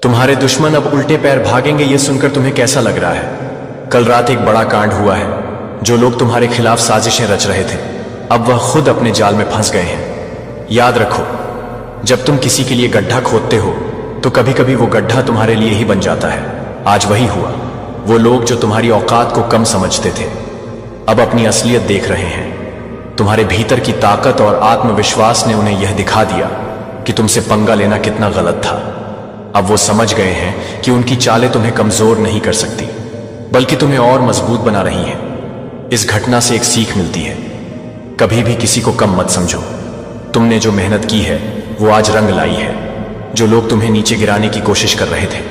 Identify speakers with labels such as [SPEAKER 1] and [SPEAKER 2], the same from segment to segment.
[SPEAKER 1] तुम्हारे दुश्मन अब उल्टे पैर भागेंगे, ये सुनकर तुम्हें कैसा लग रहा है? कल रात एक बड़ा कांड हुआ है। जो लोग तुम्हारे खिलाफ साजिशें रच रहे थे, अब वह खुद अपने जाल में फंस गए हैं। याद रखो, जब तुम किसी के लिए गड्ढा खोदते हो तो कभी कभी वो गड्ढा तुम्हारे लिए ही बन जाता है। आज वही हुआ। वो लोग जो तुम्हारी औकात को कम समझते थे, अब अपनी असलियत देख रहे हैं। तुम्हारे भीतर की ताकत और आत्मविश्वास ने उन्हें यह दिखा दिया कि तुमसे पंगा लेना कितना गलत था। अब वो समझ गए हैं कि उनकी चालें तुम्हें कमजोर नहीं कर सकती, बल्कि तुम्हें और मजबूत बना रही हैं। इस घटना से एक सीख मिलती है, कभी भी किसी को कम मत समझो। तुमने जो मेहनत की है वो आज रंग लाई है। जो लोग तुम्हें नीचे गिराने की कोशिश कर रहे थे,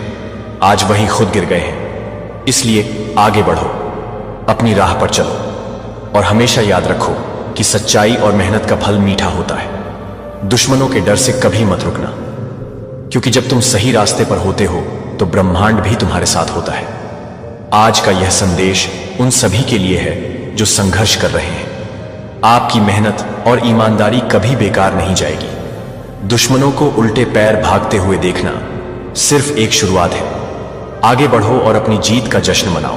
[SPEAKER 1] आज वही खुद गिर गए हैं। इसलिए आगे बढ़ो, अपनी राह पर चलो और हमेशा याद रखो कि सच्चाई और मेहनत का फल मीठा होता है। दुश्मनों के डर से कभी मत रुकना, क्योंकि जब तुम सही रास्ते पर होते हो तो ब्रह्मांड भी तुम्हारे साथ होता है। आज का यह संदेश उन सभी के लिए है जो संघर्ष कर रहे हैं। आपकी मेहनत और ईमानदारी कभी बेकार नहीं जाएगी। दुश्मनों को उल्टे पैर भागते हुए देखना सिर्फ एक शुरुआत है। आगे बढ़ो और अपनी जीत का जश्न मनाओ।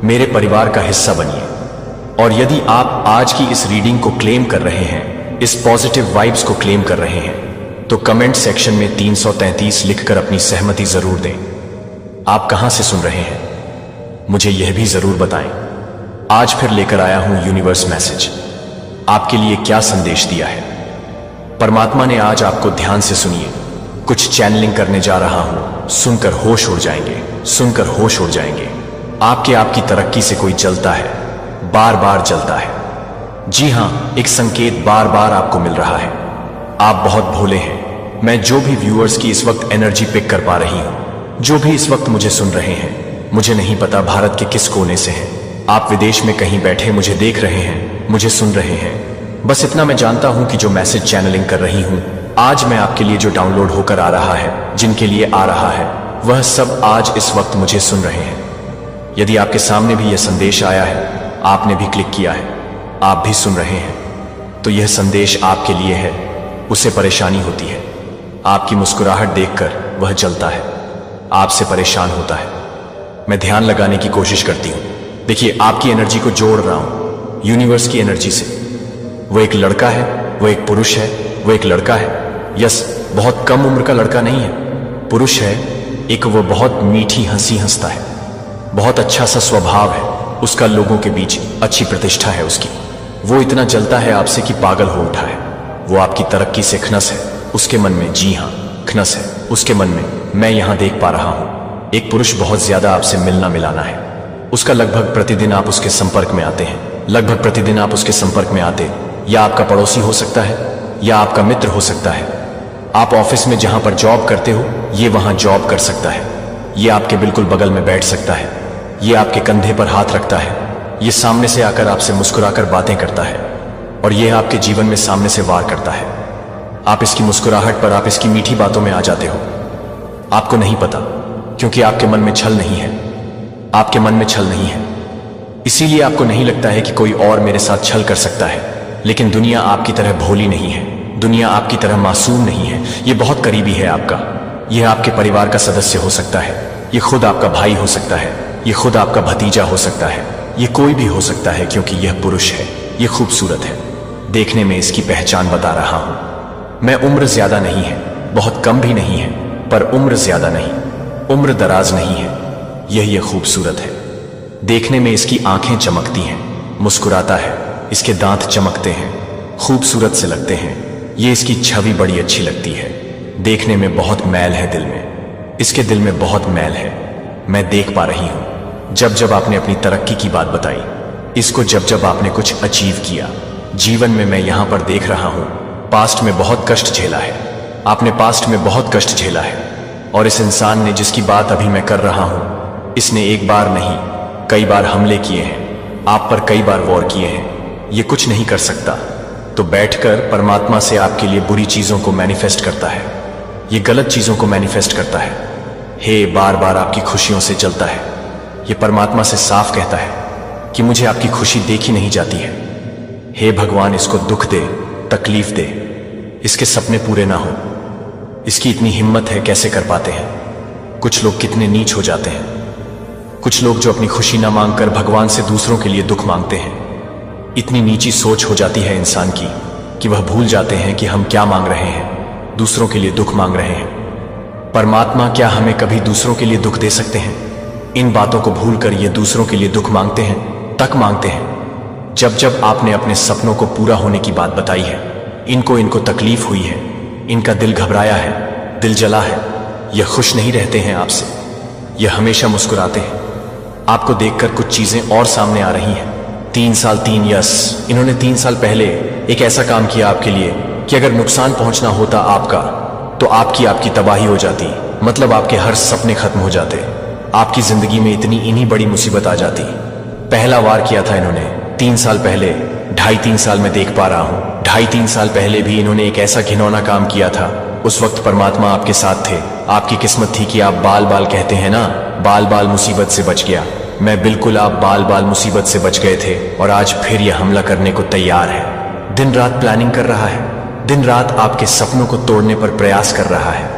[SPEAKER 1] मेरे परिवार का हिस्सा बनिए। और यदि आप आज की इस रीडिंग को क्लेम कर रहे हैं, इस पॉजिटिव वाइब्स को क्लेम कर रहे हैं, तो कमेंट सेक्शन में 333 लिखकर अपनी सहमति जरूर दें। आप कहां से सुन रहे हैं मुझे यह भी जरूर बताएं। आज फिर लेकर आया हूं यूनिवर्स मैसेज। आपके लिए क्या संदेश दिया है? परमात्मा ने आज आपको ध्यान से सुनिए। कुछ चैनलिंग करने जा रहा हूं, सुनकर होश उड़ जाएंगे, सुनकर होश उड़ जाएंगे। आपकी तरक्की से कोई जलता है, बार बार जलता है। जी हां, एक संकेत बार बार आपको मिल रहा है। आप बहुत भोले हैं। मैं जो भी व्यूअर्स की इस वक्त एनर्जी पिक कर पा रही हूं, जो भी इस वक्त मुझे सुन रहे हैं, मुझे नहीं पता भारत के किस कोने से हैं। आप विदेश में कहीं बैठे मुझे देख रहे हैं, मुझे सुन रहे हैं। बस इतना मैं जानता हूं कि जो मैसेज चैनलिंग कर रही हूं, आज मैं आपके लिए जो डाउनलोड होकर आ रहा है, जिनके लिए आ रहा है, वह सब आज इस वक्त मुझे सुन रहे हैं। यदि आपके सामने भी यह संदेश आया है, आपने भी क्लिक किया है, आप भी सुन रहे हैं, तो यह संदेश आपके लिए है। उसे परेशानी होती है, आपकी मुस्कुराहट देखकर वह जलता है, आपसे परेशान होता है। मैं ध्यान लगाने की कोशिश करती हूं। देखिए, आपकी एनर्जी को जोड़ रहा हूं यूनिवर्स की एनर्जी से। वो एक लड़का है, वो एक पुरुष है, वो एक लड़का है। यस, बहुत कम उम्र का लड़का नहीं है, पुरुष है। एक वो बहुत मीठी हंसी हंसता है, बहुत अच्छा सा स्वभाव है उसका, लोगों के बीच अच्छी प्रतिष्ठा है उसकी। वो इतना जलता है आपसे कि पागल हो उठा है। वो आपकी तरक्की से खनस है उसके मन में। जी हां, खनस है उसके मन में। मैं यहां देख पा रहा हूं एक पुरुष बहुत ज्यादा आपसे मिलना मिलाना है उसका। लगभग प्रतिदिन आप उसके संपर्क में आते हैं, लगभग प्रतिदिन आप उसके संपर्क में आते। या आपका पड़ोसी हो सकता है, या आपका मित्र हो सकता है। आप ऑफिस में जहां पर जॉब करते हो, ये वहां जॉब कर सकता है। ये आपके बिल्कुल बगल में बैठ सकता है। ये आपके कंधे पर हाथ रखता है। ये सामने से आकर आपसे मुस्कुराकर बातें करता है, और यह आपके जीवन में सामने से वार करता है। आप इसकी मुस्कुराहट पर, आप इसकी मीठी बातों में आ जाते हो। आपको नहीं पता, क्योंकि आपके मन में छल नहीं है। आपके मन में छल नहीं है, इसीलिए आपको नहीं लगता है कि कोई और मेरे साथ छल कर सकता है। लेकिन दुनिया आपकी तरह भोली नहीं है, दुनिया आपकी तरह मासूम नहीं है। ये बहुत करीबी है आपका। यह आपके परिवार का सदस्य हो सकता है, ये खुद आपका भाई हो सकता है, ये खुद आपका भतीजा हो सकता है, ये कोई भी हो सकता है, क्योंकि यह पुरुष है, ये खूबसूरत है। देखने में इसकी पहचान बता रहा हूं मैं। उम्र ज्यादा नहीं है, बहुत कम भी नहीं है, पर उम्र ज्यादा नहीं, उम्र दराज नहीं है। यह खूबसूरत है। देखने में इसकी आंखें चमकती हैं, मुस्कुराता है, इसके दांत चमकते हैं, खूबसूरत से लगते हैं। ये इसकी छवि बड़ी अच्छी लगती है। देखने में बहुत मैल है दिल में, इसके दिल में बहुत मैल है। मैं देख पा रही हूं जब जब आपने अपनी तरक्की की बात बताई, इसको जब जब आपने कुछ अचीव किया जीवन में। मैं यहां पर देख रहा हूं पास्ट में बहुत कष्ट झेला है आपने, पास्ट में बहुत कष्ट झेला है। और इस इंसान ने, जिसकी बात अभी मैं कर रहा हूं, इसने एक बार नहीं कई बार हमले किए हैं आप पर, कई बार वॉर किए हैं। ये कुछ नहीं कर सकता तो बैठकर परमात्मा से आपके लिए बुरी चीजों को मैनिफेस्ट करता है, ये गलत चीजों को मैनिफेस्ट करता है। हे, बार बार आपकी खुशियों से जलता है। ये परमात्मा से साफ कहता है कि मुझे आपकी खुशी देखी नहीं जाती है। हे भगवान, इसको दुख दे, तकलीफ दे, इसके सपने पूरे ना हो। इसकी इतनी हिम्मत है, कैसे कर पाते हैं? कुछ लोग कितने नीच हो जाते हैं। कुछ लोग जो अपनी खुशी ना मांगकर भगवान से दूसरों के लिए दुख मांगते हैं। इतनी नीची सोच हो जाती है इंसान की कि वह भूल जाते हैं कि हम क्या मांग रहे हैं, दूसरों के लिए दुख मांग रहे हैं। परमात्मा क्या हमें कभी दूसरों के लिए दुख दे सकते हैं? इन बातों को भूलकर ये दूसरों के लिए दुख मांगते हैं, तक मांगते हैं। जब जब आपने अपने सपनों को पूरा होने की बात बताई है, इनको तकलीफ हुई है, इनका दिल घबराया है, दिल जला है। यह खुश नहीं रहते हैं आपसे, यह हमेशा मुस्कुराते हैं। आपको देखकर कुछ चीजें और सामने आ रही हैं। 3 साल 3 यस, इन्होंने 3 साल पहले एक ऐसा काम किया आपके लिए कि अगर नुकसान पहुंचना होता आपका, तो आपकी तबाही हो जाती। मतलब आपके हर सपने खत्म हो जाते, आपकी जिंदगी में इन्हीं बड़ी मुसीबत आ जाती। पहला वार किया था इन्होंने 3 साल पहले। 2.5-3 साल में देख पा रहा हूं, 2.5-3 साल पहले भी इन्होंने एक ऐसा घिनौना काम किया था। उस वक्त परमात्मा आपके साथ थे। आपकी किस्मत थी कि आप बाल बाल कहते हैं ना, बाल बाल मुसीबत से बच गया। मैं बिल्कुल, आप बाल बाल मुसीबत से बच गए थे और आज फिर यह हमला करने को तैयार है। दिन रात प्लानिंग कर रहा है, दिन रात आपके सपनों को तोड़ने पर प्रयास कर रहा है।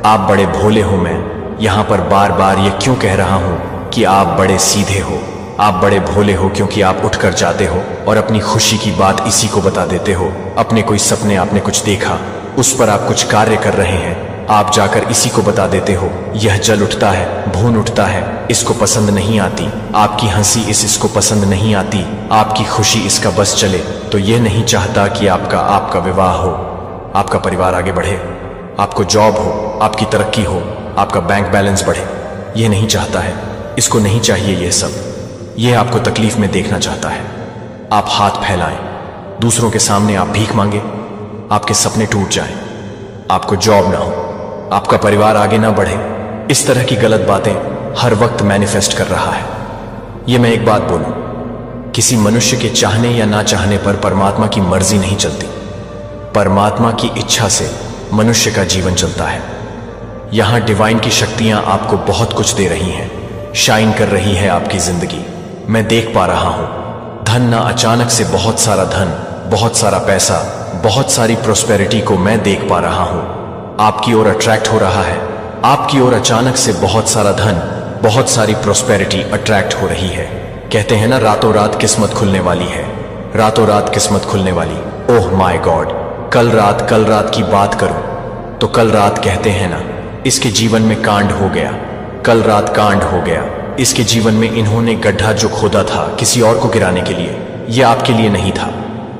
[SPEAKER 1] आप बड़े भोले हो। मैं यहां पर बार बार ये क्यों कह रहा हूं कि आप बड़े सीधे हो, आप बड़े भोले हो, क्योंकि आप उठकर जाते हो और अपनी खुशी की बात इसी को बता देते हो। अपने कोई सपने आपने कुछ देखा, उस पर आप कुछ कार्य कर रहे हैं, आप जाकर इसी को बता देते हो। यह जल उठता है, भून उठता है, इसको पसंद नहीं आती। आपकी हंसी इसको पसंद नहीं आती, आपकी खुशी इसका बस चले। तो यह नहीं चाहता कि आपका विवाह हो, आपका परिवार आगे बढ़े, आपको जॉब हो, आपकी तरक्की हो, आपका बैंक बैलेंस बढ़े। यह नहीं चाहता है, इसको नहीं चाहिए यह सब। यह आपको तकलीफ में देखना चाहता है। आप हाथ फैलाएं, दूसरों के सामने आप भीख मांगे, आपके सपने टूट जाएं, आपको जॉब ना हो, आपका परिवार आगे ना बढ़े। इस तरह की गलत बातें हर वक्त मैनिफेस्ट कर रहा है। ये मैं एक बात बोलूं, किसी मनुष्य के चाहने या ना चाहने पर परमात्मा की मर्जी नहीं चलती। परमात्मा की इच्छा से मनुष्य का जीवन चलता है। यहां डिवाइन की शक्तियां आपको बहुत कुछ दे रही हैं, शाइन कर रही है आपकी जिंदगी। मैं देख पा रहा हूं, धन ना अचानक से बहुत सारा धन, बहुत सारा पैसा, बहुत सारी प्रोस्पेरिटी को मैं देख पा रहा हूं आपकी ओर अट्रैक्ट हो रहा है। आपकी ओर अचानक से बहुत सारा धन, बहुत सारी प्रोस्पेरिटी अट्रैक्ट हो रही है। कहते हैं ना, रातों रात किस्मत खुलने वाली है, रातों रात किस्मत खुलने वाली। ओह माय गॉड, कल रात की बात करूं तो कल रात कहते हैं ना, इसके जीवन में कांड हो गया। कल रात कांड हो गया इसके जीवन में। इन्होंने गड्ढा जो खोदा था किसी और को गिराने के लिए, यह आपके लिए नहीं था,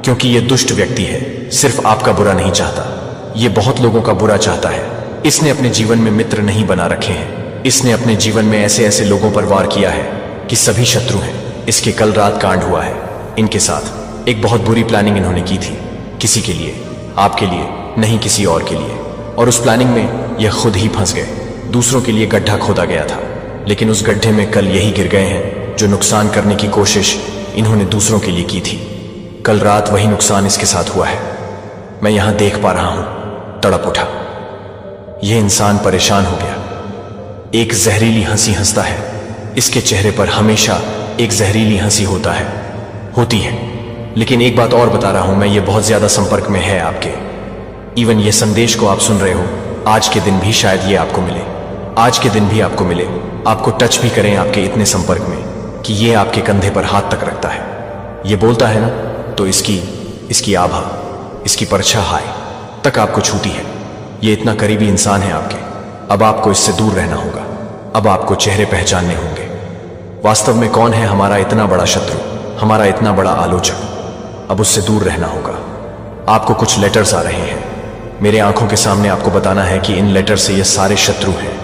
[SPEAKER 1] क्योंकि यह दुष्ट व्यक्ति है। सिर्फ आपका बुरा नहीं चाहता, ये बहुत लोगों का बुरा चाहता है। इसने अपने जीवन में मित्र नहीं बना रखे हैं, इसने अपने जीवन में ऐसे ऐसे लोगों पर वार किया है कि सभी शत्रु हैं। इसके कल रात कांड हुआ है इनके साथ। एक बहुत बुरी प्लानिंग इन्होंने की थी, किसी के लिए, आपके लिए नहीं, किसी और के लिए। और उस प्लानिंग में यह खुद ही फंस गए। दूसरों के लिए गड्ढा खोदा गया था, लेकिन उस गड्ढे में कल यही गिर गए हैं जो नुकसान करने की कोशिश इन्होंने दूसरों के लिए की थी। कल रात वही नुकसान इसके साथ हुआ है। मैं यहां देख पा रहा हूं, तड़प उठा। यह इंसान परेशान हो गया। एक जहरीली हंसी हंसता है, इसके चेहरे पर हमेशा एक जहरीली हंसी होती है। लेकिन एक बात और बता रहा हूं मैं, ये बहुत ज्यादा संपर्क में है आपके। इवन ये संदेश को आप सुन रहे हो, आज के दिन भी शायद ये आपको मिले, आज के दिन भी आपको मिले, आपको टच भी करें आपके इतने संपर्क में कि ये आपके कंधे पर हाथ तक रखता है। ये बोलता है ना, तो इसकी आभा, इसकी परछाई तक आपको छूती है। ये इतना करीबी इंसान है आपके। अब आपको इससे दूर रहना होगा, अब आपको चेहरे पहचानने होंगे। वास्तव में कौन है हमारा इतना बड़ा शत्रु, हमारा इतना बड़ा आलोचक। अब उससे दूर रहना होगा। आपको कुछ लेटर्स आ रहे हैं, मेरे आंखों के सामने आपको बताना है कि इन लेटर से ये सारे शत्रु हैं।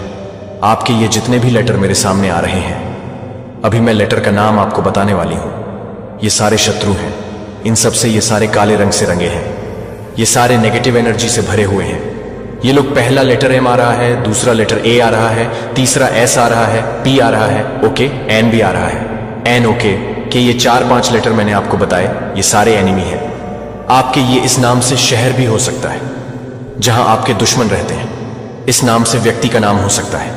[SPEAKER 1] आपके ये जितने भी लेटर मेरे सामने आ रहे हैं, अभी मैं लेटर का नाम आपको बताने वाली हूं। ये सारे शत्रु हैं, इन सब से ये सारे काले रंग से रंगे हैं, ये सारे नेगेटिव एनर्जी से भरे हुए हैं। ये लोग, पहला लेटर एम आ रहा है, दूसरा लेटर ए आ रहा है, तीसरा एस आ रहा है, पी आ रहा है, ओके, एन भी आ रहा है, एन, ओके के ये 4-5 लेटर मैंने आपको बताए, ये सारे एनिमी हैं। आपके ये इस नाम से शहर भी हो सकता है जहां आपके दुश्मन रहते हैं। इस नाम से व्यक्ति का नाम हो सकता है,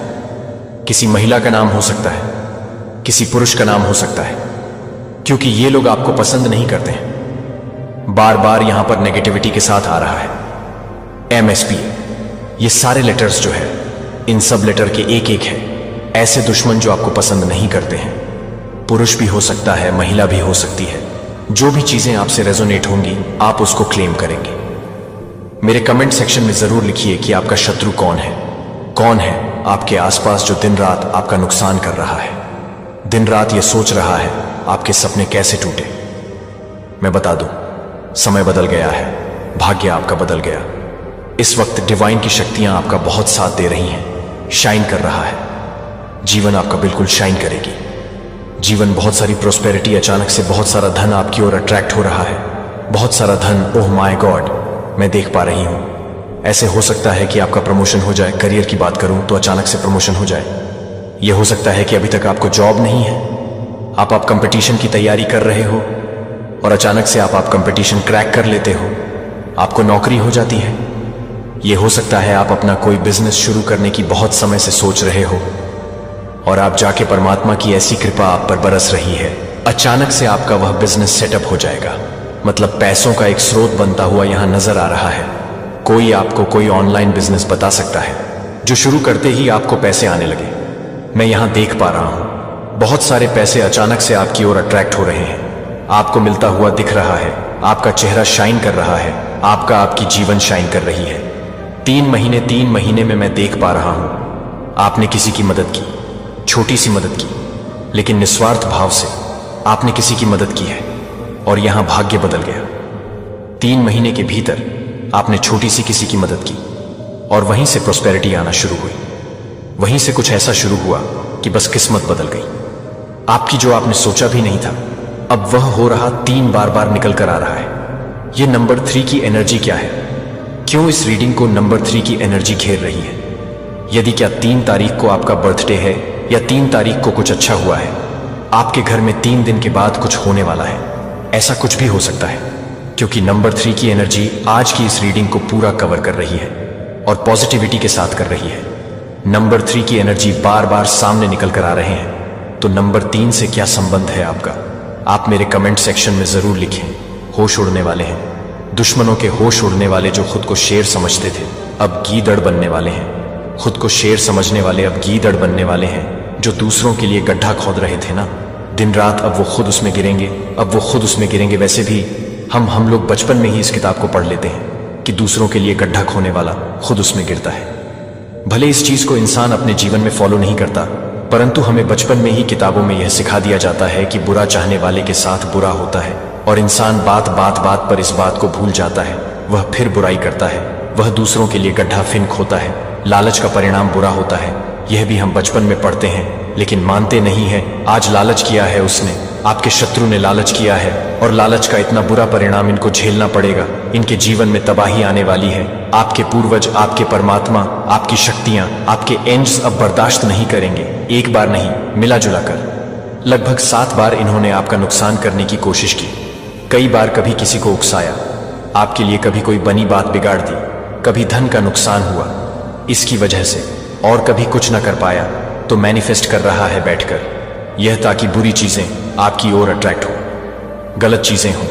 [SPEAKER 1] किसी महिला का नाम हो सकता है, किसी पुरुष का नाम हो सकता है, क्योंकि ये लोग आपको पसंद नहीं करते हैं। बार बार यहां पर नेगेटिविटी के साथ आ रहा है। MSP, ये सारे लेटर्स जो है, इन सब लेटर के एक एक है ऐसे दुश्मन जो आपको पसंद नहीं करते हैं। पुरुष भी हो सकता है, महिला भी हो सकती है। जो भी चीजें आपसे रेजोनेट होंगी आप उसको क्लेम करेंगे। मेरे कमेंट सेक्शन में जरूर लिखिए कि आपका शत्रु कौन है। कौन है आपके आसपास जो दिन रात आपका नुकसान कर रहा है, दिन रात ये सोच रहा है आपके सपने कैसे टूटे। मैं बता दूं, समय बदल गया है, भाग्य आपका बदल गया। इस वक्त डिवाइन की शक्तियां आपका बहुत साथ दे रही हैं, शाइन कर रहा है। जीवन आपका बिल्कुल शाइन करेगी। जीवन बहुत सारी प्रोस्पेरिटी, अचानक से बहुत सारा धन आपकी ओर अट्रैक्ट हो रहा है। बहुत सारा धन, ओह माय गॉड, मैं देख पा रही हूं। ऐसे हो सकता है कि आपका प्रमोशन हो जाए। करियर की बात करूं तो अचानक से प्रमोशन हो जाए। यह हो सकता है कि अभी तक आपको जॉब नहीं है, आप कंपटीशन की तैयारी कर रहे हो और अचानक से आप कंपटीशन क्रैक कर लेते हो, आपको नौकरी हो जाती है। यह हो सकता है आप अपना कोई बिजनेस शुरू करने की बहुत समय से सोच रहे हो और आप जाके परमात्मा की ऐसी कृपा आप पर बरस रही है, अचानक से आपका वह बिजनेस सेटअप हो जाएगा। मतलब पैसों का एक स्रोत बनता हुआ यहां नजर आ रहा है। कोई आपको कोई ऑनलाइन बिजनेस बता सकता है जो शुरू करते ही आपको पैसे आने लगे। मैं यहां देख पा रहा हूं बहुत सारे पैसे अचानक से आपकी ओर अट्रैक्ट हो रहे हैं, आपको मिलता हुआ दिख रहा है, आपका चेहरा शाइन कर रहा है, आपकी जीवन शाइन कर रही है। 3 महीने में मैं देख पा रहा हूं आपने किसी की मदद की, छोटी सी मदद की, लेकिन निस्वार्थ भाव से आपने किसी की मदद की है और यहां भाग्य बदल गया। 3 महीने के भीतर आपने छोटी सी किसी की मदद की और वहीं से प्रोस्पेरिटी आना शुरू हुई। वहीं से कुछ ऐसा शुरू हुआ कि बस किस्मत बदल गई आपकी, जो आपने सोचा भी नहीं था। अब वह हो रहा 3 बार निकल कर आ रहा है। यह नंबर 3 की एनर्जी क्या है? क्यों इस रीडिंग को नंबर 3 की एनर्जी घेर रही है? यदि क्या 3 तारीख को आपका बर्थडे है या 3 तारीख को कुछ अच्छा हुआ है, आपके घर में 3 दिन के बाद कुछ होने वाला है, ऐसा कुछ भी हो सकता है। क्योंकि नंबर 3 की एनर्जी आज की इस रीडिंग को पूरा कवर कर रही है और पॉजिटिविटी के साथ कर रही है। नंबर 3 की एनर्जी बार सामने निकल कर आ रहे हैं। तो नंबर 3 से क्या संबंध है आपका? आप मेरे कमेंट सेक्शन में जरूर लिखें। होश उड़ने वाले हैं, दुश्मनों के होश उड़ने वाले जो खुद को शेर समझते थे अब गीदड़ बनने वाले हैं। खुद को शेर समझने वाले अब गीदड़ बनने वाले हैं। जो दूसरों के लिए गड्ढा खोद रहे थे ना दिन रात, अब वो खुद उसमें गिरेंगे, अब वो खुद उसमें गिरेंगे। वैसे भी हम लोग बचपन में ही इस किताब को पढ़ लेते हैं कि दूसरों के लिए गड्ढा खोने वाला खुद उसमें गिरता है। भले इस चीज को इंसान अपने जीवन में फॉलो नहीं करता, परंतु हमें बचपन में ही किताबों में यह सिखा दिया जाता है कि बुरा चाहने वाले के साथ बुरा होता है और इंसान बात पर इस बात को भूल जाता है। वह फिर बुराई करता है, वह दूसरों के लिए गड्ढा फिर खोता है। लालच का परिणाम बुरा होता है, यह भी हम बचपन में पढ़ते हैं, लेकिन मानते नहीं है। आज लालच किया है उसने, आपके शत्रु ने लालच किया है और लालच का इतना बुरा परिणाम इनको झेलना पड़ेगा। इनके जीवन में तबाही आने वाली है। आपके पूर्वज, आपके परमात्मा, आपकी शक्तियां, आपके एंजल्स अब बर्दाश्त नहीं करेंगे। एक बार नहीं, मिला जुला कर लगभग 7 बार इन्होंने आपका नुकसान करने की कोशिश की। कई बार कभी किसी को उकसाया, आपके लिए कभी कोई बनी बात बिगाड़ दी, कभी धन का नुकसान हुआ इसकी वजह से, और कभी कुछ न कर पाया तो मैनिफेस्ट कर रहा है बैठकर, यह ताकि बुरी चीजें आपकी ओर अट्रैक्ट हो, गलत चीजें हों,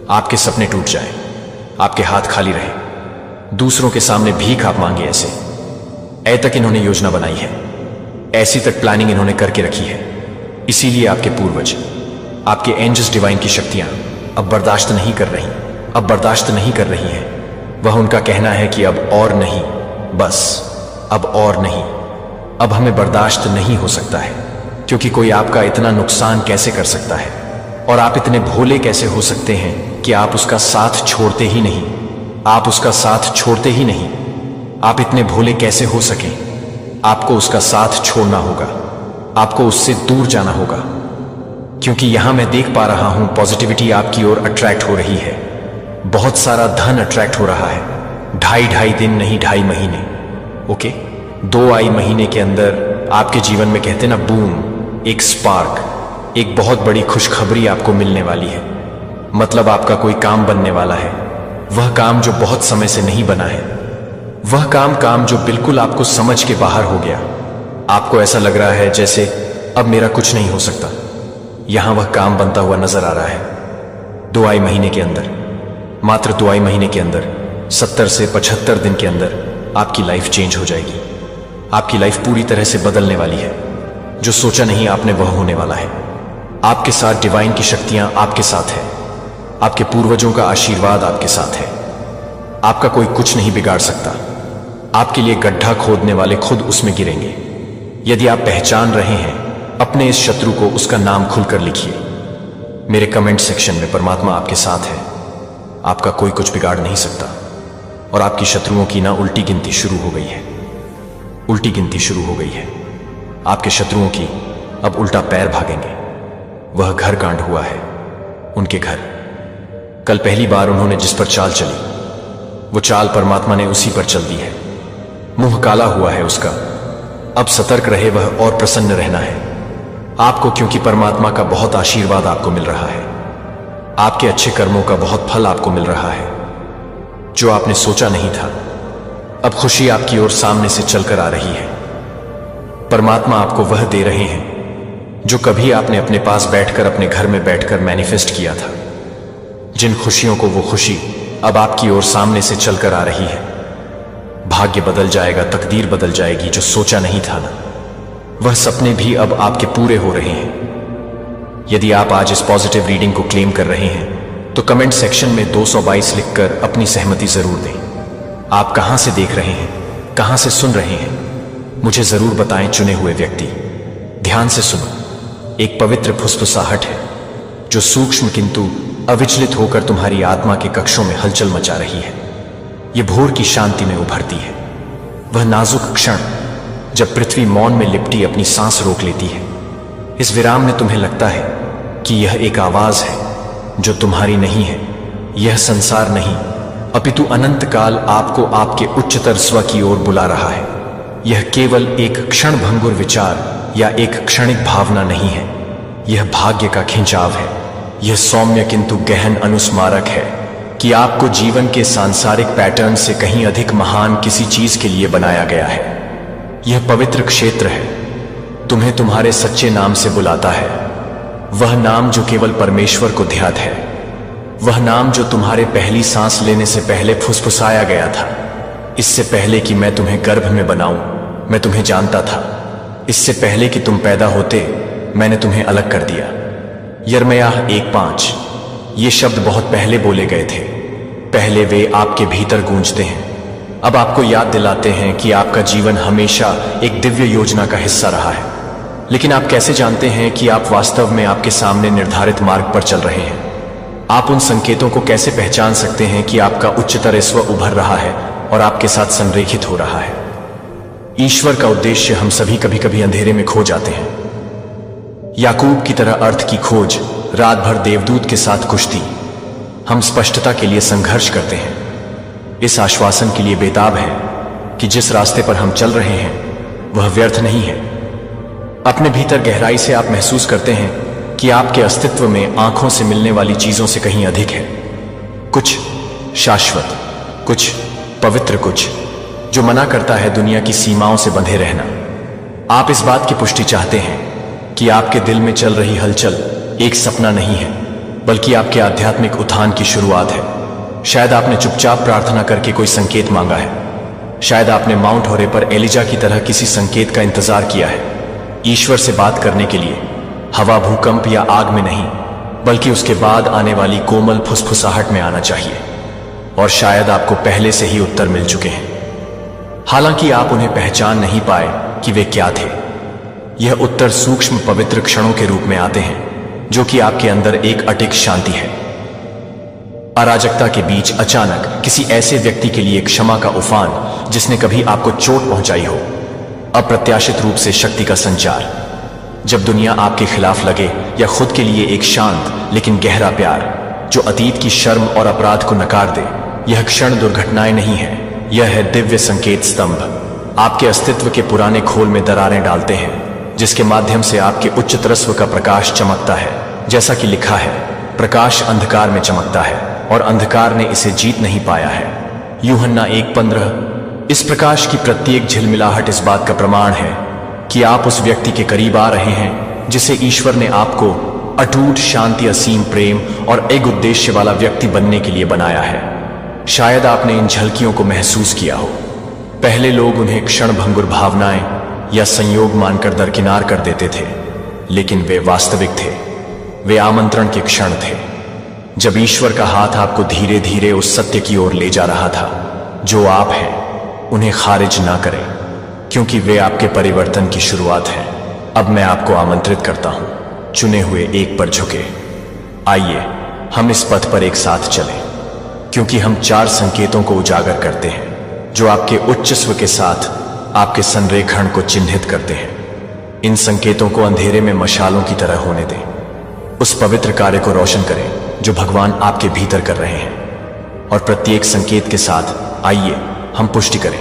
[SPEAKER 1] आपके सपने टूट जाएं, आपके हाथ खाली रहे, दूसरों के सामने भीख आप मांगे। ऐसे तक इन्होंने योजना बनाई है, ऐसी तक प्लानिंग इन्होंने करके रखी है। इसीलिए आपके पूर्वज, आपके एंजल्स, डिवाइन की शक्तियां अब बर्दाश्त नहीं कर रही, अब बर्दाश्त नहीं कर रही हैं। वह उनका कहना है कि अब और नहीं, बस अब और नहीं, अब हमें बर्दाश्त नहीं हो सकता है। क्योंकि कोई आपका इतना नुकसान कैसे कर सकता है और आप इतने भोले कैसे हो सकते हैं कि आप उसका साथ छोड़ते ही नहीं, आप उसका साथ छोड़ते ही नहीं। आप इतने भोले कैसे हो सकें? आपको उसका साथ छोड़ना होगा, आपको उससे दूर जाना होगा। क्योंकि यहां मैं देख पा रहा हूं पॉजिटिविटी आपकी ओर अट्रैक्ट हो रही है, बहुत सारा धन अट्रैक्ट हो रहा है। 2.5 दिन नहीं, 2.5 महीने, ओके, 2 महीने के अंदर आपके जीवन में कहते ना बूम, एक स्पार्क, एक बहुत बड़ी खुशखबरी आपको मिलने वाली है। मतलब आपका कोई काम बनने वाला है, वह काम जो बहुत समय से नहीं बना है, वह काम जो बिल्कुल आपको समझ के बाहर हो गया। आपको ऐसा लग रहा है जैसे अब मेरा कुछ नहीं हो सकता। यहां वह काम बनता हुआ नजर आ रहा है। 2 महीने के अंदर, मात्र 2 महीने के अंदर, 70 से 75 दिन के अंदर आपकी लाइफ चेंज हो जाएगी। आपकी लाइफ पूरी तरह से बदलने वाली है। जो सोचा नहीं आपने वह होने वाला है। आपके साथ डिवाइन की शक्तियां आपके साथ है। आपके पूर्वजों का आशीर्वाद आपके साथ है। आपका कोई कुछ नहीं बिगाड़ सकता। आपके लिए गड्ढा खोदने वाले खुद उसमें गिरेंगे। यदि आप पहचान रहे हैं अपने इस शत्रु को, उसका नाम खुलकर लिखिए। मेरे कमेंट सेक्शन में परमात्मा आपके साथ है। आपका कोई कुछ बिगाड़ नहीं सकता। और आपकी शत्रुओं की ना उल्टी गिनती शुरू हो गई है। उल्टी गिनती शुरू हो गई है। आपके शत्रुओं की अब उल्टा पैर भागेंगे। वह घर कांड हुआ है, उनके घर। कल पहली बार उन्होंने जिस पर चाल चली, वो चाल परमात्मा ने उसी पर चल दी है। मुंह काला हुआ है उसका। अब सतर्क रहे वह और प्रसन्न रहना है आपको, क्योंकि परमात्मा का बहुत आशीर्वाद आपको मिल रहा है। आपके अच्छे कर्मों का बहुत फल आपको मिल रहा है। जो आपने सोचा नहीं था, अब खुशी आपकी ओर सामने से चलकर आ रही है। परमात्मा आपको वह दे रहे हैं जो कभी आपने अपने पास बैठकर, अपने घर में बैठकर मैनिफेस्ट किया था। जिन खुशियों को वो खुशी अब आपकी ओर सामने से चलकर आ रही है। भाग्य बदल जाएगा, तकदीर बदल जाएगी। जो सोचा नहीं था ना, वह सपने भी अब आपके पूरे हो रहे हैं। यदि आप आज इस पॉजिटिव रीडिंग को क्लेम कर रहे हैं तो कमेंट सेक्शन में 222 लिखकर अपनी सहमति जरूर दें। आप कहां से देख रहे हैं, कहां से सुन रहे हैं, मुझे जरूर बताएं। चुने हुए व्यक्ति, ध्यान से सुनो। एक पवित्र फुसफुसाहट है जो सूक्ष्म किंतु अविचलित होकर तुम्हारी आत्मा के कक्षों में हलचल मचा रही है। यह भोर की शांति में उभरती है। वह नाजुक क्षण जब पृथ्वी मौन में लिपटी अपनी सांस रोक लेती है। इस विराम में तुम्हें लगता है कि यह एक आवाज है जो तुम्हारी नहीं है। यह संसार नहीं, अपितु अनंत काल आपको आपके उच्चतर स्व की ओर बुला रहा है। यह केवल एक क्षण भंगुर विचार या एक क्षणिक भावना नहीं है। यह भाग्य का खिंचाव है। यह सौम्य किंतु गहन अनुस्मारक है कि आपको जीवन के सांसारिक पैटर्न से कहीं अधिक महान किसी चीज के लिए बनाया गया है। यह पवित्र क्षेत्र है तुम्हें तुम्हारे सच्चे नाम से बुलाता है। वह नाम जो केवल परमेश्वर को ध्यात है। वह नाम जो तुम्हारे पहली सांस लेने से पहले फुसफुसाया गया था। इससे पहले कि मैं तुम्हें गर्भ में बनाऊं, मैं तुम्हें जानता था। इससे पहले कि तुम पैदा होते, मैंने तुम्हें अलग कर दिया। यिर्मयाह 1:5। ये शब्द बहुत पहले बोले गए थे। पहले वे आपके भीतर गूंजते हैं। अब आपको याद दिलाते हैं कि आपका जीवन हमेशा एक दिव्य योजना का हिस्सा रहा है। लेकिन आप कैसे जानते हैं कि आप वास्तव में आपके सामने निर्धारित मार्ग पर चल रहे हैं? आप उन संकेतों को कैसे पहचान सकते हैं कि आपका उच्चतर स्व उभर रहा है और आपके साथ संरेखित हो रहा है? ईश्वर का उद्देश्य हम सभी कभी कभी अंधेरे में खो जाते हैं। याकूब की तरह अर्थ की खोज, रात भर देवदूत के साथ कुश्ती। हम स्पष्टता के लिए संघर्ष करते हैं, इस आश्वासन के लिए बेताब हैं कि जिस रास्ते पर हम चल रहे हैं वह व्यर्थ नहीं है। अपने भीतर गहराई से आप महसूस करते हैं कि आपके अस्तित्व में आंखों से मिलने वाली चीजों से कहीं अधिक है। कुछ शाश्वत, कुछ पवित्र, कुछ जो मना करता है दुनिया की सीमाओं से बंधे रहना। आप इस बात की पुष्टि चाहते हैं कि आपके दिल में चल रही हलचल एक सपना नहीं है, बल्कि आपके आध्यात्मिक उत्थान की शुरुआत है। शायद आपने चुपचाप प्रार्थना करके कोई संकेत मांगा है। शायद आपने माउंट होरे पर एलिजा की तरह किसी संकेत का इंतजार किया है। ईश्वर से बात करने के लिए हवा, भूकंप या आग में नहीं, बल्कि उसके बाद आने वाली कोमल फुसफुसाहट में आना चाहिए। और शायद आपको पहले से ही उत्तर मिल चुके हैं, हालांकि आप उन्हें पहचान नहीं पाए कि वे क्या थे। यह उत्तर सूक्ष्म पवित्र क्षणों के रूप में आते हैं जो कि आपके अंदर एक अटिक शांति है। अराजकता के बीच अचानक किसी ऐसे व्यक्ति के लिए क्षमा का उफान जिसने कभी आपको चोट पहुंचाई हो। अप्रत्याशित रूप से शक्ति का संचार, जब दुनिया आपके खिलाफ लगे, या खुद के लिए एक शांत लेकिन गहरा प्यार जो अतीत की शर्म और अपराध को नकार दे। यह क्षण दुर्घटनाएं नहीं है, यह है दिव्य संकेत स्तंभ। आपके अस्तित्व के पुराने खोल में दरारें डालते हैं जिसके माध्यम से आपके उच्चतरस्व का प्रकाश चमकता है। जैसा कि लिखा है, प्रकाश अंधकार में चमकता है और अंधकार ने इसे जीत नहीं पाया है। यूहन्ना 1:15। इस प्रकाश की प्रत्येक झिलमिलाहट इस बात का प्रमाण है कि आप उस व्यक्ति के करीब आ रहे हैं जिसे ईश्वर ने आपको अटूट शांति, असीम प्रेम और एक उद्देश्य वाला व्यक्ति बनने के लिए बनाया है। शायद आपने इन झलकियों को महसूस किया हो। पहले लोग उन्हें क्षणभंगुर भावनाएं या संयोग मानकर दरकिनार कर देते थे, लेकिन वे वास्तविक थे। वे आमंत्रण के क्षण थे, जब ईश्वर का हाथ आपको धीरे धीरे उस सत्य की ओर ले जा रहा था जो आप हैं। उन्हें खारिज ना करें, क्योंकि वे आपके परिवर्तन की शुरुआत है। अब मैं आपको आमंत्रित करता हूं, चुने हुए एक पर झुके। आइए हम इस पथ पर एक साथ चलें, क्योंकि हम 4 संकेतों को उजागर करते हैं जो आपके उच्च स्व के साथ आपके संरेखण को चिन्हित करते हैं। इन संकेतों को अंधेरे में मशालों की तरह होने दें। उस पवित्र कार्य को रोशन करें जो भगवान आपके भीतर कर रहे हैं, और प्रत्येक संकेत के साथ आइए हम पुष्टि करें।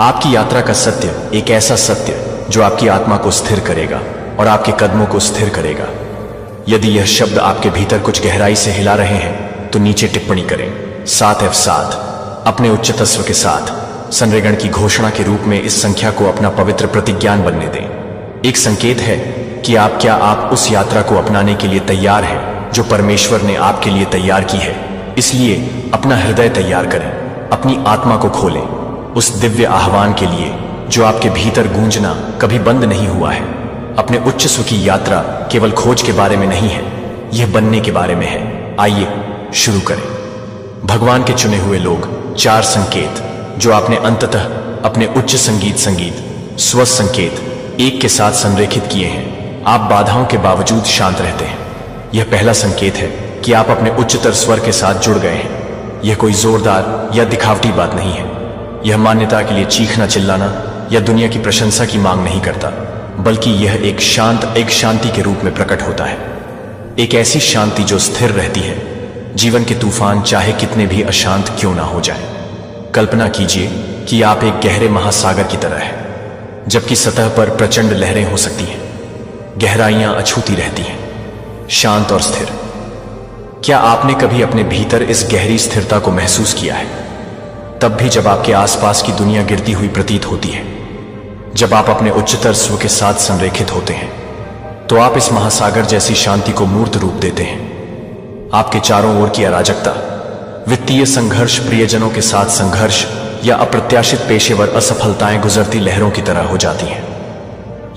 [SPEAKER 1] आपकी यात्रा का सत्य एक ऐसा सत्य जो आपकी आत्मा को स्थिर करेगा और आपके कदमों को स्थिर करेगा। यदि यह शब्द आपके भीतर कुछ गहराई से हिला रहे हैं तो नीचे टिप्पणी करें 7F7 अपने उच्चतस्व के साथ संरेखण की घोषणा के रूप में इस संख्या को अपना पवित्र प्रतिज्ञान बनने दें। एक संकेत है कि आप उस यात्रा को अपनाने के लिए तैयार हैं जो परमेश्वर ने आपके लिए तैयार की है। इसलिए अपना हृदय तैयार करें, अपनी आत्मा को खोलें उस दिव्य आह्वान के लिए जो आपके भीतर गूंजना कभी बंद नहीं हुआ है। अपने उच्च स्व की यात्रा केवल खोज के बारे में नहीं है, यह बनने के बारे में है। आइए शुरू करें। भगवान के चुने हुए लोग 4 संकेत जो आपने अंततः अपने उच्च संगीत स्व संकेत एक के साथ संरेखित किए हैं। आप बाधाओं के बावजूद शांत रहते हैं। यह पहला संकेत है कि आप अपने उच्चतर स्वर के साथ जुड़ गए हैं। यह कोई जोरदार या दिखावटी बात नहीं है। यह मान्यता के लिए चीखना चिल्लाना या दुनिया की प्रशंसा की मांग नहीं करता, बल्कि यह एक शांति के रूप में प्रकट होता है। एक ऐसी शांति जो स्थिर रहती है, जीवन के तूफान चाहे कितने भी अशांत क्यों ना हो जाए। कल्पना कीजिए कि आप एक गहरे महासागर की तरह हैं, जबकि सतह पर प्रचंड लहरें हो सकती हैं। गहराइयां अछूती रहती हैं, शांत और स्थिर। क्या आपने कभी अपने भीतर इस गहरी स्थिरता को महसूस किया है? तब भी जब आपके आसपास की दुनिया गिरती हुई प्रतीत होती है। जब आप अपने उच्चतर स्व के साथ संरेखित होते हैं तो आप इस महासागर जैसी शांति को मूर्त रूप देते हैं। आपके चारों ओर की अराजकता, वित्तीय संघर्ष, प्रियजनों के साथ संघर्ष या अप्रत्याशित पेशेवर असफलताएं गुजरती लहरों की तरह हो जाती हैं।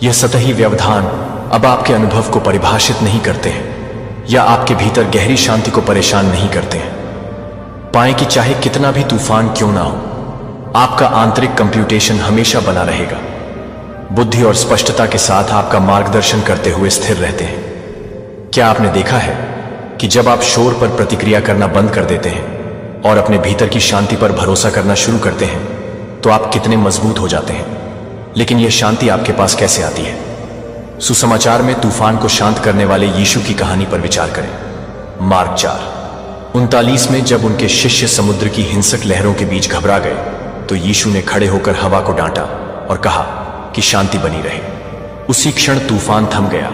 [SPEAKER 1] यह सतही व्यवधान अब आपके अनुभव को परिभाषित नहीं करते हैं या आपके भीतर गहरी शांति को परेशान नहीं करते हैं। पाएं कि चाहे कितना भी तूफान क्यों ना हो, आपका आंतरिक कंप्यूटेशन हमेशा बना रहेगा। बुद्धि और स्पष्टता के साथ आपका मार्गदर्शन करते हुए स्थिर रहते हैं। क्या आपने देखा है कि जब आप शोर पर प्रतिक्रिया करना बंद कर देते हैं और अपने भीतर की शांति पर भरोसा करना शुरू करते हैं तो आप कितने मजबूत हो जाते हैं? लेकिन यह शांति आपके पास कैसे आती है? सुसमाचार में तूफान को शांत करने वाले यीशु की कहानी पर विचार करें। मार्क 4:39 में जब उनके शिष्य समुद्र की हिंसक लहरों के बीच घबरा गए तो यीशु ने खड़े होकर हवा को डांटा और कहा कि शांति बनी रहे। उसी क्षण तूफान थम गया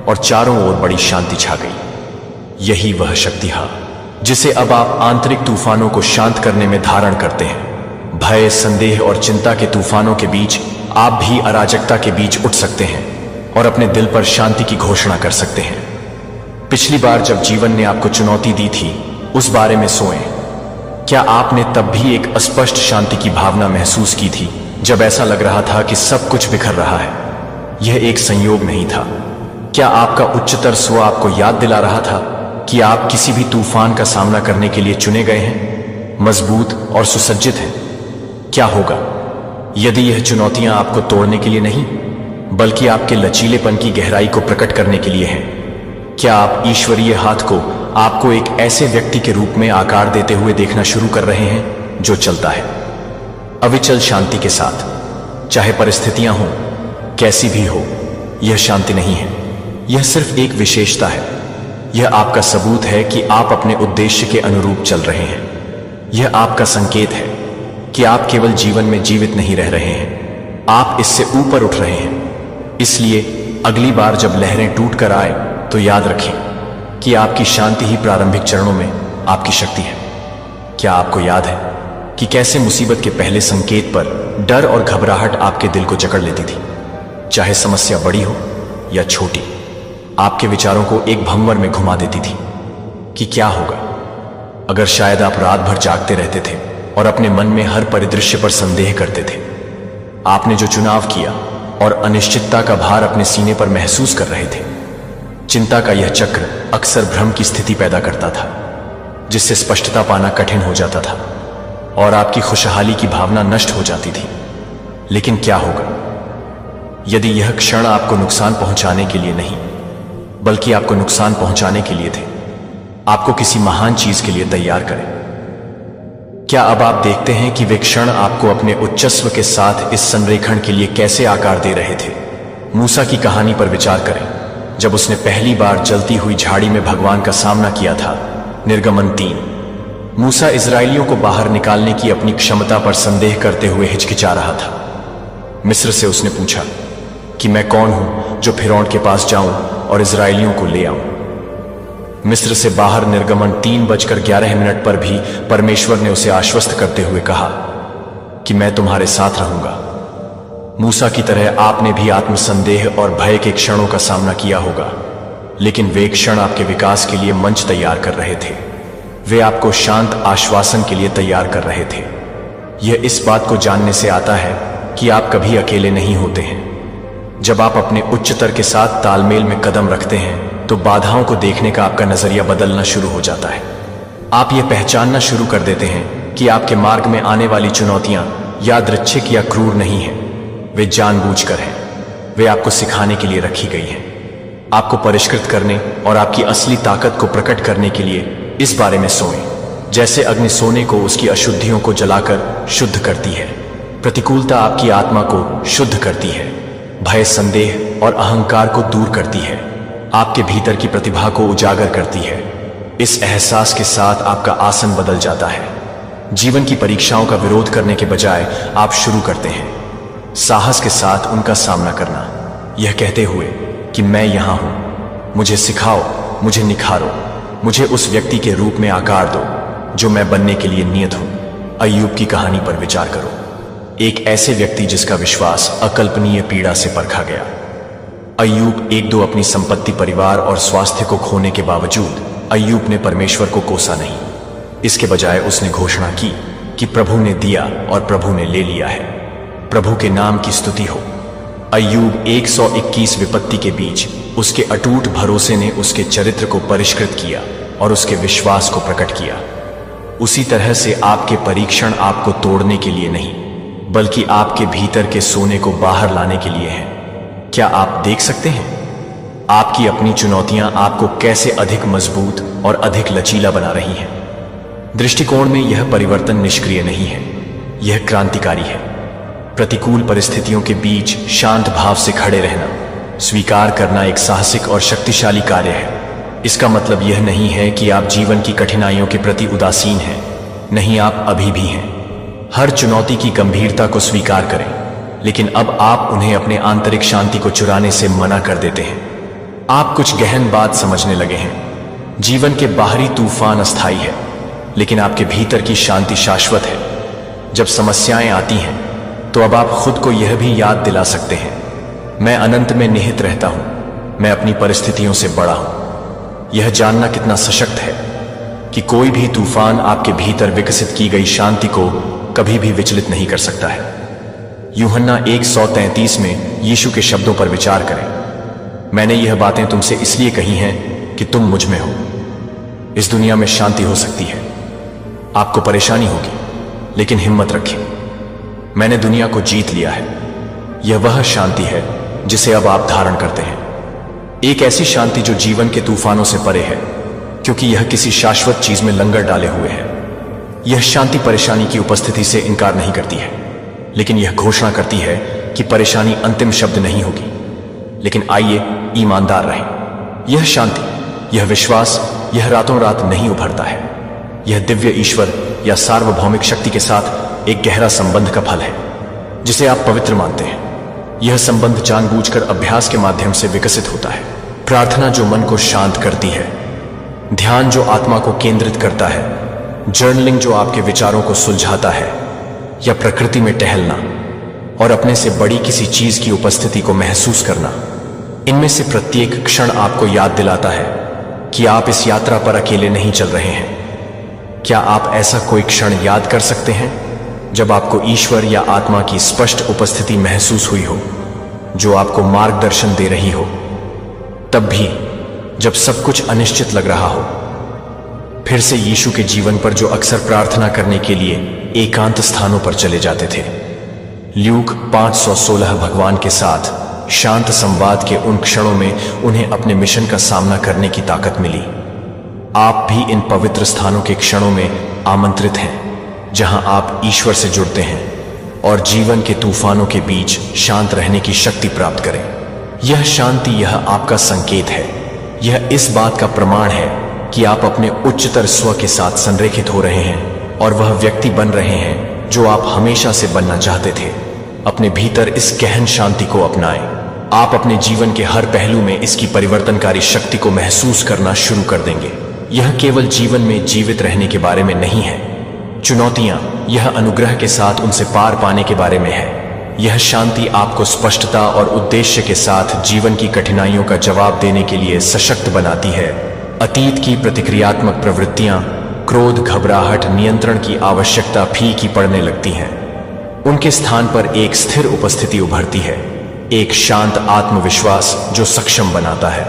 [SPEAKER 1] और चारों ओर बड़ी शांति छा गई। यही वह शक्ति है जिसे अब आप आंतरिक तूफानों को शांत करने में धारण करते हैं। भय, संदेह और चिंता के तूफानों के बीच आप भी अराजकता के बीच उठ सकते हैं और अपने दिल पर शांति की घोषणा कर सकते हैं। पिछली बार जब जीवन ने आपको चुनौती दी थी, उस बारे में सोचें। क्या आपने तब भी एक अस्पष्ट शांति की भावना महसूस की थी, जब ऐसा लग रहा था कि सब कुछ बिखर रहा है? यह एक संयोग नहीं था। क्या आपका उच्चतर स्व आपको याद दिला रहा था कि आप किसी भी तूफान का सामना करने के लिए चुने गए हैं, मजबूत और सुसज्जित हैं? क्या होगा यदि यह चुनौतियां आपको तोड़ने के लिए नहीं, बल्कि आपके लचीलेपन की गहराई को प्रकट करने के लिए हैं? क्या आप ईश्वरीय हाथ को आपको एक ऐसे व्यक्ति के रूप में आकार देते हुए देखना शुरू कर रहे हैं जो चलता है अविचल शांति के साथ, चाहे परिस्थितियां हों कैसी भी हो? यह शांति नहीं है, यह सिर्फ एक विशेषता है। यह आपका सबूत है कि आप अपने उद्देश्य के अनुरूप चल रहे हैं। यह आपका संकेत है कि आप केवल जीवन में जीवित नहीं रह रहे हैं, आप इससे ऊपर उठ रहे हैं। इसलिए अगली बार जब लहरें टूट कर आए तो याद रखें कि आपकी शांति ही प्रारंभिक चरणों में आपकी शक्ति है। क्या आपको याद है कि कैसे मुसीबत के पहले संकेत पर डर और घबराहट आपके दिल को जकड़ लेती थी? चाहे समस्या बड़ी हो या छोटी, आपके विचारों को एक भंवर में घुमा देती थी कि क्या होगा अगर शायद आप रात भर जागते रहते थे और अपने मन में हर परिदृश्य पर संदेह करते थे। आपने जो चुनाव किया और अनिश्चितता का भार अपने सीने पर महसूस कर रहे थे। चिंता का यह चक्र अक्सर भ्रम की स्थिति पैदा करता था, जिससे स्पष्टता पाना कठिन हो जाता था और आपकी खुशहाली की भावना नष्ट हो जाती थी। लेकिन क्या होगा यदि यह क्षण आपको नुकसान पहुंचाने के लिए नहीं, बल्कि आपको नुकसान पहुंचाने के लिए थे, आपको किसी महान चीज के लिए तैयार करें? क्या अब आप देखते हैं कि वे क्षण आपको अपने उच्चस्व के साथ इस संरेखण के लिए कैसे आकार दे रहे थे? मूसा की कहानी पर विचार करें, जब उसने पहली बार जलती हुई झाड़ी में भगवान का सामना किया था। निर्गमन 3। मूसा इजरायलियों को बाहर निकालने की अपनी क्षमता पर संदेह करते हुए हिचकिचा रहा था। मिस्र से उसने पूछा कि मैं कौन हूं जो फिरौन के पास जाऊं और इजरायलियों को ले आऊं। मिस्र से बाहर निर्गमन 3:11 पर भी परमेश्वर ने उसे आश्वस्त करते हुए कहा कि मैं तुम्हारे साथ रहूंगा। मूसा की तरह आपने भी आत्मसंदेह और भय के क्षणों का सामना किया होगा, लेकिन वे क्षण आपके विकास के लिए मंच तैयार कर रहे थे। वे आपको शांत आश्वासन के लिए तैयार कर रहे थे। यह इस बात को जानने से आता है कि आप कभी अकेले नहीं होते हैं। जब आप अपने उच्चतर के साथ तालमेल में कदम रखते हैं तो बाधाओं को देखने का आपका नजरिया बदलना शुरू हो जाता है। आप यह पहचानना शुरू कर देते हैं कि आपके मार्ग में आने वाली चुनौतियां यादृच्छिक या क्रूर नहीं हैं, वे जानबूझकर हैं। वे आपको सिखाने के लिए रखी गई हैं, आपको परिष्कृत करने और आपकी असली ताकत को प्रकट करने के लिए। इस बारे में सोएं, जैसे अग्नि सोने को उसकी अशुद्धियों को जलाकर शुद्ध करती है। प्रतिकूलता आपकी आत्मा को शुद्ध करती है, भय, संदेह और अहंकार को दूर करती है, आपके भीतर की प्रतिभा को उजागर करती है। इस एहसास के साथ आपका आसन बदल जाता है। जीवन की परीक्षाओं का विरोध करने के बजाय आप शुरू करते हैं साहस के साथ उनका सामना करना, यह कहते हुए कि मैं यहां हूं, मुझे सिखाओ, मुझे निखारो, मुझे उस व्यक्ति के रूप में आकार दो जो मैं बनने के लिए नियत हूं। अय्यूब की कहानी पर विचार करो, एक ऐसे व्यक्ति जिसका विश्वास अकल्पनीय पीड़ा से परखा गया। अय्यूब 1-2 अपनी संपत्ति, परिवार और स्वास्थ्य को खोने के बावजूद अय्यूब ने परमेश्वर को कोसा नहीं। इसके बजाय उसने घोषणा की कि प्रभु ने दिया और प्रभु ने ले लिया है, प्रभु के नाम की स्तुति हो। अय्यूब 121 विपत्ति के बीच उसके अटूट भरोसे ने उसके चरित्र को परिष्कृत किया और उसके विश्वास को प्रकट किया। उसी तरह से आपके परीक्षण आपको तोड़ने के लिए नहीं, बल्कि आपके भीतर के सोने को बाहर लाने के लिए हैं। क्या आप देख सकते हैं आपकी अपनी चुनौतियां आपको कैसे अधिक मजबूत और अधिक लचीला बना रही हैं? दृष्टिकोण में यह परिवर्तन निष्क्रिय नहीं है, यह क्रांतिकारी है। प्रतिकूल परिस्थितियों के बीच शांत भाव से खड़े रहना, स्वीकार करना एक साहसिक और शक्तिशाली कार्य है। इसका मतलब यह नहीं है कि आप जीवन की कठिनाइयों के प्रति उदासीन हैं, नहीं, आप अभी भी हैं। हर चुनौती की गंभीरता को स्वीकार करें, लेकिन अब आप उन्हें अपने आंतरिक शांति को चुराने से मना कर देते हैं। आप कुछ गहन बात समझने लगे हैं। जीवन के बाहरी तूफान अस्थायी है, लेकिन आपके भीतर की शांति शाश्वत है। जब समस्याएं आती हैं तो अब आप खुद को यह भी याद दिला सकते हैं, मैं अनंत में निहित रहता हूं, मैं अपनी परिस्थितियों से बड़ा हूं। यह जानना कितना सशक्त है कि कोई भी तूफान आपके भीतर विकसित की गई शांति को कभी भी विचलित नहीं कर सकता है। यूहन्ना 1:33 में यीशु के शब्दों पर विचार करें, मैंने यह बातें तुमसे इसलिए कही हैं कि तुम मुझ में हो। इस दुनिया में शांति हो सकती है, आपको परेशानी होगी, लेकिन हिम्मत रखें, मैंने दुनिया को जीत लिया है। यह वह शांति है जिसे अब आप धारण करते हैं, एक ऐसी शांति जो जीवन के तूफानों से परे है, क्योंकि यह किसी शाश्वत चीज में लंगर डाले हुए है। यह शांति परेशानी की उपस्थिति से इनकार नहीं करती है, लेकिन यह घोषणा करती है कि परेशानी अंतिम शब्द नहीं होगी। लेकिन आइए ईमानदार रहें, यह शांति, यह विश्वास, यह रातों रात नहीं उभरता है। यह दिव्य ईश्वर या सार्वभौमिक शक्ति के साथ एक गहरा संबंध का फल है, जिसे आप पवित्र मानते हैं। यह संबंध जानबूझकर अभ्यास के माध्यम से विकसित होता है। प्रार्थना जो मन को शांत करती है, ध्यान जो आत्मा को केंद्रित करता है, जर्नलिंग जो आपके विचारों को सुलझाता है, या प्रकृति में टहलना और अपने से बड़ी किसी चीज की उपस्थिति को महसूस करना, इनमें से प्रत्येक क्षण आपको याद दिलाता है कि आप इस यात्रा पर अकेले नहीं चल रहे हैं। क्या आप ऐसा कोई क्षण याद कर सकते हैं जब आपको ईश्वर या आत्मा की स्पष्ट उपस्थिति महसूस हुई हो, जो आपको मार्गदर्शन दे रही हो, तब भी जब सब कुछ अनिश्चित लग रहा हो? फिर से यीशु के जीवन पर जो अक्सर प्रार्थना करने के लिए एकांत स्थानों पर चले जाते थे। ल्यूक 5:16 भगवान के साथ शांत संवाद के उन क्षणों में उन्हें अपने मिशन का सामना करने की ताकत मिली। आप भी इन पवित्र स्थानों के क्षणों में आमंत्रित हैं, जहां आप ईश्वर से जुड़ते हैं और जीवन के तूफानों के बीच शांत रहने की शक्ति प्राप्त करें। यह शांति, यह आपका संकेत है, यह इस बात का प्रमाण है कि आप अपने उच्चतर स्व के साथ संरेखित हो रहे हैं और वह व्यक्ति बन रहे हैं जो आप हमेशा से बनना चाहते थे। अपने भीतर इस गहन शांति को अपनाएं। आप अपने जीवन के हर पहलू में इसकी परिवर्तनकारी शक्ति को महसूस करना शुरू कर देंगे। यह केवल जीवन में जीवित रहने के बारे में नहीं है। चुनौतियां, यह अनुग्रह के साथ उनसे पार पाने के बारे में है। यह शांति आपको स्पष्टता और उद्देश्य के साथ जीवन की कठिनाइयों का जवाब देने के लिए सशक्त बनाती है। अतीत की प्रतिक्रियात्मक प्रवृत्तियां, क्रोध, घबराहट, नियंत्रण की आवश्यकता फीकी पड़ने लगती हैं। उनके स्थान पर एक स्थिर उपस्थिति उभरती है, एक शांत आत्मविश्वास जो सक्षम बनाता है।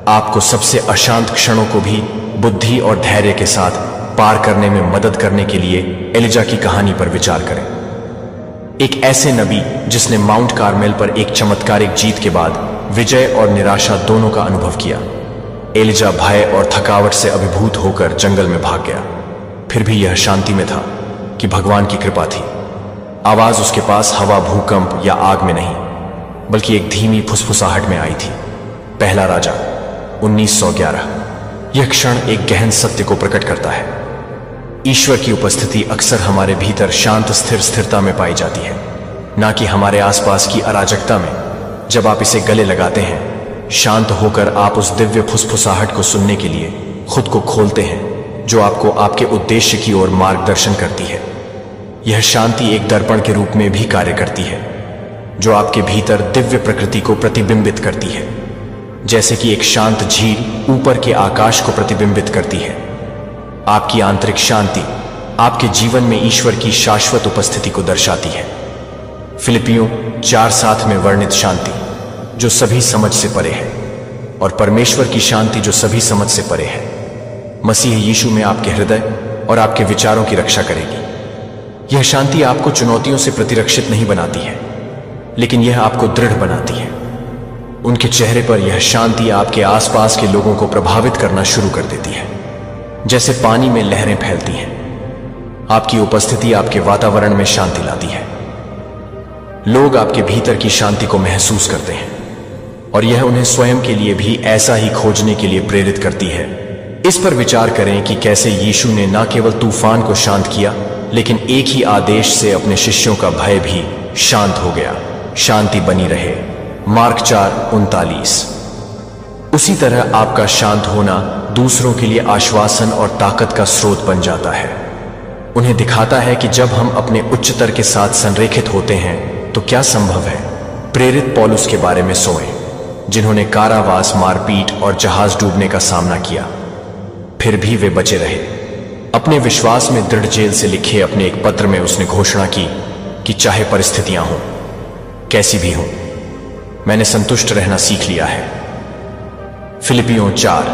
[SPEAKER 1] आपको सबसे अशांत क्षणों को भी बुद्धि और धैर्य के साथ पार करने में मदद करने के लिए एलिजा की कहानी पर विचार करें। एक ऐसे नबी जिसने माउंट कार्मेल पर एक चमत्कारिक जीत के बाद विजय और निराशा दोनों का अनुभव किया। एलिजा भय और थकावट से अभिभूत होकर जंगल में भाग गया। फिर भी यह शांति में था कि भगवान की कृपा थी। आवाज उसके पास हवा, भूकंप या आग में नहीं, बल्कि एक धीमी फुसफुसाहट में आई थी। पहला राजा 1911। यह क्षण एक गहन सत्य को प्रकट करता है। ईश्वर की उपस्थिति अक्सर हमारे भीतर शांत स्थिरता में पाई जाती है, ना कि हमारे आसपास की अराजकता में। जब आप इसे गले लगाते हैं, शांत होकर आप उस दिव्य फुसफुसाहट को सुनने के लिए खुद को खोलते हैं, जो आपको आपके उद्देश्य की ओर मार्गदर्शन करती है। यह शांति एक दर्पण के रूप में भी कार्य करती है, जो आपके भीतर दिव्य प्रकृति को प्रतिबिंबित करती है, जैसे कि एक शांत झील ऊपर के आकाश को प्रतिबिंबित करती है। आपकी आंतरिक शांति आपके जीवन में ईश्वर की शाश्वत उपस्थिति को दर्शाती है। फिलिपियों 4:7 में वर्णित शांति जो सभी समझ से परे है, और परमेश्वर की शांति जो सभी समझ से परे है, मसीह यीशु में आपके हृदय और आपके विचारों की रक्षा करेगी। यह शांति आपको चुनौतियों से प्रतिरक्षित नहीं बनाती है, लेकिन यह आपको दृढ़ बनाती है। उनके चेहरे पर यह शांति आपके आसपास के लोगों को प्रभावित करना शुरू कर देती है, जैसे पानी में लहरें फैलती हैं। आपकी उपस्थिति आपके वातावरण में शांति लाती है। लोग आपके भीतर की शांति को महसूस करते हैं, और यह उन्हें स्वयं के लिए भी ऐसा ही खोजने के लिए प्रेरित करती है। इस पर विचार करें कि कैसे यीशु ने न केवल तूफान को शांत किया, लेकिन एक ही आदेश से अपने शिष्यों का भय भी शांत हो गया। शांति बनी रहे। मार्क 4:39। उसी तरह आपका शांत होना दूसरों के लिए आश्वासन और ताकत का स्रोत बन जाता है। उन्हें दिखाता है कि जब हम अपने उच्चतर के साथ संरेखित होते हैं तो क्या संभव है। प्रेरित पौलुस के बारे में सोचें, जिन्होंने कारावास, मारपीट और जहाज डूबने का सामना किया, फिर भी वे बचे रहे। अपने विश्वास में दृढ़ जेल से लिखे अपने एक पत्र में उसने घोषणा की कि चाहे परिस्थितियां हों, कैसी भी हों, मैंने संतुष्ट रहना सीख लिया है। फिलिपियों 4।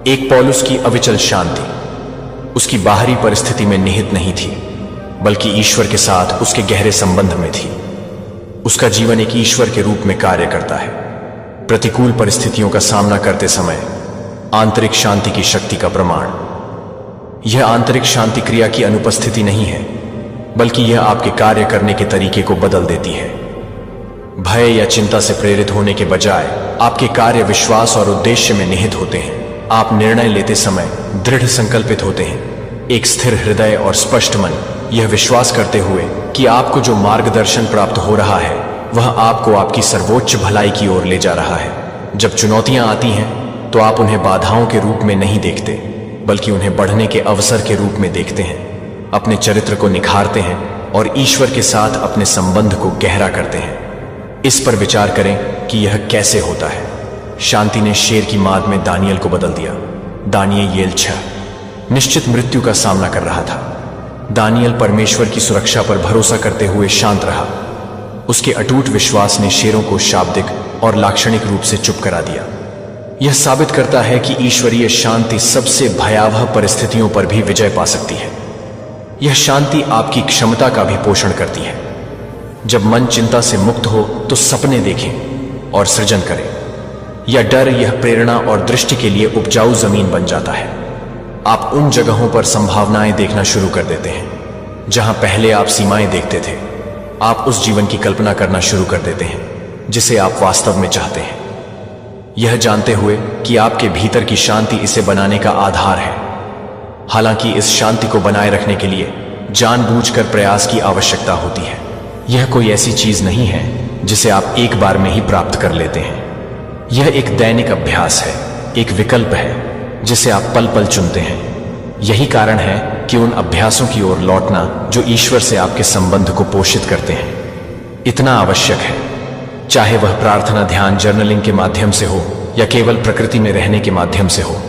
[SPEAKER 1] एक पौलुस की अविचल शांति उसकी बाहरी परिस्थिति में निहित नहीं थी, बल्कि ईश्वर के साथ उसके गहरे संबंध में थी। उसका जीवन एक ईश्वर के रूप में कार्य करता है। प्रतिकूल परिस्थितियों का सामना करते समय आंतरिक शांति की शक्ति का प्रमाण। यह आंतरिक शांति क्रिया की अनुपस्थिति नहीं है, बल्कि यह आपके कार्य करने के तरीके को बदल देती है। भय या चिंता से प्रेरित होने के बजाय आपके कार्य विश्वास और उद्देश्य में निहित होते हैं। आप निर्णय लेते समय दृढ़ संकल्पित होते हैं, एक स्थिर हृदय और स्पष्ट मन, यह विश्वास करते हुए कि आपको जो मार्गदर्शन प्राप्त हो रहा है वह आपको आपकी सर्वोच्च भलाई की ओर ले जा रहा है। जब चुनौतियां आती हैं तो आप उन्हें बाधाओं के रूप में नहीं देखते, बल्कि उन्हें बढ़ने के अवसर के रूप में देखते हैं। अपने चरित्र को निखारते हैं और ईश्वर के साथ अपने संबंध को गहरा करते हैं। इस पर विचार करें कि यह कैसे होता है। शांति ने शेर की माद में दानियल को बदल दिया। दानियल 6। निश्चित मृत्यु का सामना कर रहा था। दानियल परमेश्वर की सुरक्षा पर भरोसा करते हुए शांत रहा। उसके अटूट विश्वास ने शेरों को शाब्दिक और लाक्षणिक रूप से चुप करा दिया। यह साबित करता है कि ईश्वरीय शांति सबसे भयावह परिस्थितियों पर भी विजय पा सकती है। यह शांति आपकी क्षमता का भी पोषण करती है। जब मन चिंता से मुक्त हो तो सपने देखें और सृजन करें। यह डर, यह प्रेरणा और दृष्टि के लिए उपजाऊ जमीन बन जाता है। आप उन जगहों पर संभावनाएं देखना शुरू कर देते हैं जहां पहले आप सीमाएं देखते थे। आप उस जीवन की कल्पना करना शुरू कर देते हैं जिसे आप वास्तव में चाहते हैं, यह जानते हुए कि आपके भीतर की शांति इसे बनाने का आधार है। हालांकि इस शांति को बनाए रखने के लिए जानबूझकर प्रयास की आवश्यकता होती है। यह कोई ऐसी चीज नहीं है जिसे आप एक बार में ही प्राप्त कर लेते हैं। यह एक दैनिक अभ्यास है, एक विकल्प है जिसे आप पल पल चुनते हैं। यही कारण है कि उन अभ्यासों की ओर लौटना जो ईश्वर से आपके संबंध को पोषित करते हैं इतना आवश्यक है, चाहे वह प्रार्थना, ध्यान, जर्नलिंग के माध्यम से हो या केवल प्रकृति में रहने के माध्यम से हो।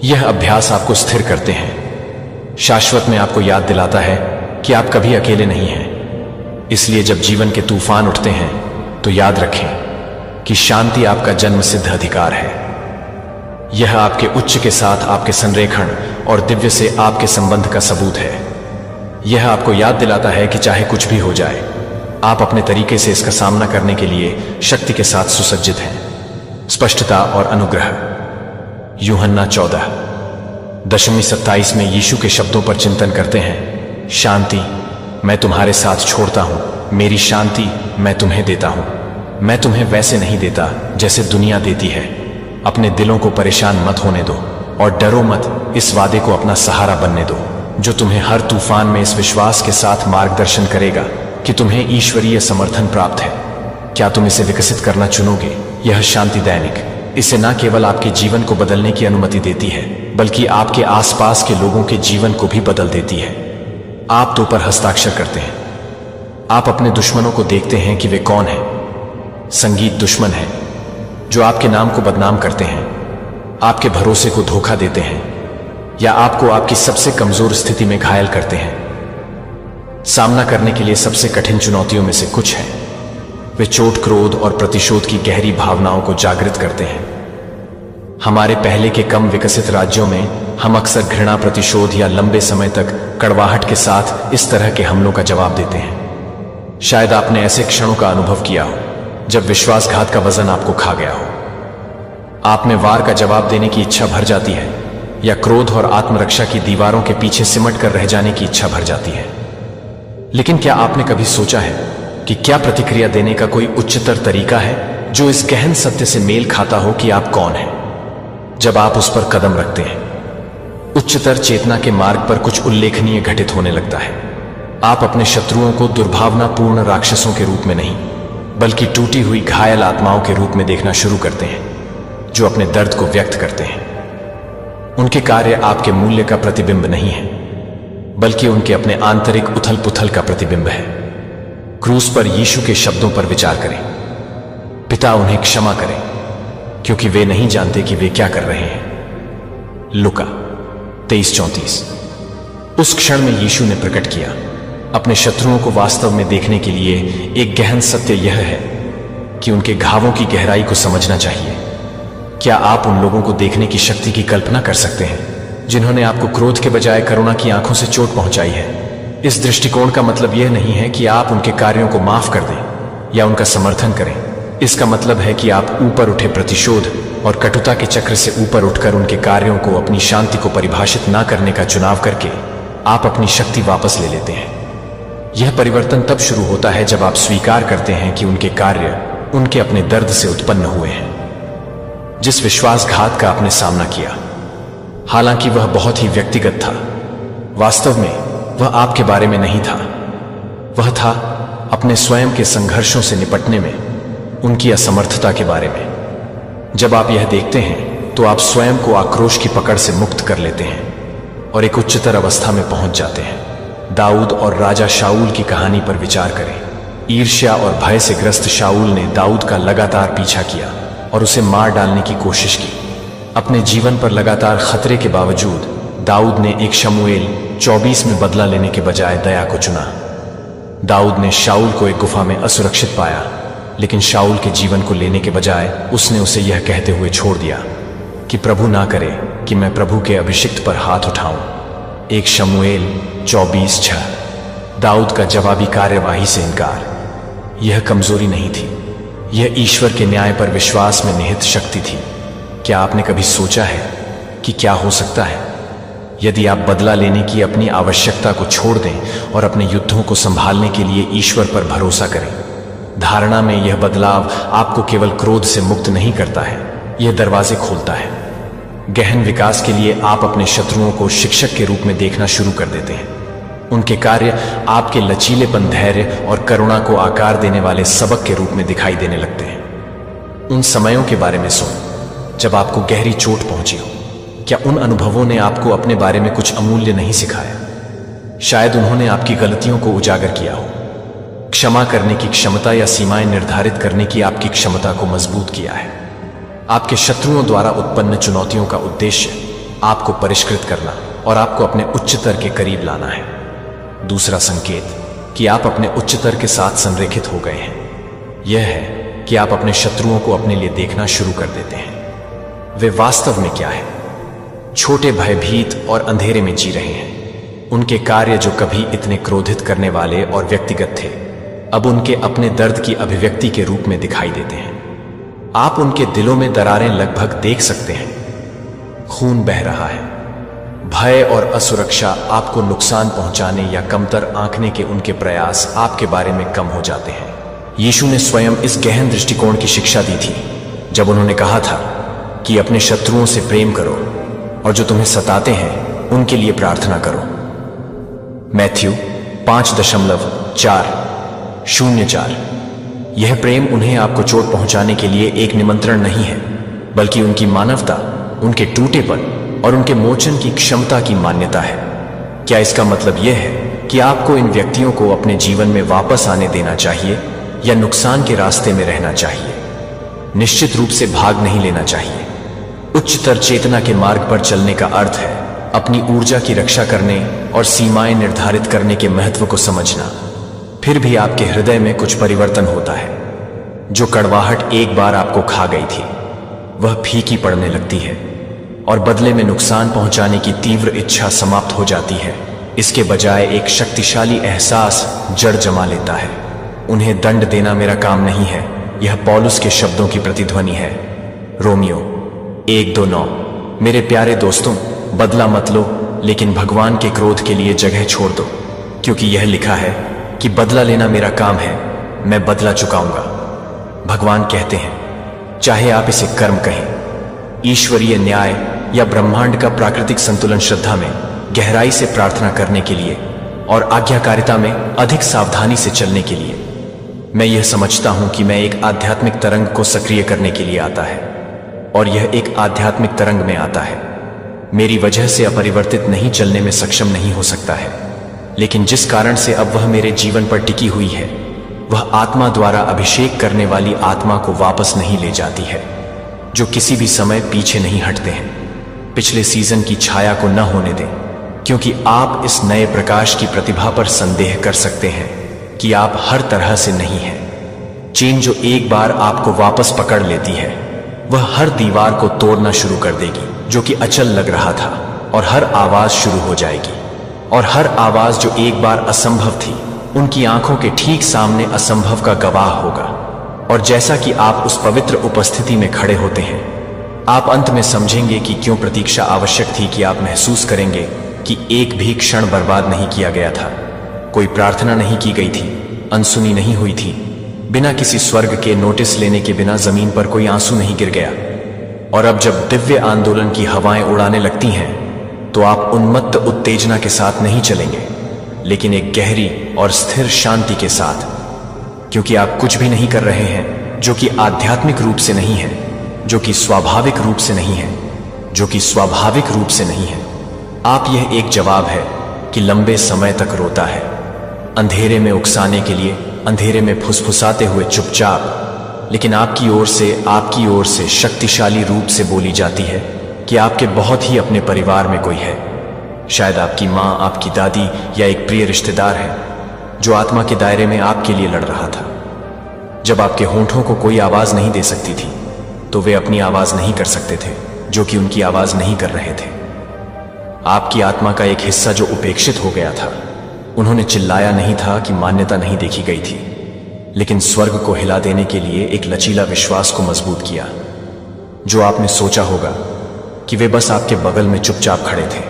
[SPEAKER 1] यह अभ्यास आपको स्थिर करते हैं, शाश्वत में आपको याद दिलाता है कि आप कभी अकेले नहीं हैं। इसलिए जब जीवन के तूफान उठते हैं तो याद रखें कि शांति आपका जन्मसिद्ध अधिकार है। यह आपके उच्च के साथ आपके संरेखण और दिव्य से आपके संबंध का सबूत है। यह आपको याद दिलाता है कि चाहे कुछ भी हो जाए, आप अपने तरीके से इसका सामना करने के लिए शक्ति के साथ सुसज्जित हैं। स्पष्टता और अनुग्रह। यूहन्ना 14:27 में यीशु के शब्दों पर चिंतन करते हैं। शांति मैं तुम्हारे साथ छोड़ता हूं, मेरी शांति मैं तुम्हें देता हूं। मैं तुम्हें वैसे नहीं देता जैसे दुनिया देती है। अपने दिलों को परेशान मत होने दो और डरो मत। इस वादे को अपना सहारा बनने दो जो तुम्हें हर तूफान में इस विश्वास के साथ मार्गदर्शन करेगा कि तुम्हें ईश्वरीय समर्थन प्राप्त है। क्या तुम इसे विकसित करना चुनोगे? यह शांति दैनिक इसे न केवल आपके जीवन को बदलने की अनुमति देती है बल्कि आपके आसपास के लोगों के जीवन को भी बदल देती है। आप दो पर हस्ताक्षर करते हैं। आप अपने दुश्मनों को देखते हैं कि वे कौन हैं। संगीत दुश्मन है जो आपके नाम को बदनाम करते हैं, आपके भरोसे को धोखा देते हैं या आपको आपकी सबसे कमजोर स्थिति में घायल करते हैं। सामना करने के लिए सबसे कठिन चुनौतियों में से कुछ है। वे चोट, क्रोध और प्रतिशोध की गहरी भावनाओं को जागृत करते हैं। हमारे पहले के कम विकसित राज्यों में हम अक्सर घृणा, प्रतिशोध या लंबे समय तक कड़वाहट के साथ इस तरह के हमलों का जवाब देते हैं। शायद आपने ऐसे क्षणों का अनुभव किया हो जब विश्वासघात का वजन आपको खा गया हो। आप में वार का जवाब देने की इच्छा भर जाती है या क्रोध और आत्मरक्षा की दीवारों के पीछे सिमट कर रह जाने की इच्छा भर जाती है। लेकिन क्या आपने कभी सोचा है कि क्या प्रतिक्रिया देने का कोई उच्चतर तरीका है जो इस गहन सत्य से मेल खाता हो कि आप कौन हैं? जब आप उस पर कदम रखते हैं, उच्चतर चेतना के मार्ग पर कुछ उल्लेखनीय घटित होने लगता है। आप अपने शत्रुओं को दुर्भावनापूर्ण राक्षसों के रूप में नहीं बल्कि टूटी हुई घायल आत्माओं के रूप में देखना शुरू करते हैं जो अपने दर्द को व्यक्त करते हैं। उनके कार्य आपके मूल्य का प्रतिबिंब नहीं है बल्कि उनके अपने आंतरिक उथल पुथल का प्रतिबिंब है। क्रूस पर यीशु के शब्दों पर विचार करें। पिता उन्हें क्षमा करें क्योंकि वे नहीं जानते कि वे क्या कर रहे हैं। लुका 23:34। उस क्षण में यीशु ने प्रकट किया। अपने शत्रुओं को वास्तव में देखने के लिए एक गहन सत्य यह है कि उनके घावों की गहराई को समझना चाहिए। क्या आप उन लोगों को देखने की शक्ति की कल्पना कर सकते हैं जिन्होंने आपको क्रोध के बजाय करुणा की आंखों से चोट पहुंचाई है? इस दृष्टिकोण का मतलब यह नहीं है कि आप उनके कार्यों को माफ कर दें या उनका समर्थन करें। इसका मतलब है कि आप ऊपर उठे प्रतिशोध और कटुता के चक्र से ऊपर उठकर उनके कार्यों को अपनी शांति को परिभाषित ना करने का चुनाव करके आप अपनी शक्ति वापस ले लेते हैं। यह परिवर्तन तब शुरू होता है जब आप स्वीकार करते हैं कि उनके कार्य उनके अपने दर्द से उत्पन्न हुए हैं। जिस विश्वासघात का आपने सामना किया, हालांकि वह बहुत ही व्यक्तिगत था, वास्तव में वह आपके बारे में नहीं था। वह था अपने स्वयं के संघर्षों से निपटने में उनकी असमर्थता के बारे में। जब आप यह देखते हैं तो आप स्वयं को आक्रोश की पकड़ से मुक्त कर लेते हैं और एक उच्चतर अवस्था में पहुंच जाते हैं। दाऊद और राजा शाऊल की कहानी पर विचार करें। ईर्ष्या और भय से ग्रस्त शाऊल ने दाऊद का लगातार पीछा किया और उसे मार डालने की कोशिश की। अपने जीवन पर लगातार खतरे के बावजूद दाऊद ने एक शमूएल 24 में बदला लेने के बजाय दया को चुना। दाऊद ने शाऊल को एक गुफा में असुरक्षित पाया, लेकिन शाऊल के जीवन को लेने के बजाय उसने उसे यह कहते हुए छोड़ दिया कि प्रभु ना करे कि मैं प्रभु के अभिषिक्त पर हाथ उठाऊं। एक शमूएल 24:6। दाऊद का जवाबी कार्यवाही से इनकार यह कमजोरी नहीं थी, यह ईश्वर के न्याय पर विश्वास में निहित शक्ति थी। क्या आपने कभी सोचा है कि क्या हो सकता है यदि आप बदला लेने की अपनी आवश्यकता को छोड़ दें और अपने युद्धों को संभालने के लिए ईश्वर पर भरोसा करें? धारणा में यह बदलाव आपको केवल क्रोध से मुक्त नहीं करता है, यह दरवाजे खोलता है। गहन विकास के लिए आप अपने शत्रुओं को शिक्षक के रूप में देखना शुरू कर देते हैं। उनके कार्य आपके लचीलेपन, धैर्य और करुणा को आकार देने वाले सबक के रूप में दिखाई देने लगते हैं। उन समयों के बारे में सोचें जब आपको गहरी चोट पहुंची हो। क्या उन अनुभवों ने आपको अपने बारे में कुछ अमूल्य नहीं सिखाया? शायद उन्होंने आपकी गलतियों को उजागर किया हो, क्षमा करने की क्षमता या सीमाएं निर्धारित करने की आपकी क्षमता को मजबूत किया है। आपके शत्रुओं द्वारा उत्पन्न चुनौतियों का उद्देश्य आपको परिष्कृत करना और आपको अपने उच्चतर के करीब लाना है। दूसरा संकेत कि आप अपने उच्चतर के साथ संरेखित हो गए हैं यह है कि आप अपने शत्रुओं को अपने लिए देखना शुरू कर देते हैं। वे वास्तव में क्या है? छोटे, भयभीत और अंधेरे में जी रहे हैं। उनके कार्य जो कभी इतने क्रोधित करने वाले और व्यक्तिगत थे, अब उनके अपने दर्द की अभिव्यक्ति के रूप में दिखाई देते हैं। आप उनके दिलों में दरारें लगभग देख सकते हैं। खून बह रहा है। भय और असुरक्षा आपको नुकसान पहुंचाने या कमतर आंकने के उनके प्रयास आपके बारे में कम हो जाते हैं। यीशु ने स्वयं इस गहन दृष्टिकोण की शिक्षा दी थी जब उन्होंने कहा था कि अपने शत्रुओं से प्रेम करो और जो तुम्हें सताते हैं उनके लिए प्रार्थना करो। मैथ्यू 5.404। यह प्रेम उन्हें आपको चोट पहुंचाने के लिए एक निमंत्रण नहीं है, बल्कि उनकी मानवता, उनके टूटेपन और उनके मोचन की क्षमता की मान्यता है। क्या इसका मतलब यह है कि आपको इन व्यक्तियों को अपने जीवन में वापस आने देना चाहिए या नुकसान के रास्ते में रहना चाहिए? निश्चित रूप से भाग नहीं लेना चाहिए। उच्चतर चेतना के मार्ग पर चलने का अर्थ है अपनी ऊर्जा की रक्षा करने और सीमाएं निर्धारित करने के महत्व को समझना। फिर भी आपके हृदय में कुछ परिवर्तन होता है। जो कड़वाहट एक बार आपको खा गई थी वह फीकी पड़ने लगती है और बदले में नुकसान पहुंचाने की तीव्र इच्छा समाप्त हो जाती है। इसके बजाय एक शक्तिशाली एहसास जड़ जमा लेता है। उन्हें दंड देना मेरा काम नहीं है, यह पौलुस के शब्दों की प्रतिध्वनि है। रोमियो 1:2-9। मेरे प्यारे दोस्तों, बदला मत लो, लेकिन भगवान के क्रोध के लिए जगह छोड़ दो, क्योंकि यह लिखा है कि बदला लेना मेरा काम है, मैं बदला चुकाऊंगा। भगवान कहते हैं, चाहे आप इसे कर्म कहें, ईश्वरीय न्याय या ब्रह्मांड का प्राकृतिक संतुलन, श्रद्धा में गहराई से प्रार्थना करने के लिए और आज्ञाकारिता में अधिक सावधानी से चलने के लिए। मैं यह समझता हूं कि मैं एक आध्यात्मिक तरंग को सक्रिय करने के लिए आता है और यह एक आध्यात्मिक तरंग में आता है। मेरी वजह से अपरिवर्तित नहीं चलने में सक्षम नहीं हो सकता है, लेकिन जिस कारण से अब वह मेरे जीवन पर टिकी हुई है वह आत्मा द्वारा अभिषेक करने वाली आत्मा को वापस नहीं ले जाती है, जो किसी भी समय पीछे नहीं हटते हैं। पिछले सीजन की छाया को न होने दें, क्योंकि आप इस नए प्रकाश की प्रतिभा पर संदेह कर सकते हैं कि आप हर तरह से नहीं हैं। चेन जो एक बार आपको वापस पकड़ लेती है वह हर दीवार को तोड़ना शुरू कर देगी जो कि अचल लग रहा था, और हर आवाज शुरू हो जाएगी। और हर आवाज जो एक बार असंभव थी उनकी आंखों के ठीक सामने असंभव का गवाह होगा। और जैसा कि आप उस पवित्र उपस्थिति में खड़े होते हैं, आप अंत में समझेंगे कि क्यों प्रतीक्षा आवश्यक थी, कि आप महसूस करेंगे कि एक भी क्षण बर्बाद नहीं किया गया था। कोई प्रार्थना नहीं की गई थी, अनसुनी नहीं हुई थी, बिना किसी स्वर्ग के नोटिस लेने के बिना जमीन पर कोई आंसू नहीं गिर गया। और अब जब दिव्य आंदोलन की हवाएं उड़ाने लगती हैं तो आप उन्मत्त उत्तेजना के साथ नहीं चलेंगे, लेकिन एक गहरी और स्थिर शांति के साथ, क्योंकि आप कुछ भी नहीं कर रहे हैं जो कि आध्यात्मिक रूप से नहीं है, जो कि स्वाभाविक रूप से नहीं है, जो कि स्वाभाविक रूप से नहीं है। आप यह एक जवाब है कि लंबे समय तक रोता है, अंधेरे में उकसाने के लिए, अंधेरे में फुसफुसाते हुए चुपचाप, लेकिन आपकी ओर से शक्तिशाली रूप से बोली जाती है कि आपके बहुत ही अपने परिवार में कोई है, शायद आपकी माँ, आपकी दादी या एक प्रिय रिश्तेदार है जो आत्मा के दायरे में आपके लिए लड़ रहा था। जब आपके होंठों को कोई आवाज नहीं दे सकती थी तो वे अपनी आवाज नहीं कर सकते थे जो कि उनकी आवाज नहीं कर रहे थे। आपकी आत्मा का एक हिस्सा जो उपेक्षित हो गया था, उन्होंने चिल्लाया नहीं था कि मान्यता नहीं देखी गई थी, लेकिन स्वर्ग को हिला देने के लिए एक लचीला विश्वास को मजबूत किया। जो आपने सोचा होगा कि वे बस आपके बगल में चुपचाप खड़े थे,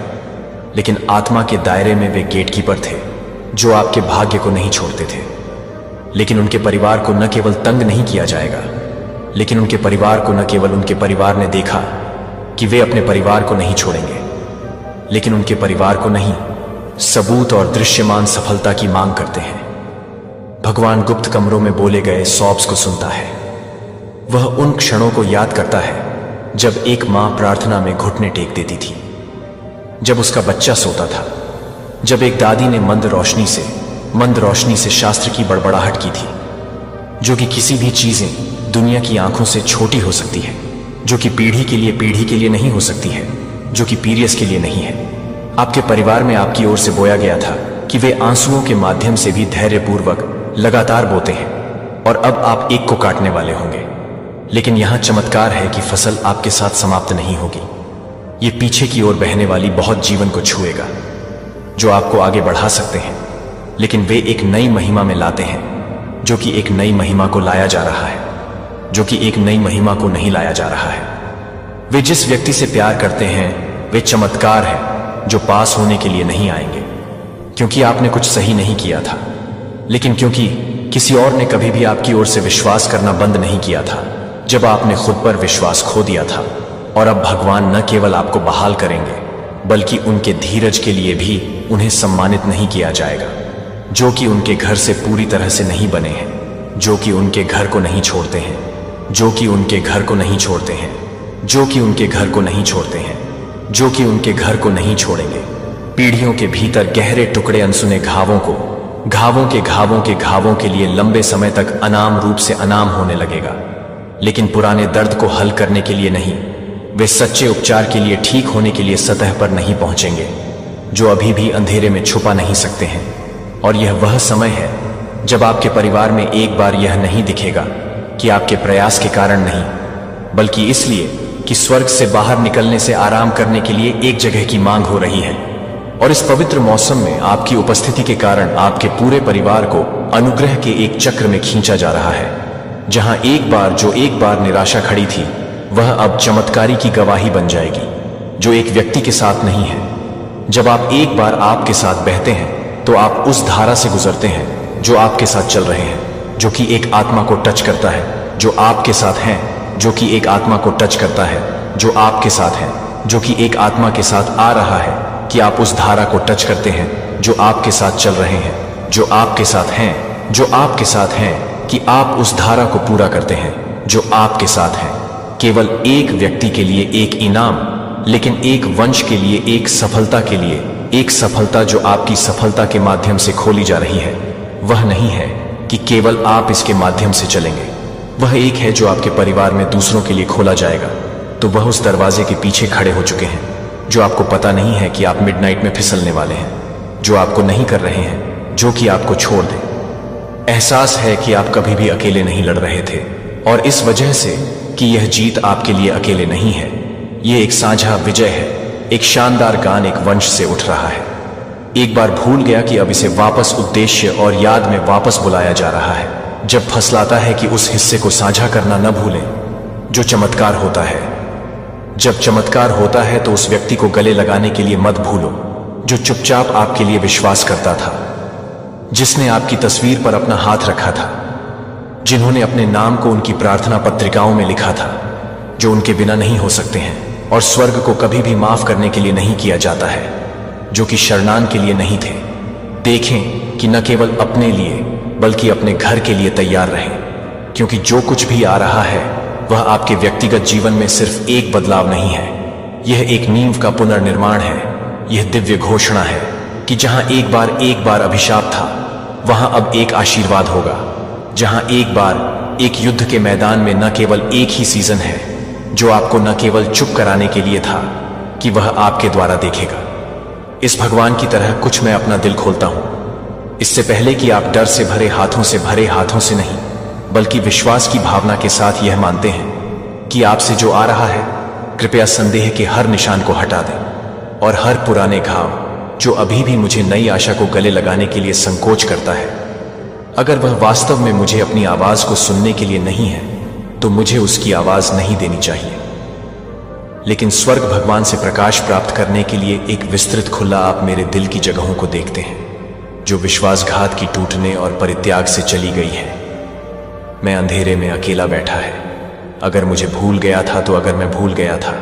[SPEAKER 1] लेकिन आत्मा के दायरे में वे गेटकीपर थे जो आपके भाग्य को नहीं छोड़ते थे। लेकिन उनके परिवार को न केवल तंग नहीं किया जाएगा, लेकिन उनके परिवार को न केवल उनके परिवार ने देखा कि वे अपने परिवार को नहीं छोड़ेंगे, लेकिन उनके परिवार को नहीं, सबूत और दृश्यमान सफलता की मांग करते हैं। भगवान गुप्त कमरों में बोले गए सॉब्स को सुनता है। वह उन क्षणों को याद करता है जब एक मां प्रार्थना में घुटने टेक देती थी, जब उसका बच्चा सोता था, जब एक दादी ने मंद रोशनी से शास्त्र की बड़बड़ाहट की थी, जो कि किसी भी चीजें दुनिया की आंखों से छोटी हो सकती है, जो कि पीढ़ी के लिए नहीं हो सकती है, जो कि पीरियड्स के लिए नहीं है। आपके परिवार में आपकी ओर से बोया गया था कि वे आंसुओं के माध्यम से भी धैर्यपूर्वक लगातार बोते हैं, और अब आप एक को काटने वाले होंगे। लेकिन यहां चमत्कार है कि फसल आपके साथ समाप्त नहीं होगी। ये पीछे की ओर बहने वाली बहुत जीवन को छुएगा, जो आपको आगे बढ़ा सकते हैं, लेकिन वे एक नई महिमा में लाते हैं, जो कि एक नई महिमा को लाया जा रहा है, जो कि एक नई महिमा को नहीं लाया जा रहा है। वे जिस व्यक्ति से प्यार करते हैं, वे चमत्कार है जो पास होने के लिए नहीं आएंगे, क्योंकि आपने कुछ सही नहीं किया था, लेकिन क्योंकि किसी और ने कभी भी आपकी ओर से विश्वास करना बंद नहीं किया था जब आपने खुद पर विश्वास खो दिया था। और अब भगवान न केवल आपको बहाल करेंगे, बल्कि उनके धीरज के लिए भी उन्हें सम्मानित नहीं किया जाएगा, जो कि उनके घर से पूरी तरह से नहीं बने हैं, जो कि उनके घर को नहीं छोड़ते हैं, जो कि उनके घर को नहीं छोड़ते हैं, जो कि उनके घर को नहीं छोड़ते हैं, जो कि उनके घर को नहीं छोड़ेंगे। पीढ़ियों के भीतर गहरे टुकड़े अनसुने घावों के लिए लंबे समय तक अनाम रूप से अनाम होने लगेगा, लेकिन पुराने दर्द को हल करने के लिए नहीं, वे सच्चे उपचार के लिए, ठीक होने के लिए सतह पर नहीं पहुंचेंगे, जो अभी भी अंधेरे में छुपा नहीं सकते हैं। और यह वह समय है जब आपके परिवार में एक बार यह नहीं दिखेगा कि आपके प्रयास के कारण नहीं, बल्कि इसलिए कि स्वर्ग से बाहर निकलने से आराम करने के लिए एक जगह की मांग हो रही है। और इस पवित्र मौसम में आपकी उपस्थिति के कारण आपके पूरे परिवार को अनुग्रह के एक चक्र में खींचा जा रहा है, जहां एक बार निराशा खड़ी थी, वह अब चमत्कारी की गवाही बन जाएगी, जो एक व्यक्ति के साथ नहीं है। जब आप एक बार आपके साथ बहते हैं तो आप उस धारा से गुजरते हैं जो आपके साथ चल रहे हैं, जो कि एक आत्मा को टच करता है, जो आपके साथ हैं, जो कि एक आत्मा को टच करता है, जो आपके साथ है, जो कि एक आत्मा के साथ आ रहा है कि आप उस धारा को टच करते हैं जो आपके साथ चल रहे हैं, जो आपके साथ हैं, जो आपके साथ हैं, कि आप उस धारा को पूरा करते हैं जो आपके साथ है। केवल एक व्यक्ति के लिए एक इनाम, लेकिन एक वंश के लिए एक सफलता के लिए एक सफलता जो आपकी सफलता के माध्यम से खोली जा रही है। वह नहीं है कि केवल आप इसके माध्यम से चलेंगे, वह एक है जो आपके परिवार में दूसरों के लिए खोला जाएगा। तो वह उस दरवाजे के पीछे खड़े हो चुके हैं, जो आपको पता नहीं है कि आप मिडनाइट में फिसलने वाले हैं, जो आपको नहीं कर रहे हैं जो कि आपको छोड़ दें। एहसास है कि आप कभी भी अकेले नहीं लड़ रहे थे, और इस वजह से कि यह जीत आपके लिए अकेले नहीं है, यह एक साझा विजय है। एक शानदार गान एक वंश से उठ रहा है। एक बार भूल गया कि अब इसे वापस उद्देश्य और याद में वापस बुलाया जा रहा है। जब फसलाता है कि उस हिस्से को साझा करना न भूलें जो चमत्कार होता है। जब चमत्कार होता है तो उस व्यक्ति को गले लगाने के लिए मत भूलो जो चुपचाप आपके लिए विश्वास करता था, जिसने आपकी तस्वीर पर अपना हाथ रखा था, जिन्होंने अपने नाम को उनकी प्रार्थना पत्रिकाओं में लिखा था, जो उनके बिना नहीं हो सकते हैं और स्वर्ग को कभी भी माफ करने के लिए नहीं किया जाता है, जो कि शरणान के लिए नहीं थे। देखें कि न केवल अपने लिए बल्कि अपने घर के लिए तैयार रहें, क्योंकि जो कुछ भी आ रहा है वह आपके व्यक्तिगत जीवन में सिर्फ एक बदलाव नहीं है, यह एक नींव का पुनर्निर्माण है। यह दिव्य घोषणा है कि जहां एक बार अभिशाप था, वहां अब एक आशीर्वाद होगा। जहां एक बार एक युद्ध के मैदान में न केवल एक ही सीजन है जो आपको न केवल चुप कराने के लिए था कि वह आपके द्वारा देखेगा, इस भगवान की तरह कुछ मैं अपना दिल खोलता हूं, इससे पहले कि आप डर से भरे हाथों से नहीं, बल्कि विश्वास की भावना के साथ यह मानते हैं कि आपसे जो आ रहा है, कृपया संदेह के हर निशान को हटा दें और हर पुराने घाव जो अभी भी मुझे नई आशा को गले लगाने के लिए संकोच करता है, अगर वह वास्तव में मुझे अपनी आवाज को सुनने के लिए नहीं है, तो मुझे उसकी आवाज नहीं देनी चाहिए। लेकिन स्वर्ग भगवान से प्रकाश प्राप्त करने के लिए एक विस्तृत खुला आप मेरे दिल की जगहों को देखते हैं, जो विश्वासघात की टूटने और परित्याग से चली गई है। मैं अंधेरे में अकेला बैठा है। अगर मुझे भूल गया था तो अगर मैं भूल गया था,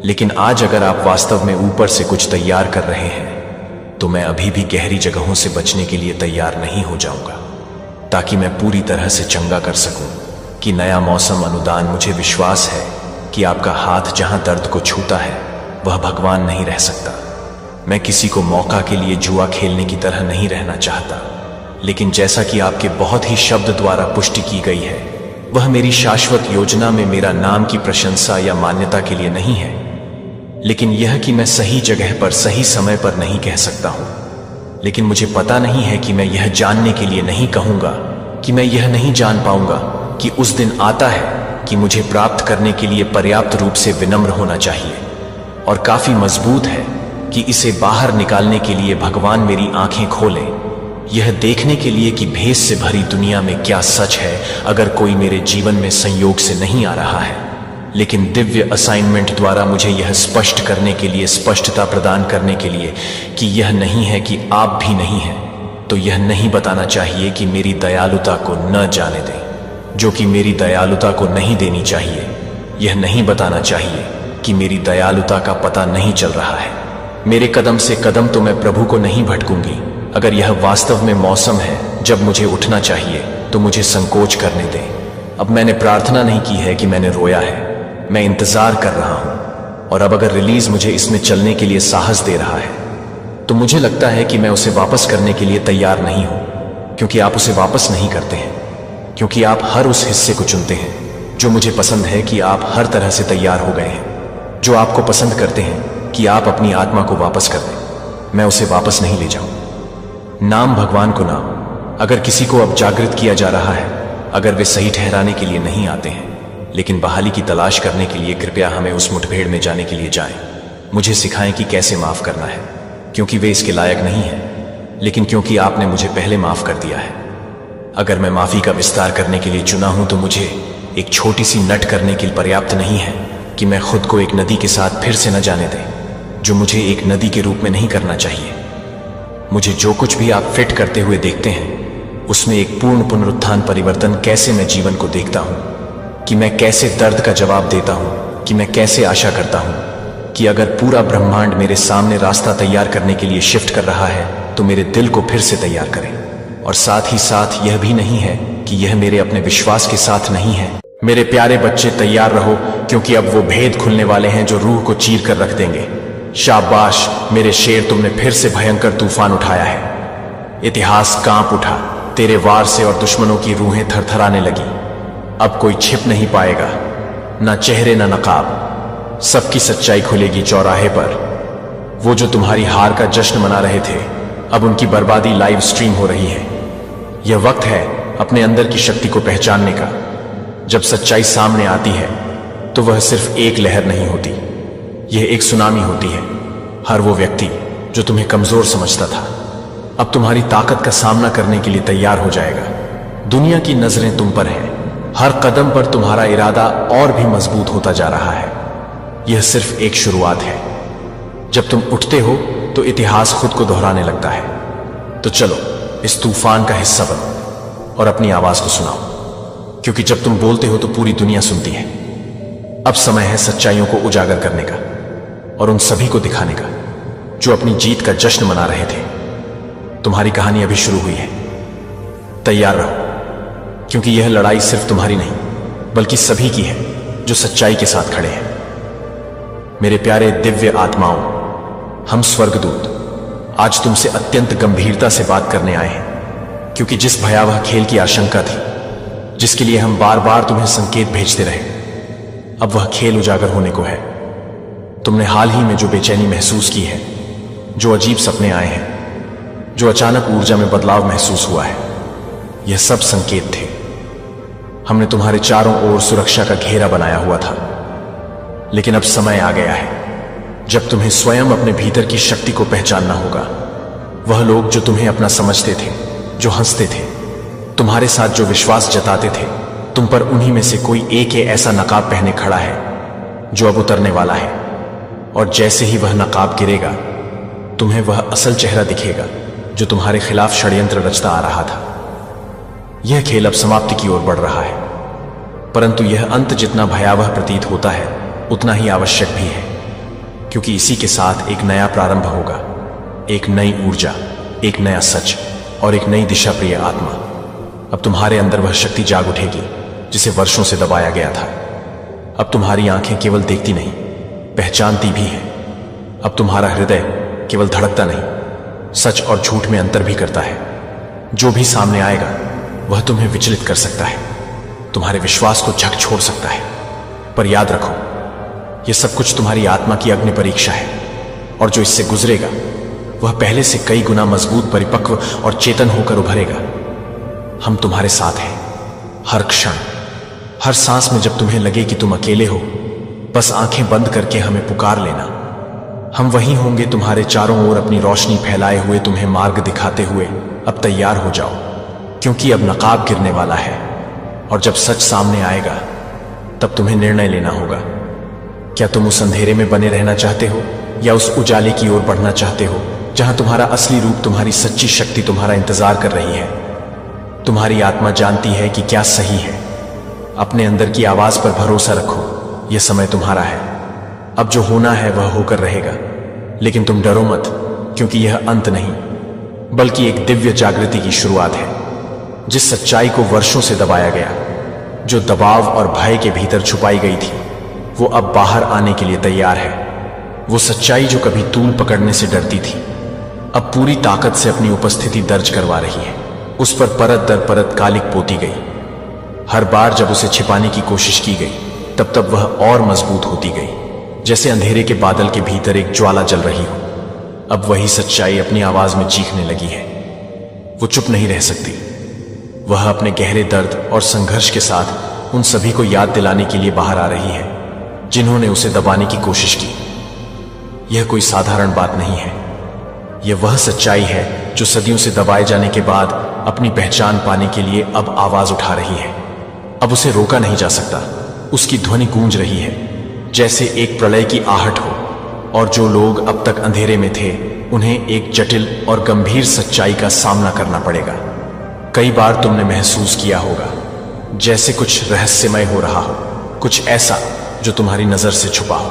[SPEAKER 1] लेकिन आज अगर आप वास्तव में ऊपर से कुछ तैयार कर रहे हैं, तो मैं अभी भी गहरी जगहों से बचने के लिए तैयार नहीं हो जाऊंगा, ताकि मैं पूरी तरह से चंगा कर सकूं कि नया मौसम अनुदान। मुझे विश्वास है कि आपका हाथ जहां दर्द को छूता है, वह भगवान नहीं रह सकता। मैं किसी को मौका के लिए जुआ खेलने की तरह नहीं रहना चाहता, लेकिन जैसा कि आपके बहुत ही शब्द द्वारा पुष्टि की गई है, वह मेरी शाश्वत योजना में मेरा नाम की प्रशंसा या मान्यता के लिए नहीं है, लेकिन यह कि मैं सही जगह पर सही समय पर नहीं कह सकता हूं। लेकिन मुझे पता नहीं है कि मैं यह जानने के लिए नहीं कहूंगा, कि मैं यह नहीं जान पाऊंगा कि उस दिन आता है कि मुझे प्राप्त करने के लिए पर्याप्त रूप से विनम्र होना चाहिए और काफी मजबूत है कि इसे बाहर निकालने के लिए भगवान मेरी आंखें खोले, यह देखने के लिए कि भेद से भरी दुनिया में क्या सच है। अगर कोई मेरे जीवन में संयोग से नहीं आ रहा है, लेकिन दिव्य असाइनमेंट द्वारा मुझे यह स्पष्ट करने के लिए, स्पष्टता प्रदान करने के लिए कि यह नहीं है कि आप भी नहीं हैं, तो यह नहीं बताना चाहिए कि मेरी दयालुता को न जाने दें, जो कि मेरी दयालुता को नहीं देनी चाहिए। यह नहीं बताना चाहिए कि मेरी दयालुता का पता नहीं चल रहा है। मेरे कदम से कदम तो मैं प्रभु को नहीं भटकूंगी। अगर यह वास्तव में मौसम है जब मुझे उठना चाहिए, तो मुझे संकोच करने दें। अब मैंने प्रार्थना नहीं की है कि मैंने रोया है, मैं इंतजार कर रहा हूं। और अब अगर रिलीज मुझे इसमें चलने के लिए साहस दे रहा है, तो मुझे लगता है कि मैं उसे वापस करने के लिए तैयार नहीं हूं, क्योंकि आप उसे वापस नहीं करते हैं, क्योंकि आप हर उस हिस्से को चुनते हैं जो मुझे पसंद है कि आप हर तरह से तैयार हो गए हैं, जो आपको पसंद करते हैं कि आप अपनी आत्मा को वापस कर दें। मैं उसे वापस नहीं ले जाऊं। नाम भगवान को नाम। अगर किसी को अब जागृत किया जा रहा है, अगर वे सही ठहराने के लिए नहीं आते हैं, लेकिन बहाली की तलाश करने के लिए, कृपया हमें उस मुठभेड़ में जाने के लिए जाएं। मुझे सिखाएं कि कैसे माफ करना है, क्योंकि वे इसके लायक नहीं हैं, लेकिन क्योंकि आपने मुझे पहले माफ कर दिया है। अगर मैं माफी का विस्तार करने के लिए चुना हूं, तो मुझे एक छोटी सी नट करने के लिए पर्याप्त नहीं है कि मैं खुद को एक नदी के साथ फिर से न जाने दें, जो मुझे एक नदी के रूप में नहीं करना चाहिए। मुझे जो कुछ भी आप फिट करते हुए देखते हैं, उसमें एक पूर्ण पुनरुत्थान परिवर्तन, कैसे मैं जीवन को देखता हूं, कि मैं कैसे दर्द का जवाब देता हूं, कि मैं कैसे आशा करता हूं कि अगर पूरा ब्रह्मांड मेरे सामने रास्ता तैयार करने के लिए शिफ्ट कर रहा है, तो मेरे दिल को फिर से तैयार करें। और साथ ही साथ यह भी नहीं है कि यह मेरे अपने विश्वास के साथ नहीं है। मेरे प्यारे बच्चे, तैयार रहो, क्योंकि अब वो भेद खुलने वाले हैं जो रूह को चीर कर रख देंगे। शाबाश मेरे शेर, तुमने फिर से भयंकर तूफान उठाया है। इतिहास कांप उठा तेरे वार से और दुश्मनों की रूहें थरथराने लगी। अब कोई छिप नहीं पाएगा, ना चेहरे ना नकाब। सबकी सच्चाई खुलेगी चौराहे पर। वो जो तुम्हारी हार का जश्न मना रहे थे, अब उनकी बर्बादी लाइव स्ट्रीम हो रही है। यह वक्त है अपने अंदर की शक्ति को पहचानने का। जब सच्चाई सामने आती है, तो वह सिर्फ एक लहर नहीं होती, यह एक सुनामी होती है। हर वो व्यक्ति जो तुम्हें कमजोर समझता था, अब तुम्हारी ताकत का सामना करने के लिए तैयार हो जाएगा। दुनिया की नजरें तुम पर हैं। हर कदम पर तुम्हारा इरादा और भी मजबूत होता जा रहा है। यह सिर्फ एक शुरुआत है। जब तुम उठते हो, तो इतिहास खुद को दोहराने लगता है। तो चलो इस तूफान का हिस्सा बनो और अपनी आवाज को सुनाओ, क्योंकि जब तुम बोलते हो तो पूरी दुनिया सुनती है। अब समय है सच्चाइयों को उजागर करने का और उन सभी को दिखाने का जो अपनी जीत का जश्न मना रहे थे। तुम्हारी कहानी अभी शुरू हुई है। तैयार रहो, क्योंकि यह लड़ाई सिर्फ तुम्हारी नहीं, बल्कि सभी की है जो सच्चाई के साथ खड़े हैं। मेरे प्यारे दिव्य आत्माओं, हम स्वर्गदूत आज तुमसे अत्यंत गंभीरता से बात करने आए हैं, क्योंकि जिस भयावह खेल की आशंका थी, जिसके लिए हम बार बार तुम्हें संकेत भेजते रहे, अब वह खेल उजागर होने को है। तुमने हाल ही में जो बेचैनी महसूस की है, जो अजीब सपने आए हैं, जो अचानक ऊर्जा में बदलाव महसूस हुआ है, यह सब संकेत थे। हमने तुम्हारे चारों ओर सुरक्षा का घेरा बनाया हुआ था, लेकिन अब समय आ गया है जब तुम्हें स्वयं अपने भीतर की शक्ति को पहचानना होगा। वह लोग जो तुम्हें अपना समझते थे, जो हंसते थे, तुम्हारे साथ जो विश्वास जताते थे, तुम पर उन्हीं में से कोई एक ऐसा नकाब पहने खड़ा है जो अब उतरने वाला है। और जैसे ही वह नकाब गिरेगा, तुम्हें वह असल चेहरा दिखेगा जो तुम्हारे खिलाफ षड्यंत्र रचता आ रहा था। यह खेल अब समाप्ति की ओर बढ़ रहा है, परंतु यह अंत जितना भयावह प्रतीत होता है उतना ही आवश्यक भी है, क्योंकि इसी के साथ एक नया प्रारंभ होगा, एक नई ऊर्जा, एक नया सच और एक नई दिशा प्रिय आत्मा। अब तुम्हारे अंदर वह शक्ति जाग उठेगी जिसे वर्षों से दबाया गया था। अब तुम्हारी आंखें केवल देखती नहीं, पहचानती भी हैं। अब तुम्हारा हृदय केवल धड़कता नहीं, सच और झूठ में अंतर भी करता है। जो भी सामने आएगा वह तुम्हें विचलित कर सकता है, तुम्हारे विश्वास को झकझोर सकता है, पर याद रखो, यह सब कुछ तुम्हारी आत्मा की अग्नि परीक्षा है, और जो इससे गुजरेगा वह पहले से कई गुना मजबूत, परिपक्व और चेतन होकर उभरेगा। हम तुम्हारे साथ हैं, हर क्षण, हर सांस में। जब तुम्हें लगे कि तुम अकेले हो, बस आंखें बंद करके हमें पुकार लेना। हम वहीं होंगे तुम्हारे चारों ओर, अपनी रोशनी फैलाए हुए, तुम्हें मार्ग दिखाते हुए। अब तैयार हो जाओ, क्योंकि अब नकाब गिरने वाला है, और जब सच सामने आएगा तब तुम्हें निर्णय लेना होगा। क्या तुम उस अंधेरे में बने रहना चाहते हो, या उस उजाले की ओर बढ़ना चाहते हो, जहां तुम्हारा असली रूप, तुम्हारी सच्ची शक्ति तुम्हारा इंतजार कर रही है। तुम्हारी आत्मा जानती है कि क्या सही है। अपने अंदर की आवाज पर भरोसा रखो, यह समय तुम्हारा है। अब जो होना है वह होकर रहेगा, लेकिन तुम डरो मत, क्योंकि यह अंत नहीं, बल्कि एक दिव्य जागृति की शुरुआत है। जिस सच्चाई को वर्षों से दबाया गया, जो दबाव और भय के भीतर छुपाई गई थी, वो अब बाहर आने के लिए तैयार है। वो सच्चाई जो कभी तूल पकड़ने से डरती थी, अब पूरी ताकत से अपनी उपस्थिति दर्ज करवा रही है। उस पर परत दर परत कालिक पोती गई। हर बार जब उसे छिपाने की कोशिश की गई, तब तब वह और मजबूत होती गई, जैसे अंधेरे के बादल के भीतर एक ज्वाला जल रही हो। अब वही सच्चाई अपनी आवाज में चीखने लगी है। वो चुप नहीं रह सकती। वह अपने गहरे दर्द और संघर्ष के साथ उन सभी को याद दिलाने के लिए बाहर आ रही है जिन्होंने उसे दबाने की कोशिश की। यह कोई साधारण बात नहीं है। यह वह सच्चाई है जो सदियों से दबाए जाने के बाद अपनी पहचान पाने के लिए अब आवाज उठा रही है। अब उसे रोका नहीं जा सकता। उसकी ध्वनि गूंज रही है जैसे एक प्रलय की आहट हो, और जो लोग अब तक अंधेरे में थे, उन्हें एक जटिल और गंभीर सच्चाई का सामना करना पड़ेगा। कई बार तुमने महसूस किया होगा जैसे कुछ रहस्यमय हो रहा हो, कुछ ऐसा जो तुम्हारी नजर से छुपा हो,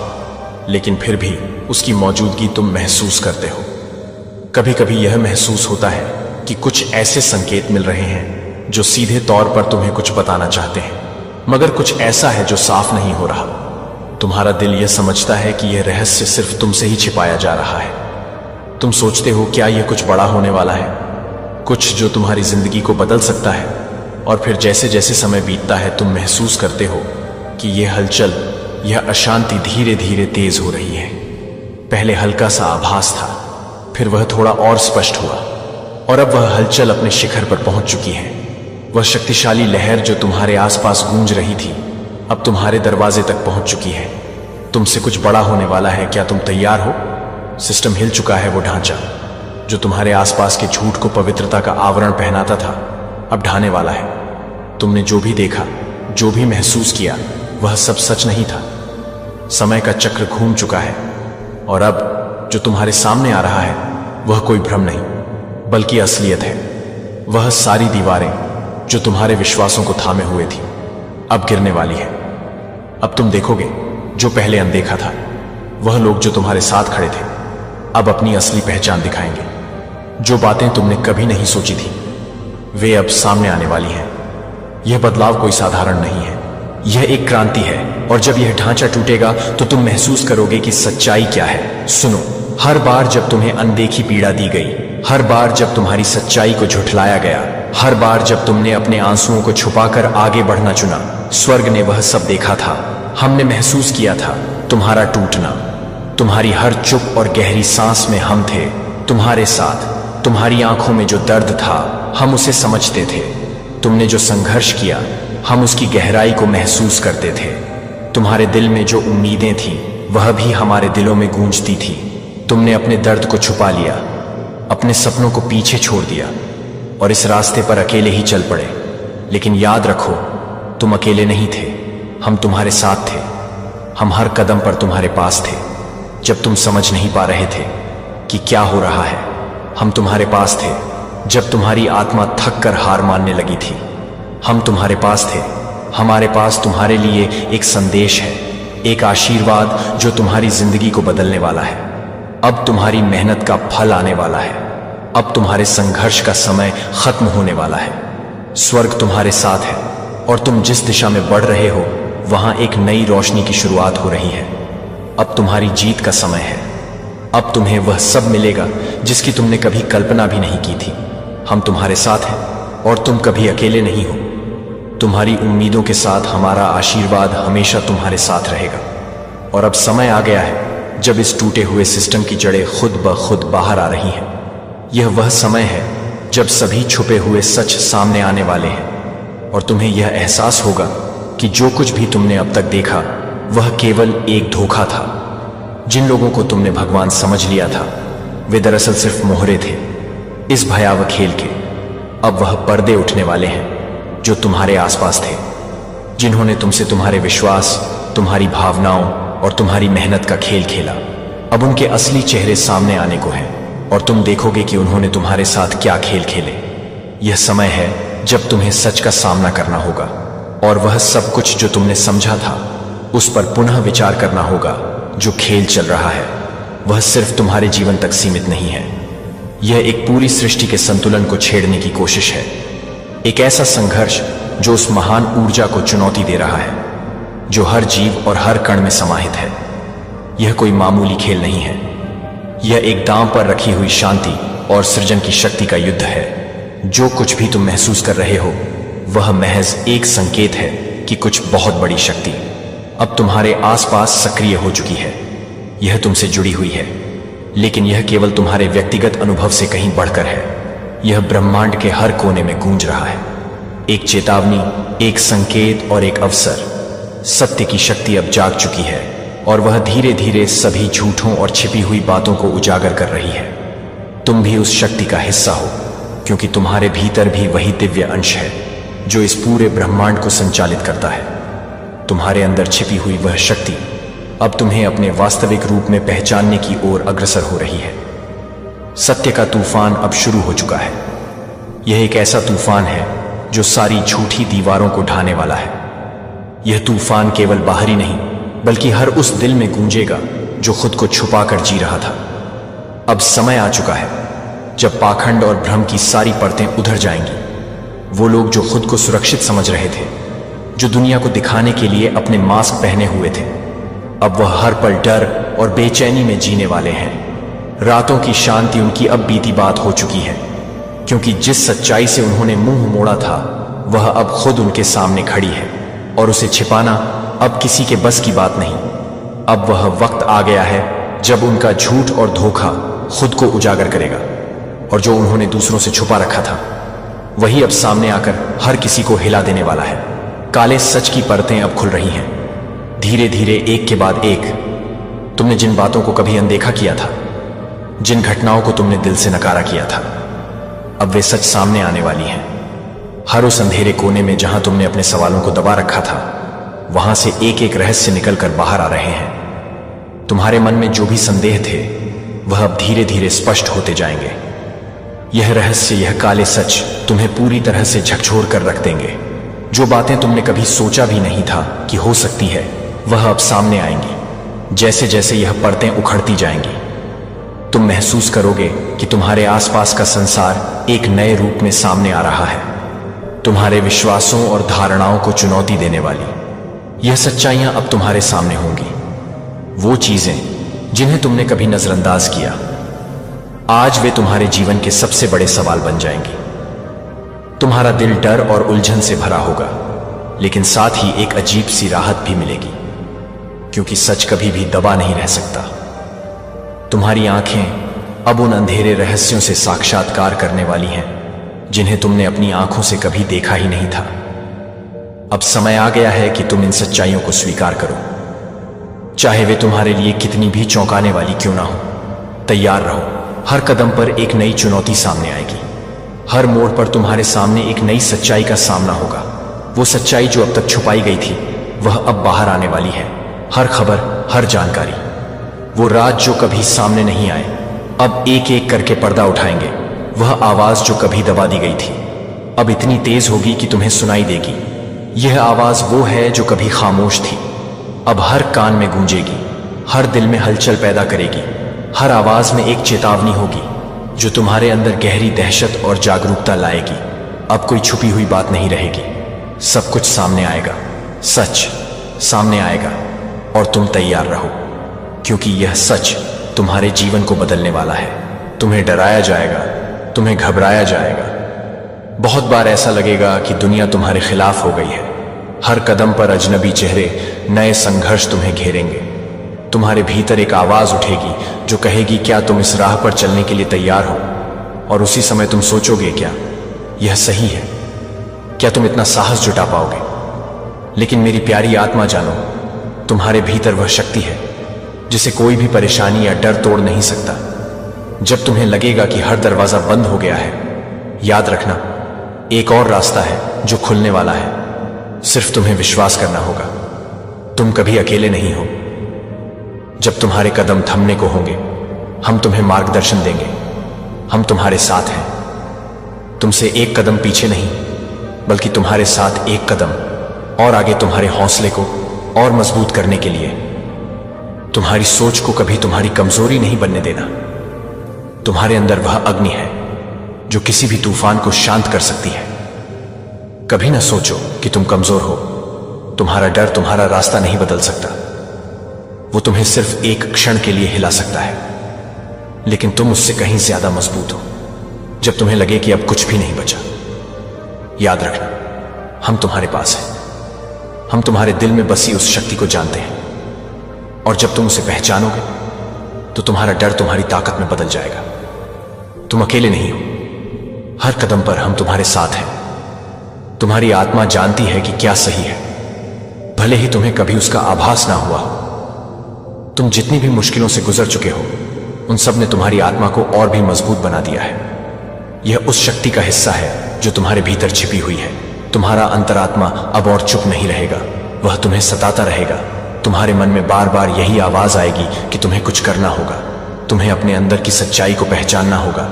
[SPEAKER 1] लेकिन फिर भी उसकी मौजूदगी तुम महसूस करते हो। कभी कभी यह महसूस होता है कि कुछ ऐसे संकेत मिल रहे हैं जो सीधे तौर पर तुम्हें कुछ बताना चाहते हैं, मगर कुछ ऐसा है जो साफ नहीं हो रहा। तुम्हारा दिल यह समझता है कि यह रहस्य सिर्फ तुमसे ही छिपाया जा रहा है। तुम सोचते हो क्या यह कुछ बड़ा होने वाला है, कुछ जो तुम्हारी जिंदगी को बदल सकता है। और फिर जैसे जैसे समय बीतता है, तुम महसूस करते हो कि यह हलचल, यह अशांति धीरे धीरे तेज हो रही है। पहले हल्का सा आभास था, फिर वह थोड़ा और स्पष्ट हुआ, और अब वह हलचल अपने शिखर पर पहुंच चुकी है। वह शक्तिशाली लहर जो तुम्हारे आसपास गूंज रही थी, अब तुम्हारे दरवाजे तक पहुंच चुकी है। तुमसे कुछ बड़ा होने वाला है। क्या तुम तैयार हो? सिस्टम हिल चुका है। वो ढांचा जो तुम्हारे आसपास के झूठ को पवित्रता का आवरण पहनाता था, अब ढाने वाला है। तुमने जो भी देखा, जो भी महसूस किया, वह सब सच नहीं था। समय का चक्र घूम चुका है, और अब जो तुम्हारे सामने आ रहा है वह कोई भ्रम नहीं, बल्कि असलियत है। वह सारी दीवारें जो तुम्हारे विश्वासों को थामे हुए थी, अब गिरने वाली है। अब तुम देखोगे जो पहले अनदेखा था। वह लोग जो तुम्हारे साथ खड़े थे, अब अपनी असली पहचान दिखाएंगे। जो बातें तुमने कभी नहीं सोची थी, वे अब सामने आने वाली हैं। यह बदलाव कोई साधारण नहीं है, यह एक क्रांति है। और जब यह ढांचा टूटेगा तो तुम महसूस करोगे कि सच्चाई क्या है। सुनो, हर बार जब तुम्हें अनदेखी पीड़ा दी गई, हर बार जब तुम्हारी सच्चाई को झुठलाया गया, हर बार जब तुमने अपने आंसुओं को छुपाकर आगे बढ़ना चुना, स्वर्ग ने वह सब देखा था। हमने महसूस किया था तुम्हारा टूटना, तुम्हारी हर चुप और गहरी सांस में हम थे, तुम्हारे साथ। तुम्हारी आंखों में जो दर्द था हम उसे समझते थे। तुमने जो संघर्ष किया हम उसकी गहराई को महसूस करते थे। तुम्हारे दिल में जो उम्मीदें थीं वह भी हमारे दिलों में गूंजती थी। तुमने अपने दर्द को छुपा लिया, अपने सपनों को पीछे छोड़ दिया और इस रास्ते पर अकेले ही चल पड़े। लेकिन याद रखो, तुम अकेले नहीं थे, हम तुम्हारे साथ थे। हम हर कदम पर तुम्हारे पास थे। जब तुम समझ नहीं पा रहे थे कि क्या हो रहा है, हम तुम्हारे पास थे। जब तुम्हारी आत्मा थक कर हार मानने लगी थी, हम तुम्हारे पास थे। हमारे पास तुम्हारे लिए एक संदेश है, एक आशीर्वाद जो तुम्हारी जिंदगी को बदलने वाला है। अब तुम्हारी मेहनत का फल आने वाला है। अब तुम्हारे संघर्ष का समय खत्म होने वाला है। स्वर्ग तुम्हारे साथ है और तुम जिस दिशा में बढ़ रहे हो वहां एक नई रोशनी की शुरुआत हो रही है। अब तुम्हारी जीत का समय है। अब तुम्हें वह सब मिलेगा जिसकी तुमने कभी कल्पना भी नहीं की थी। हम तुम्हारे साथ हैं और तुम कभी अकेले नहीं हो। तुम्हारी उम्मीदों के साथ हमारा आशीर्वाद हमेशा तुम्हारे साथ रहेगा। और अब समय आ गया है जब इस टूटे हुए सिस्टम की जड़ें खुद ब खुद बाहर आ रही हैं। यह वह समय है जब सभी छुपे हुए सच सामने आने वाले हैं और तुम्हें यह एहसास होगा कि जो कुछ भी तुमने अब तक देखा वह केवल एक धोखा था। जिन लोगों को तुमने भगवान समझ लिया था वे दरअसल सिर्फ मोहरे थे इस भयावह खेल के। अब वह पर्दे उठने वाले हैं जो तुम्हारे आसपास थे, जिन्होंने तुमसे तुम्हारे विश्वास, तुम्हारी भावनाओं और तुम्हारी मेहनत का खेल खेला। अब उनके असली चेहरे सामने आने को हैं और तुम देखोगे कि उन्होंने तुम्हारे साथ क्या खेल खेले। यह समय है जब तुम्हें सच का सामना करना होगा और वह सब कुछ जो तुमने समझा था उस पर पुनः विचार करना होगा। जो खेल चल रहा है वह सिर्फ तुम्हारे जीवन तक सीमित नहीं है। यह एक पूरी सृष्टि के संतुलन को छेड़ने की कोशिश है, एक ऐसा संघर्ष जो उस महान ऊर्जा को चुनौती दे रहा है जो हर जीव और हर कण में समाहित है। यह कोई मामूली खेल नहीं है, यह एक दांव पर रखी हुई शांति और सृजन की शक्ति का युद्ध है। जो कुछ भी तुम महसूस कर रहे हो वह महज एक संकेत है कि कुछ बहुत बड़ी शक्ति अब तुम्हारे आसपास सक्रिय हो चुकी है। यह तुमसे जुड़ी हुई है, लेकिन यह केवल तुम्हारे व्यक्तिगत अनुभव से कहीं बढ़कर है। यह ब्रह्मांड के हर कोने में गूंज रहा है, एक चेतावनी, एक संकेत और एक अवसर। सत्य की शक्ति अब जाग चुकी है और वह धीरे धीरे सभी झूठों और छिपी हुई बातों को उजागर कर रही है। तुम भी उस शक्ति का हिस्सा हो, क्योंकि तुम्हारे भीतर भी वही दिव्य अंश है जो इस पूरे ब्रह्मांड को संचालित करता है। तुम्हारे अंदर छिपी हुई वह शक्ति अब तुम्हें अपने वास्तविक रूप में पहचानने की ओर अग्रसर हो रही है। सत्य का तूफान अब शुरू हो चुका है। यह एक ऐसा तूफान है जो सारी झूठी दीवारों को ढाने वाला है। यह तूफान केवल बाहरी नहीं बल्कि हर उस दिल में गूंजेगा जो खुद को छुपाकर जी रहा था। अब समय आ चुका है जब पाखंड और भ्रम की सारी परतें उधर जाएंगी। वो लोग जो खुद को सुरक्षित समझ रहे थे, जो दुनिया को दिखाने के लिए अपने मास्क पहने हुए थे, अब वह हर पल डर और बेचैनी में जीने वाले हैं। रातों की शांति उनकी अब बीती बात हो चुकी है, क्योंकि जिस सच्चाई से उन्होंने मुंह मोड़ा था वह अब खुद उनके सामने खड़ी है और उसे छिपाना अब किसी के बस की बात नहीं। अब वह वक्त आ गया है जब उनका झूठ और धोखा खुद को उजागर करेगा और जो उन्होंने दूसरों से छुपा रखा था वही अब सामने आकर हर किसी को हिला देने वाला है। काले सच की परतें अब खुल रही हैं, धीरे धीरे, एक के बाद एक। तुमने जिन बातों को कभी अनदेखा किया था, जिन घटनाओं को तुमने दिल से नकारा किया था, अब वे सच सामने आने वाली हैं। हर उस अंधेरे कोने में जहां तुमने अपने सवालों को दबा रखा था वहां से एक एक रहस्य निकलकर बाहर आ रहे हैं। तुम्हारे मन में जो भी संदेह थे वह अब धीरे धीरे स्पष्ट होते जाएंगे। यह रहस्य, यह काले सच तुम्हें पूरी तरह से झकझोर कर रख देंगे। जो बातें तुमने कभी सोचा भी नहीं था कि हो सकती है वह अब सामने आएंगी। जैसे जैसे यह परतें उखड़ती जाएंगी तुम महसूस करोगे कि तुम्हारे आसपास का संसार एक नए रूप में सामने आ रहा है, तुम्हारे विश्वासों और धारणाओं को चुनौती देने वाली। यह सच्चाइयां अब तुम्हारे सामने होंगी। वो चीजें जिन्हें तुमने कभी नजरअंदाज किया, आज वे तुम्हारे जीवन के सबसे बड़े सवाल बन जाएंगी। तुम्हारा दिल डर और उलझन से भरा होगा, लेकिन साथ ही एक अजीब सी राहत भी मिलेगी, क्योंकि सच कभी भी दबा नहीं रह सकता। तुम्हारी आंखें अब उन अंधेरे रहस्यों से साक्षात्कार करने वाली हैं जिन्हें तुमने अपनी आंखों से कभी देखा ही नहीं था। अब समय आ गया है कि तुम इन सच्चाइयों को स्वीकार करो, चाहे वे तुम्हारे लिए कितनी भी चौंकाने वाली क्यों ना हो। तैयार रहो, हर कदम पर एक नई चुनौती सामने आएगी। हर मोड़ पर तुम्हारे सामने एक नई सच्चाई का सामना होगा। वो सच्चाई जो अब तक छुपाई गई थी वह अब बाहर आने वाली है। हर खबर, हर जानकारी, वो राज जो कभी सामने नहीं आए अब एक एक करके पर्दा उठाएंगे। वह आवाज जो कभी दबा दी गई थी अब इतनी तेज होगी कि तुम्हें सुनाई देगी। यह आवाज वो है जो कभी खामोश थी, अब हर कान में गूंजेगी, हर दिल में हलचल पैदा करेगी। हर आवाज में एक चेतावनी होगी जो तुम्हारे अंदर गहरी दहशत और जागरूकता लाएगी। अब कोई छुपी हुई बात नहीं रहेगी, सब कुछ सामने आएगा, सच सामने आएगा। और तुम तैयार रहो, क्योंकि यह सच तुम्हारे जीवन को बदलने वाला है। तुम्हें डराया जाएगा, तुम्हें घबराया जाएगा। बहुत बार ऐसा लगेगा कि दुनिया तुम्हारे खिलाफ हो गई है। हर कदम पर अजनबी चेहरे, नए संघर्ष तुम्हें घेरेंगे। तुम्हारे भीतर एक आवाज उठेगी जो कहेगी, क्या तुम इस राह पर चलने के लिए तैयार हो? और उसी समय तुम सोचोगे, क्या यह सही है? क्या तुम इतना साहस जुटा पाओगे? लेकिन मेरी प्यारी आत्मा, जानो, तुम्हारे भीतर वह शक्ति है जिसे कोई भी परेशानी या डर तोड़ नहीं सकता। जब तुम्हें लगेगा कि हर दरवाजा बंद हो गया है, याद रखना, एक और रास्ता है जो खुलने वाला है। सिर्फ तुम्हें विश्वास करना होगा। तुम कभी अकेले नहीं हो। जब तुम्हारे कदम थमने को होंगे, हम तुम्हें मार्गदर्शन देंगे। हम तुम्हारे साथ हैं, तुमसे एक कदम पीछे नहीं, बल्कि तुम्हारे साथ एक कदम और आगे, तुम्हारे हौसले को और मजबूत करने के लिए। तुम्हारी सोच को कभी तुम्हारी कमजोरी नहीं बनने देना। तुम्हारे अंदर वह अग्नि है जो किसी भी तूफान को शांत कर सकती है। कभी ना सोचो कि तुम कमजोर हो। तुम्हारा डर तुम्हारा रास्ता नहीं बदल सकता। वो तुम्हें सिर्फ एक क्षण के लिए हिला सकता है, लेकिन तुम उससे कहीं ज्यादा मजबूत हो। जब तुम्हें लगे कि अब कुछ भी नहीं बचा, याद रखना, हम तुम्हारे पास हैं। हम तुम्हारे दिल में बसी उस शक्ति को जानते हैं, और जब तुम उसे पहचानोगे तो तुम्हारा डर तुम्हारी ताकत में बदल जाएगा। तुम अकेले नहीं हो। हर कदम पर हम तुम्हारे साथ हैं। तुम्हारी आत्मा जानती है कि क्या सही है, भले ही तुम्हें कभी उसका आभास ना हुआ हो। तुम जितनी भी मुश्किलों से गुजर चुके हो, उन सब ने तुम्हारी आत्मा को और भी मजबूत बना दिया है। यह उस शक्ति का हिस्सा है जो तुम्हारे भीतर छिपी हुई है। तुम्हारा अंतरात्मा अब और चुप नहीं रहेगा, वह तुम्हें सताता रहेगा। तुम्हारे मन में बार बार यही आवाज आएगी कि तुम्हें कुछ करना होगा, तुम्हें अपने अंदर की सच्चाई को पहचानना होगा।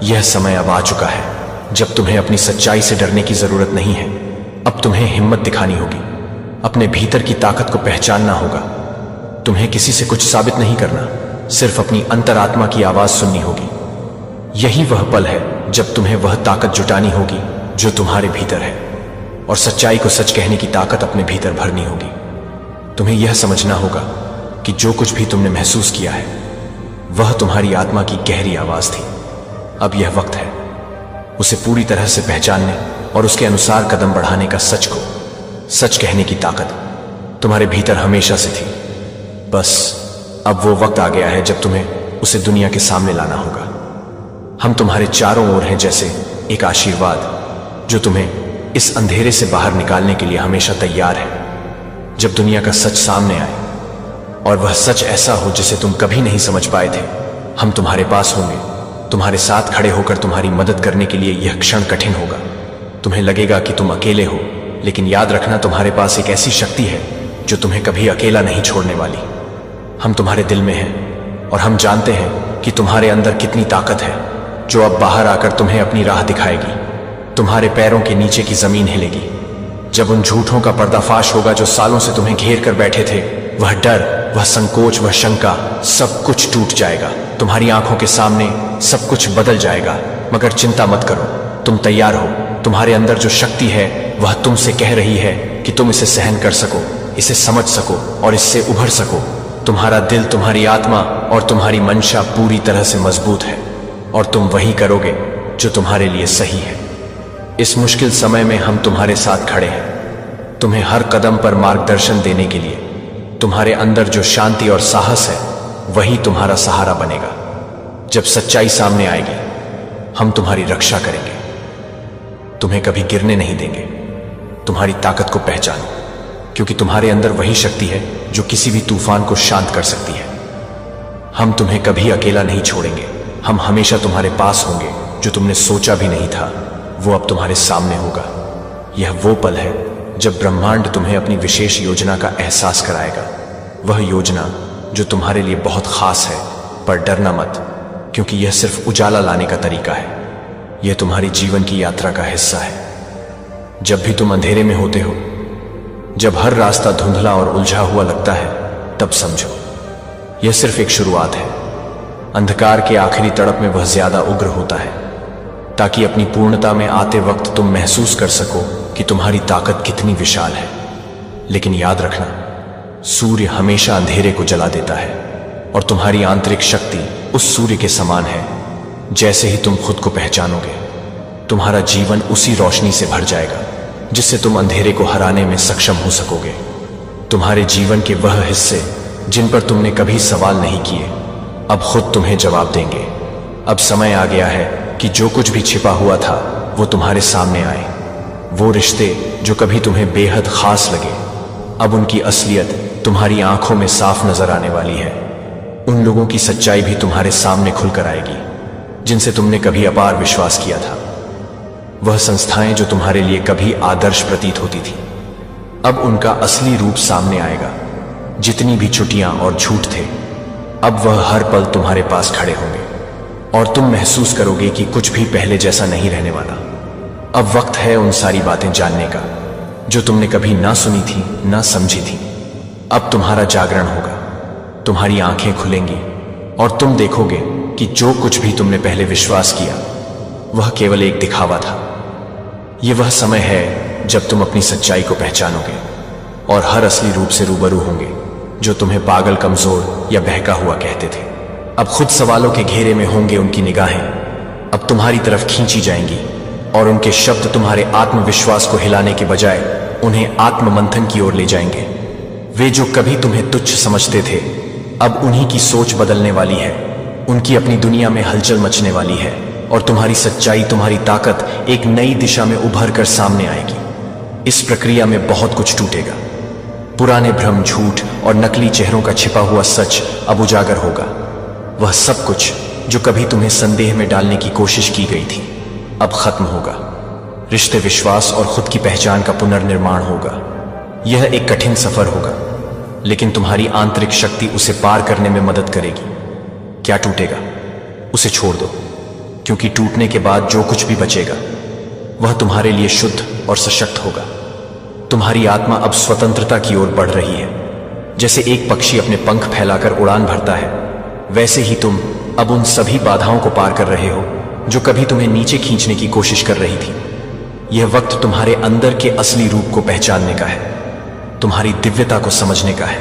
[SPEAKER 1] यह समय अब आ चुका है जब तुम्हें अपनी सच्चाई से डरने की जरूरत नहीं है। अब तुम्हें हिम्मत दिखानी होगी, अपने भीतर की ताकत को पहचानना होगा। तुम्हें किसी से कुछ साबित नहीं करना, सिर्फ अपनी अंतरात्मा की आवाज सुननी होगी। यही वह पल है जब तुम्हें वह ताकत जुटानी होगी जो तुम्हारे भीतर है, और सच्चाई को सच कहने की ताकत अपने भीतर भरनी होगी। तुम्हें यह समझना होगा कि जो कुछ भी तुमने महसूस किया है वह तुम्हारी आत्मा की गहरी आवाज थी। अब यह वक्त है उसे पूरी तरह से पहचानने और उसके अनुसार कदम बढ़ाने का। सच को सच कहने की ताकत तुम्हारे भीतर हमेशा से थी, बस अब वो वक्त आ गया है जब तुम्हें उसे दुनिया के सामने लाना होगा। हम तुम्हारे चारों ओर हैं, जैसे एक आशीर्वाद जो तुम्हें इस अंधेरे से बाहर निकालने के लिए हमेशा तैयार है। जब दुनिया का सच सामने आए और वह सच ऐसा हो जिसे तुम कभी नहीं समझ पाए थे, हम तुम्हारे पास होंगे, तुम्हारे साथ खड़े होकर तुम्हारी मदद करने के लिए। यह क्षण कठिन होगा, तुम्हें लगेगा कि तुम अकेले हो, लेकिन याद रखना, तुम्हारे पास एक ऐसी शक्ति है जो तुम्हें कभी अकेला नहीं छोड़ने वाली। हम तुम्हारे दिल में हैं और हम जानते हैं कि तुम्हारे अंदर कितनी ताकत है जो अब बाहर आकर तुम्हें अपनी राह दिखाएगी। तुम्हारे पैरों के नीचे की जमीन हिलेगी जब उन झूठों का पर्दाफाश होगा जो सालों से तुम्हें घेर कर बैठे थे। वह डर, वह संकोच, वह शंका, सब कुछ टूट जाएगा। तुम्हारी आंखों के सामने सब कुछ बदल जाएगा। मगर चिंता मत करो, तुम तैयार हो। तुम्हारे अंदर जो शक्ति है वह तुमसे कह रही है कि तुम इसे सहन कर सको, इसे समझ सको और इससे उभर सको। तुम्हारा दिल, तुम्हारी आत्मा और तुम्हारी मंशा पूरी तरह से मजबूत है, और तुम वही करोगे जो तुम्हारे लिए सही है। इस मुश्किल समय में हम तुम्हारे साथ खड़े हैं, तुम्हें हर कदम पर मार्गदर्शन देने के लिए। तुम्हारे अंदर जो शांति और साहस है वही तुम्हारा सहारा बनेगा। जब सच्चाई सामने आएगी, हम तुम्हारी रक्षा करेंगे, तुम्हें कभी गिरने नहीं देंगे। तुम्हारी ताकत को पहचानो, क्योंकि तुम्हारे अंदर वही शक्ति है जो किसी भी तूफान को शांत कर सकती है। हम तुम्हें कभी अकेला नहीं छोड़ेंगे। हम हमेशा तुम्हारे पास होंगे। जो तुमने सोचा भी नहीं था वो अब तुम्हारे सामने होगा। यह वो पल है जब ब्रह्मांड तुम्हें अपनी विशेष योजना का एहसास कराएगा। वह योजना जो तुम्हारे लिए बहुत खास है। पर डरना मत, क्योंकि यह सिर्फ उजाला लाने का तरीका है। यह तुम्हारी जीवन की यात्रा का हिस्सा है। जब भी तुम अंधेरे में होते हो, जब हर रास्ता धुंधला और उलझा हुआ लगता है, तब समझो यह सिर्फ एक शुरुआत है। अंधकार के आखिरी तड़प में वह ज्यादा उग्र होता है, ताकि अपनी पूर्णता में आते वक्त तुम महसूस कर सको कि तुम्हारी ताकत कितनी विशाल है। लेकिन याद रखना, सूर्य हमेशा अंधेरे को जला देता है और तुम्हारी आंतरिक शक्ति उस सूर्य के समान है। जैसे ही तुम खुद को पहचानोगे, तुम्हारा जीवन उसी रोशनी से भर जाएगा जिससे तुम अंधेरे को हराने में सक्षम हो सकोगे। तुम्हारे जीवन के वह हिस्से जिन पर तुमने कभी सवाल नहीं किए, अब खुद तुम्हें जवाब देंगे। अब समय आ गया है कि जो कुछ भी छिपा हुआ था वो तुम्हारे सामने आए। वो रिश्ते जो कभी तुम्हें बेहद खास लगे, अब उनकी असलियत तुम्हारी आंखों में साफ नजर आने वाली है। उन लोगों की सच्चाई भी तुम्हारे सामने खुलकर आएगी जिनसे तुमने कभी अपार विश्वास किया था। वह संस्थाएं जो तुम्हारे लिए कभी आदर्श प्रतीत होती थी, अब उनका असली रूप सामने आएगा। जितनी भी छुट्टियां और झूठ थे, अब वह हर पल तुम्हारे पास खड़े होंगे और तुम महसूस करोगे कि कुछ भी पहले जैसा नहीं रहने वाला। अब वक्त है उन सारी बातें जानने का जो तुमने कभी ना सुनी थी, ना समझी थी। अब तुम्हारा जागरण होगा, तुम्हारी आंखें खुलेंगी और तुम देखोगे कि जो कुछ भी तुमने पहले विश्वास किया वह केवल एक दिखावा था। यह वह समय है जब तुम अपनी सच्चाई को पहचानोगे और हर असली रूप से रूबरू होंगे जो तुम्हें पागल, कमजोर या बहका हुआ कहते थे। अब खुद सवालों के घेरे में होंगे उनकी निगाहें, अब तुम्हारी तरफ खींची जाएंगी और उनके शब्द तुम्हारे आत्मविश्वास को हिलाने के बजाय उन्हें आत्ममंथन की ओर ले जाएंगे। वे जो कभी तुम्हें तुच्छ समझते थे, अब उन्हीं की सोच बदलने वाली है। उनकी अपनी दुनिया में हलचल मचने वाली है और तुम्हारी सच्चाई, तुम्हारी ताकत एक नई दिशा में उभर कर सामने आएगी। इस प्रक्रिया में बहुत कुछ टूटेगा। पुराने भ्रम, झूठ और नकली चेहरों का छिपा हुआ सच अब उजागर होगा। वह सब कुछ जो कभी तुम्हें संदेह में डालने की कोशिश की गई थी, अब खत्म होगा। रिश्ते, विश्वास और खुद की पहचान का पुनर्निर्माण होगा। यह एक कठिन सफर होगा, लेकिन तुम्हारी आंतरिक शक्ति उसे पार करने में मदद करेगी। क्या टूटेगा? उसे छोड़ दो, क्योंकि टूटने के बाद जो कुछ भी बचेगा वह तुम्हारे लिए शुद्ध और सशक्त होगा। तुम्हारी आत्मा अब स्वतंत्रता की ओर बढ़ रही है। जैसे एक पक्षी अपने पंख फैलाकर उड़ान भरता है, वैसे ही तुम अब उन सभी बाधाओं को पार कर रहे हो जो कभी तुम्हें नीचे खींचने की कोशिश कर रही थी। यह वक्त तुम्हारे अंदर के असली रूप को पहचानने का है, तुम्हारी दिव्यता को समझने का है।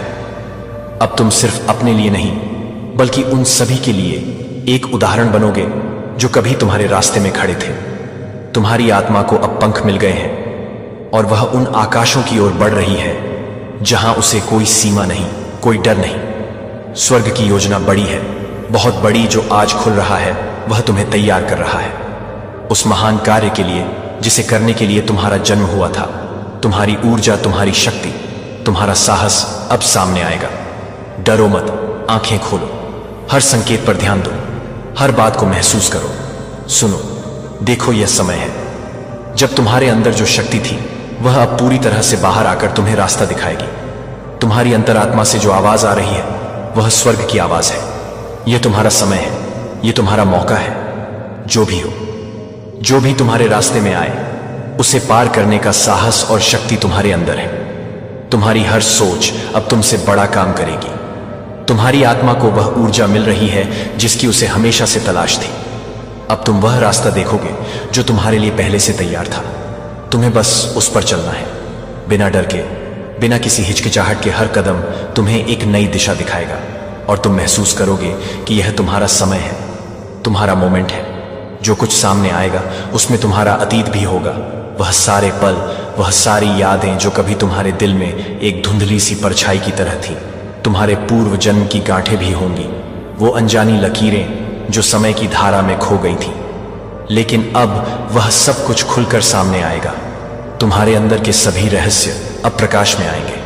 [SPEAKER 1] अब तुम सिर्फ अपने लिए नहीं, बल्कि उन सभी के लिए एक उदाहरण बनोगे जो कभी तुम्हारे रास्ते में खड़े थे। तुम्हारी आत्मा को अब पंख मिल गए हैं और वह उन आकाशों की ओर बढ़ रही है जहां उसे कोई सीमा नहीं, कोई डर नहीं। स्वर्ग की योजना बड़ी है, बहुत बड़ी, जो आज खुल रहा है। वह तुम्हें तैयार कर रहा है उस महान कार्य के लिए जिसे करने के लिए तुम्हारा जन्म हुआ था। तुम्हारी ऊर्जा, तुम्हारी शक्ति, तुम्हारा साहस अब सामने आएगा। डरो मत, आंखें खोलो, हर संकेत पर ध्यान दो, हर बात को महसूस करो, सुनो, देखो। यह समय है जब तुम्हारे अंदर जो शक्ति थी वह अब पूरी तरह से बाहर आकर तुम्हें रास्ता दिखाएगी। तुम्हारी अंतरात्मा से जो आवाज आ रही है वह स्वर्ग की आवाज है। यह तुम्हारा समय है, यह तुम्हारा मौका है। जो भी हो, जो भी तुम्हारे रास्ते में आए, उसे पार करने का साहस और शक्ति तुम्हारे अंदर है। तुम्हारी हर सोच अब तुमसे बड़ा काम करेगी। तुम्हारी आत्मा को वह ऊर्जा मिल रही है जिसकी उसे हमेशा से तलाश थी। अब तुम वह रास्ता देखोगे जो तुम्हारे लिए पहले से तैयार था। तुम्हें बस उस पर चलना है, बिना डर के, बिना किसी हिचकिचाहट के। हर कदम तुम्हें एक नई दिशा दिखाएगा और तुम महसूस करोगे कि यह तुम्हारा समय है, तुम्हारा मोमेंट है। जो कुछ सामने आएगा उसमें तुम्हारा अतीत भी होगा, वह सारे पल, वह सारी यादें जो कभी तुम्हारे दिल में एक धुंधली सी परछाई की तरह थी। तुम्हारे पूर्व जन्म की गांठें भी होंगी वो अनजानी लकीरें जो समय की धारा में खो गई थी। लेकिन अब वह सब कुछ खुलकर सामने आएगा। तुम्हारे अंदर के सभी रहस्य अब प्रकाश में आएंगे,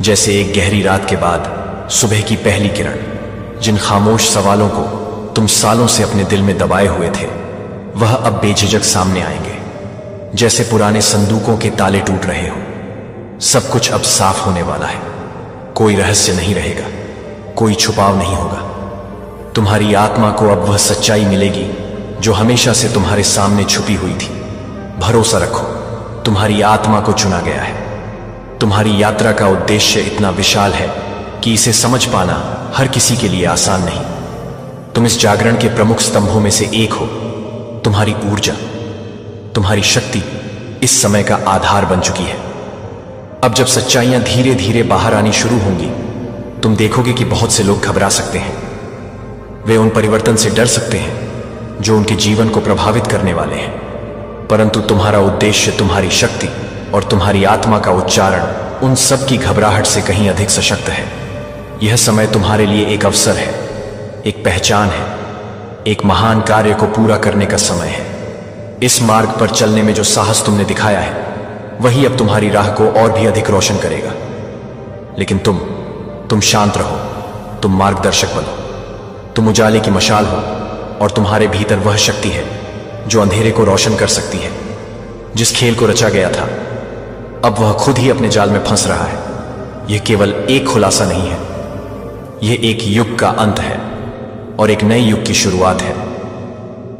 [SPEAKER 1] जैसे एक गहरी रात के बाद सुबह की पहली किरण। जिन खामोश सवालों को तुम सालों से अपने दिल में दबाए हुए थे, वह अब बेझिझक सामने आएंगे, जैसे पुराने संदूकों के ताले टूट रहे हो। सब कुछ अब साफ होने वाला है। कोई रहस्य नहीं रहेगा, कोई छुपाव नहीं होगा। तुम्हारी आत्मा को अब वह सच्चाई मिलेगी जो हमेशा से तुम्हारे सामने छुपी हुई थी। भरोसा रखो, तुम्हारी आत्मा को चुना गया है। तुम्हारी यात्रा का उद्देश्य इतना विशाल है कि इसे समझ पाना हर किसी के लिए आसान नहीं। तुम इस जागरण के प्रमुख स्तंभों में से एक हो। तुम्हारी ऊर्जा, तुम्हारी शक्ति इस समय का आधार बन चुकी है। अब जब सच्चाइयां धीरे धीरे बाहर आनी शुरू होंगी, तुम देखोगे कि बहुत से लोग घबरा सकते हैं। वे उन परिवर्तन से डर सकते हैं जो उनके जीवन को प्रभावित करने वाले हैं। परंतु तुम्हारा उद्देश्य, तुम्हारी शक्ति और तुम्हारी आत्मा का उच्चारण उन सब की घबराहट से कहीं अधिक सशक्त है। यह समय तुम्हारे लिए एक अवसर है, एक पहचान है, एक महान कार्य को पूरा करने का समय है। इस मार्ग पर चलने में जो साहस तुमने दिखाया है, वही अब तुम्हारी राह को और भी अधिक रोशन करेगा। लेकिन तुम शांत रहो, तुम मार्गदर्शक बनो, तुम उजाले की मशाल हो, और तुम्हारे भीतर वह शक्ति है जो अंधेरे को रोशन कर सकती है। जिस खेल को रचा गया था, अब वह खुद ही अपने जाल में फंस रहा है। यह केवल एक खुलासा नहीं है, यह एक युग का अंत है और एक नए युग की शुरुआत है।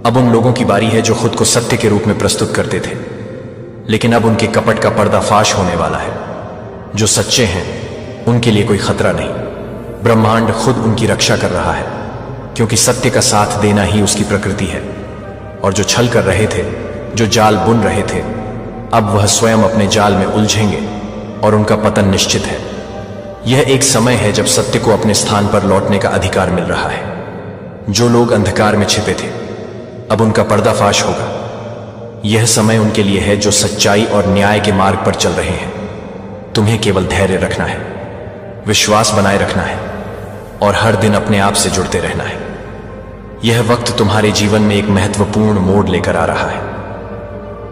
[SPEAKER 1] अब उन लोगों की बारी है जो खुद को सत्य के रूप में प्रस्तुत करते थे, लेकिन अब उनके कपट का पर्दाफाश होने वाला है। जो सच्चे हैं उनके लिए कोई खतरा नहीं, ब्रह्मांड खुद उनकी रक्षा कर रहा है, क्योंकि सत्य का साथ देना ही उसकी प्रकृति है। और जो छल कर रहे थे, जो जाल बुन रहे थे, अब वह स्वयं अपने जाल में उलझेंगे और उनका पतन निश्चित है। यह एक समय है जब सत्य को अपने स्थान पर लौटने का अधिकार मिल रहा है। जो लोग अंधकार में छिपे थे, अब उनका पर्दाफाश होगा। यह समय उनके लिए है जो सच्चाई और न्याय के मार्ग पर चल रहे हैं। तुम्हें केवल धैर्य रखना है, विश्वास बनाए रखना है और हर दिन अपने आप से जुड़ते रहना है। यह वक्त तुम्हारे जीवन में एक महत्वपूर्ण मोड़ लेकर आ रहा है,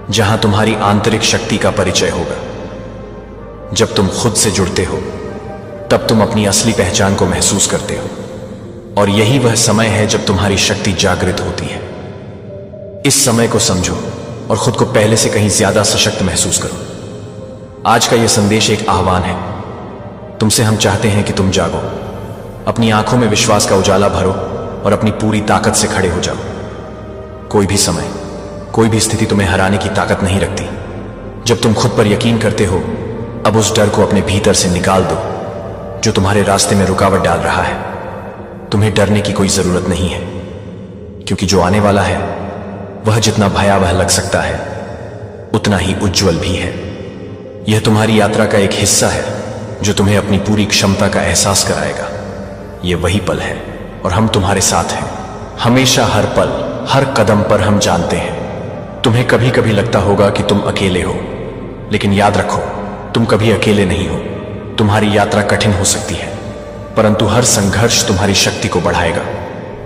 [SPEAKER 1] जहां तुम्हारी आंतरिक शक्ति का परिचय होगा। जब तुम खुद से जुड़ते हो, तब तुम अपनी असली पहचान को महसूस करते हो, और यही वह समय है जब तुम्हारी शक्ति जागृत होती है। इस समय को समझो और खुद को पहले से कहीं ज्यादा सशक्त महसूस करो। आज का यह संदेश एक आह्वान है। तुमसे हम चाहते हैं कि तुम जागो, अपनी आंखों में विश्वास का उजाला भरो और अपनी पूरी ताकत से खड़े हो जाओ। कोई भी समय, कोई भी स्थिति तुम्हें हराने की ताकत नहीं रखती। जब तुम खुद पर यकीन करते हो, अब उस डर को अपने भीतर से निकाल दो जो तुम्हारे रास्ते में रुकावट डाल रहा है। तुम्हें डरने की कोई जरूरत नहीं है, क्योंकि जो आने वाला है वह जितना भयावह लग सकता है, उतना ही उज्जवल भी है। यह तुम्हारी यात्रा का एक हिस्सा है जो तुम्हें अपनी पूरी क्षमता का एहसास कराएगा। यह वही पल है और हम तुम्हारे साथ हैं, हमेशा, हर पल, हर कदम पर। हम जानते हैं तुम्हें कभी कभी लगता होगा कि तुम अकेले हो, लेकिन याद रखो, तुम कभी अकेले नहीं हो। तुम्हारी यात्रा कठिन हो सकती है, परंतु हर संघर्ष तुम्हारी शक्ति को बढ़ाएगा।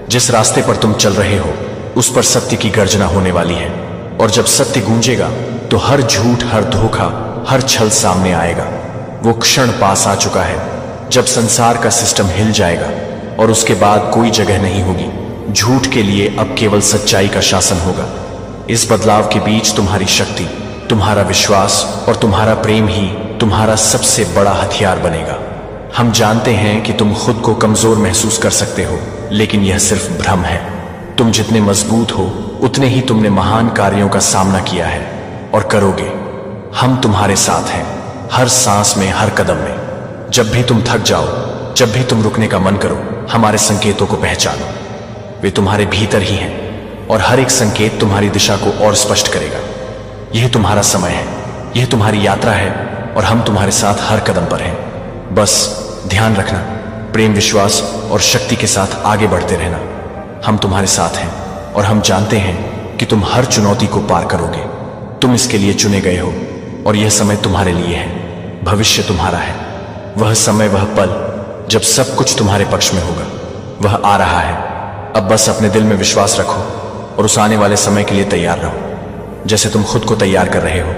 [SPEAKER 1] जिस रास्ते पर तुम चल रहे हो, उस पर सत्य की गर्जना होने वाली है, और जब सत्य गूंजेगा तो हर झूठ, हर धोखा, हर छल सामने आएगा। वो क्षण पास आ चुका है जब संसार का सिस्टम हिल जाएगा और उसके बाद कोई जगह नहीं होगी झूठ के लिए। अब केवल सच्चाई का शासन होगा। इस बदलाव के बीच तुम्हारी शक्ति, तुम्हारा विश्वास और तुम्हारा प्रेम ही तुम्हारा सबसे बड़ा हथियार बनेगा। हम जानते हैं कि तुम खुद को कमजोर महसूस कर सकते हो, लेकिन यह सिर्फ भ्रम है। तुम जितने मजबूत हो, उतने ही तुमने महान कार्यों का सामना किया है और करोगे। हम तुम्हारे साथ हैं, हर सांस में, हर कदम में। जब भी तुम थक जाओ, जब भी तुम रुकने का मन करो, हमारे संकेतों को पहचानो। वे तुम्हारे भीतर ही हैं और हर एक संकेत तुम्हारी दिशा को और स्पष्ट करेगा। यह तुम्हारा समय है, यह तुम्हारी यात्रा है और हम तुम्हारे साथ हर कदम पर हैं। बस ध्यान रखना, प्रेम, विश्वास और शक्ति के साथ आगे बढ़ते रहना। हम तुम्हारे साथ हैं और हम जानते हैं कि तुम हर चुनौती को पार करोगे। तुम इसके लिए चुने गए हो और यह समय तुम्हारे लिए है। भविष्य तुम्हारा है, वह समय, वह पल जब सब कुछ तुम्हारे पक्ष में होगा। वह आ रहा है। अब बस अपने दिल में विश्वास रखो और उस आने वाले समय के लिए तैयार रहो, जैसे तुम खुद को तैयार कर रहे हो।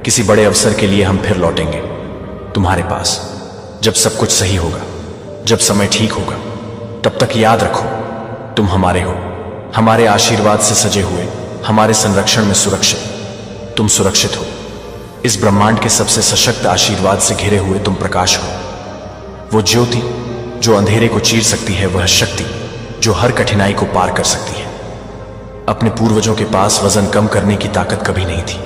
[SPEAKER 1] किसी बड़े अवसर के लिए हम फिर लौटेंगे तुम्हारे पास, जब सब कुछ सही होगा, जब समय ठीक होगा। तब तक याद रखो, तुम हमारे हो, हमारे आशीर्वाद से सजे हुए, हमारे संरक्षण में सुरक्षित। तुम सुरक्षित हो। इस ब्रह्मांड के सबसे सशक्त आशीर्वाद से घिरे हुए तुम प्रकाश हो। वो ज्योति जो अंधेरे को चीर सकती है, वह शक्ति जो हर कठिनाई को पार कर सकती है। अपने पूर्वजों के पास वजन कम करने की ताकत कभी नहीं थी,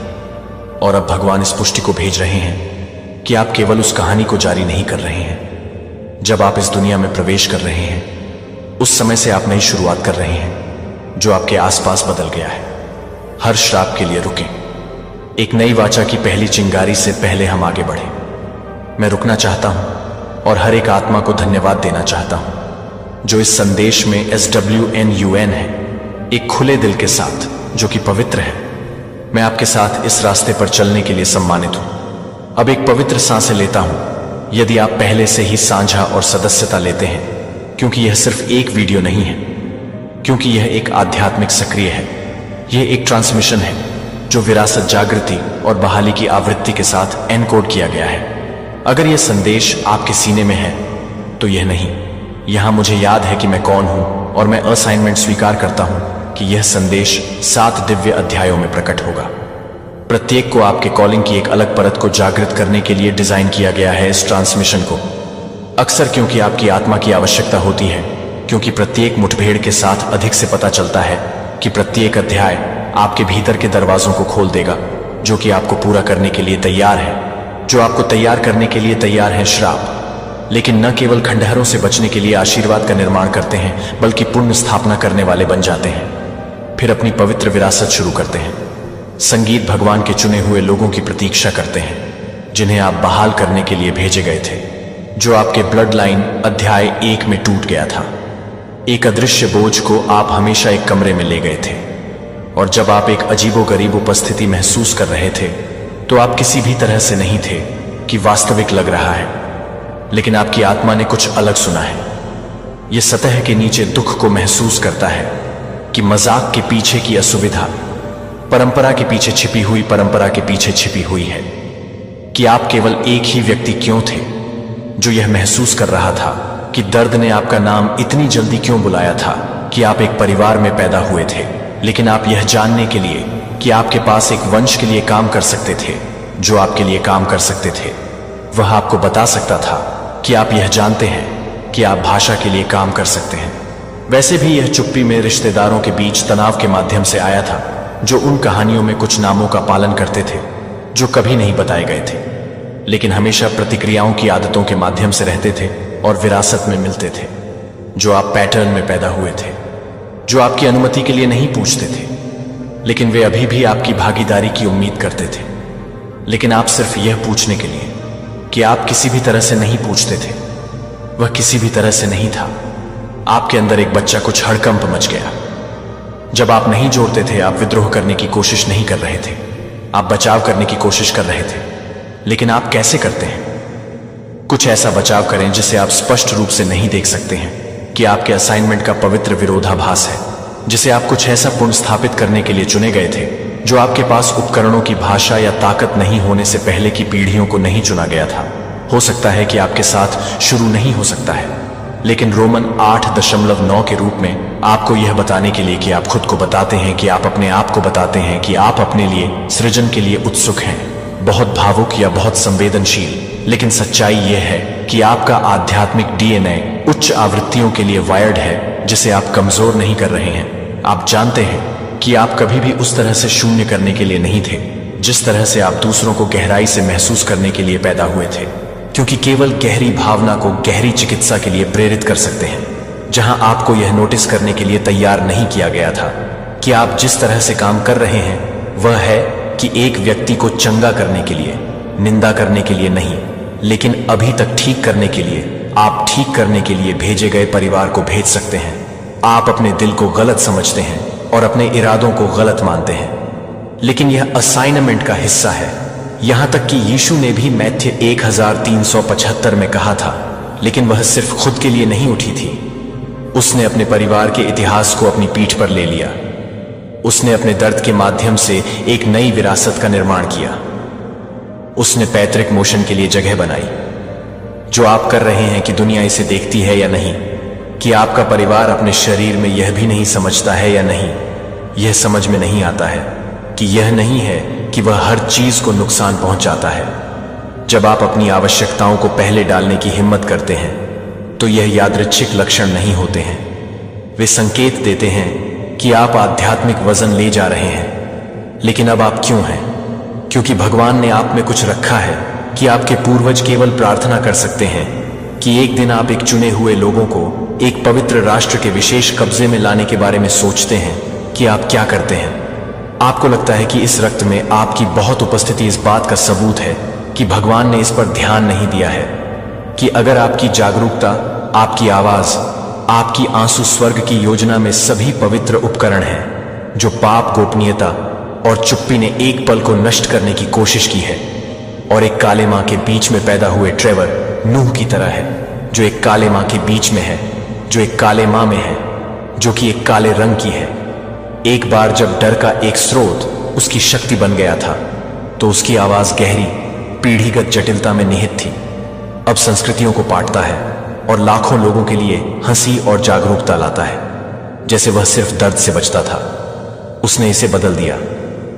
[SPEAKER 1] और अब भगवान इस पुष्टि को भेज रहे हैं कि आप केवल उस कहानी को जारी नहीं कर रहे हैं। जब आप इस दुनिया में प्रवेश कर रहे हैं, उस समय से आप नई शुरुआत कर रहे हैं जो आपके आसपास बदल गया है। हर श्राप के लिए रुकें। एक नई वाचा की पहली चिंगारी से पहले हम आगे बढ़े। मैं रुकना चाहता हूं और हर एक आत्मा को धन्यवाद देना चाहता हूं जो इस संदेश में SWNUN है, एक खुले दिल के साथ जो कि पवित्र है। मैं आपके साथ इस रास्ते पर चलने के लिए सम्मानित हूं। अब एक पवित्र सांसें लेता हूं। यदि आप पहले से ही साझा और सदस्यता लेते हैं, क्योंकि यह सिर्फ एक वीडियो नहीं है, क्योंकि यह एक आध्यात्मिक सक्रिय है, यह एक ट्रांसमिशन है जो विरासत, जागृति और बहाली की आवृत्ति के साथ एनकोड किया गया है। अगर यह संदेश आपके सीने में है तो यह नहीं। यहां मुझे याद है कि मैं कौन हूं, और मैं असाइनमेंट स्वीकार करता हूं कि यह संदेश 7 दिव्य अध्यायों में प्रकट होगा। प्रत्येक को आपके कॉलिंग की एक अलग परत को जागृत करने के लिए डिजाइन किया गया है। इस ट्रांसमिशन को अक्सर क्योंकि आपकी आत्मा की आवश्यकता होती है, क्योंकि प्रत्येक मुठभेड़ के साथ अधिक से पता चलता है कि प्रत्येक अध्याय आपके भीतर के दरवाजों को खोल देगा, जो कि आपको पूरा करने के लिए तैयार है, जो आपको तैयार करने के लिए तैयार है। श्राप लेकिन न केवल खंडहरों से बचने के लिए आशीर्वाद का निर्माण करते हैं, बल्कि पुण्य स्थापना करने वाले बन जाते हैं। फिर अपनी पवित्र विरासत शुरू करते हैं। संगीत भगवान के चुने हुए लोगों की प्रतीक्षा करते हैं, जिन्हें आप बहाल करने के लिए भेजे गए थे, जो आपके ब्लड लाइन अध्याय 1 में टूट गया था। एक अदृश्य बोझ को आप हमेशा एक कमरे में ले गए थे, और जब आप एक अजीबोगरीब उपस्थिति महसूस कर रहे थे, तो आप किसी भी तरह से नहीं थे कि वास्तविक लग रहा है, लेकिन आपकी आत्मा ने कुछ अलग सुना है। यह सतह के नीचे दुख को महसूस करता है कि मजाक के पीछे की असुविधा परंपरा के पीछे छिपी हुई, परंपरा के पीछे छिपी हुई है कि आप केवल एक ही व्यक्ति क्यों थे जो यह महसूस कर रहा था कि दर्द ने आपका नाम इतनी जल्दी क्यों बुलाया था, कि आप एक परिवार में पैदा हुए थे, लेकिन आप यह जानने के लिए कि आपके पास एक वंश के लिए काम कर सकते थे, जो आपके लिए काम कर सकते थे। वह आपको बता सकता था कि आप यह जानते हैं कि आप भाषा के लिए काम कर सकते हैं। वैसे भी यह चुप्पी में रिश्तेदारों के बीच तनाव के माध्यम से आया था, जो उन कहानियों में कुछ नामों का पालन करते थे जो कभी नहीं बताए गए थे, लेकिन हमेशा प्रतिक्रियाओं की आदतों के माध्यम से रहते थे और विरासत में मिलते थे, जो आप पैटर्न में पैदा हुए थे, जो आपकी अनुमति के लिए नहीं पूछते थे, लेकिन वे अभी भी आपकी भागीदारी की उम्मीद करते थे। लेकिन आप सिर्फ यह पूछने के लिए कि आप किसी भी तरह से नहीं पूछते थे। वह किसी भी तरह से नहीं था। आपके अंदर एक बच्चा कुछ हड़कंप मच गया। जब आप नहीं जोड़ते थे, आप विद्रोह करने की कोशिश नहीं कर रहे थे, आप बचाव करने की कोशिश कर रहे थे। लेकिन आप कैसे करते हैं? कुछ ऐसा बचाव करें जिसे आप स्पष्ट रूप से नहीं देख सकते हैं कि आपके असाइनमेंट का पवित्र विरोधाभास है, जिसे आप कुछ ऐसा पुनः स्थापित करने के लिए चुने गए थे, जो आपके पास उपकरणों की भाषा या ताकत नहीं होने से पहले की पीढ़ियों को नहीं चुना गया था। हो सकता है कि आपके साथ शुरू नहीं हो सकता है, लेकिन रोमन 8.9 के रूप में आपको यह बताने के लिए कि आप खुद को बताते हैं, कि आप अपने आप को बताते हैं कि आप अपने लिए सृजन के लिए उत्सुक हैं, बहुत भावुक या बहुत संवेदनशील। लेकिन सच्चाई यह है कि आपका आध्यात्मिक DNA उच्च आवृत्तियों के लिए वायर्ड है, जिसे आप कमजोर नहीं कर रहे हैं। आप जानते हैं कि आप कभी भी उस तरह से शून्य करने के लिए नहीं थे, जिस तरह से आप दूसरों को गहराई से महसूस करने के लिए पैदा हुए थे, क्योंकि केवल गहरी भावना को गहरी चिकित्सा के लिए प्रेरित कर सकते हैं, जहां आपको यह नोटिस करने के लिए तैयार नहीं किया गया था कि आप जिस तरह से काम कर रहे हैं वह है कि एक व्यक्ति को चंगा करने के लिए, निंदा करने के लिए नहीं, लेकिन अभी तक ठीक करने के लिए, आप ठीक करने के लिए भेजे गए परिवार को भेज सकते हैं। आप अपने दिल को गलत समझते हैं और अपने इरादों को गलत मानते हैं, लेकिन यह असाइनमेंट का हिस्सा है। यहां तक कि यीशु ने भी मैथ्य 1375 में कहा था, लेकिन वह सिर्फ खुद के लिए नहीं उठी थी, उसने अपने परिवार के इतिहास को अपनी पीठ पर ले लिया। उसने अपने दर्द के माध्यम से एक नई विरासत का निर्माण किया। उसने पैतृक मोशन के लिए जगह बनाई। जो आप कर रहे हैं कि दुनिया इसे देखती है या नहीं, कि आपका परिवार अपने शरीर में यह भी नहीं समझता है या नहीं, यह समझ में नहीं आता है कि यह नहीं है कि वह हर चीज को नुकसान पहुंचाता है। जब आप अपनी आवश्यकताओं को पहले डालने की हिम्मत करते हैं तो यह यादृच्छिक लक्षण नहीं होते हैं। वे संकेत देते हैं कि आप आध्यात्मिक वजन ले जा रहे हैं। लेकिन अब आप क्यों हैं? क्योंकि भगवान ने आप में कुछ रखा है कि आपके पूर्वज केवल प्रार्थना कर सकते हैं कि एक दिन आप एक चुने हुए लोगों को एक पवित्र राष्ट्र के विशेष कब्जे में लाने के बारे में सोचते हैं कि आप क्या करते हैं। आपको लगता है कि इस रक्त में आपकी बहुत उपस्थिति इस बात का सबूत है कि भगवान ने इस पर ध्यान नहीं दिया है, कि अगर आपकी जागरूकता, आपकी आवाज, आपकी आंसू स्वर्ग की योजना में सभी पवित्र उपकरण हैं जो पाप, गोपनीयता और चुप्पी ने एक पल को नष्ट करने की कोशिश की है। और एक काले मां के बीच में पैदा हुए ट्रेवर नूह की तरह है, जो एक काले मां के बीच में है, जो एक काले मां में है, जो कि एक काले रंग की है। एक बार जब डर का एक स्रोत उसकी शक्ति बन गया था तो उसकी आवाज गहरी, पीढ़ीगत जटिलता में निहित थी। अब संस्कृतियों को पाटता है और लाखों लोगों के लिए हंसी और जागरूकता लाता है, जैसे वह सिर्फ दर्द से बचता था। उसने इसे बदल दिया,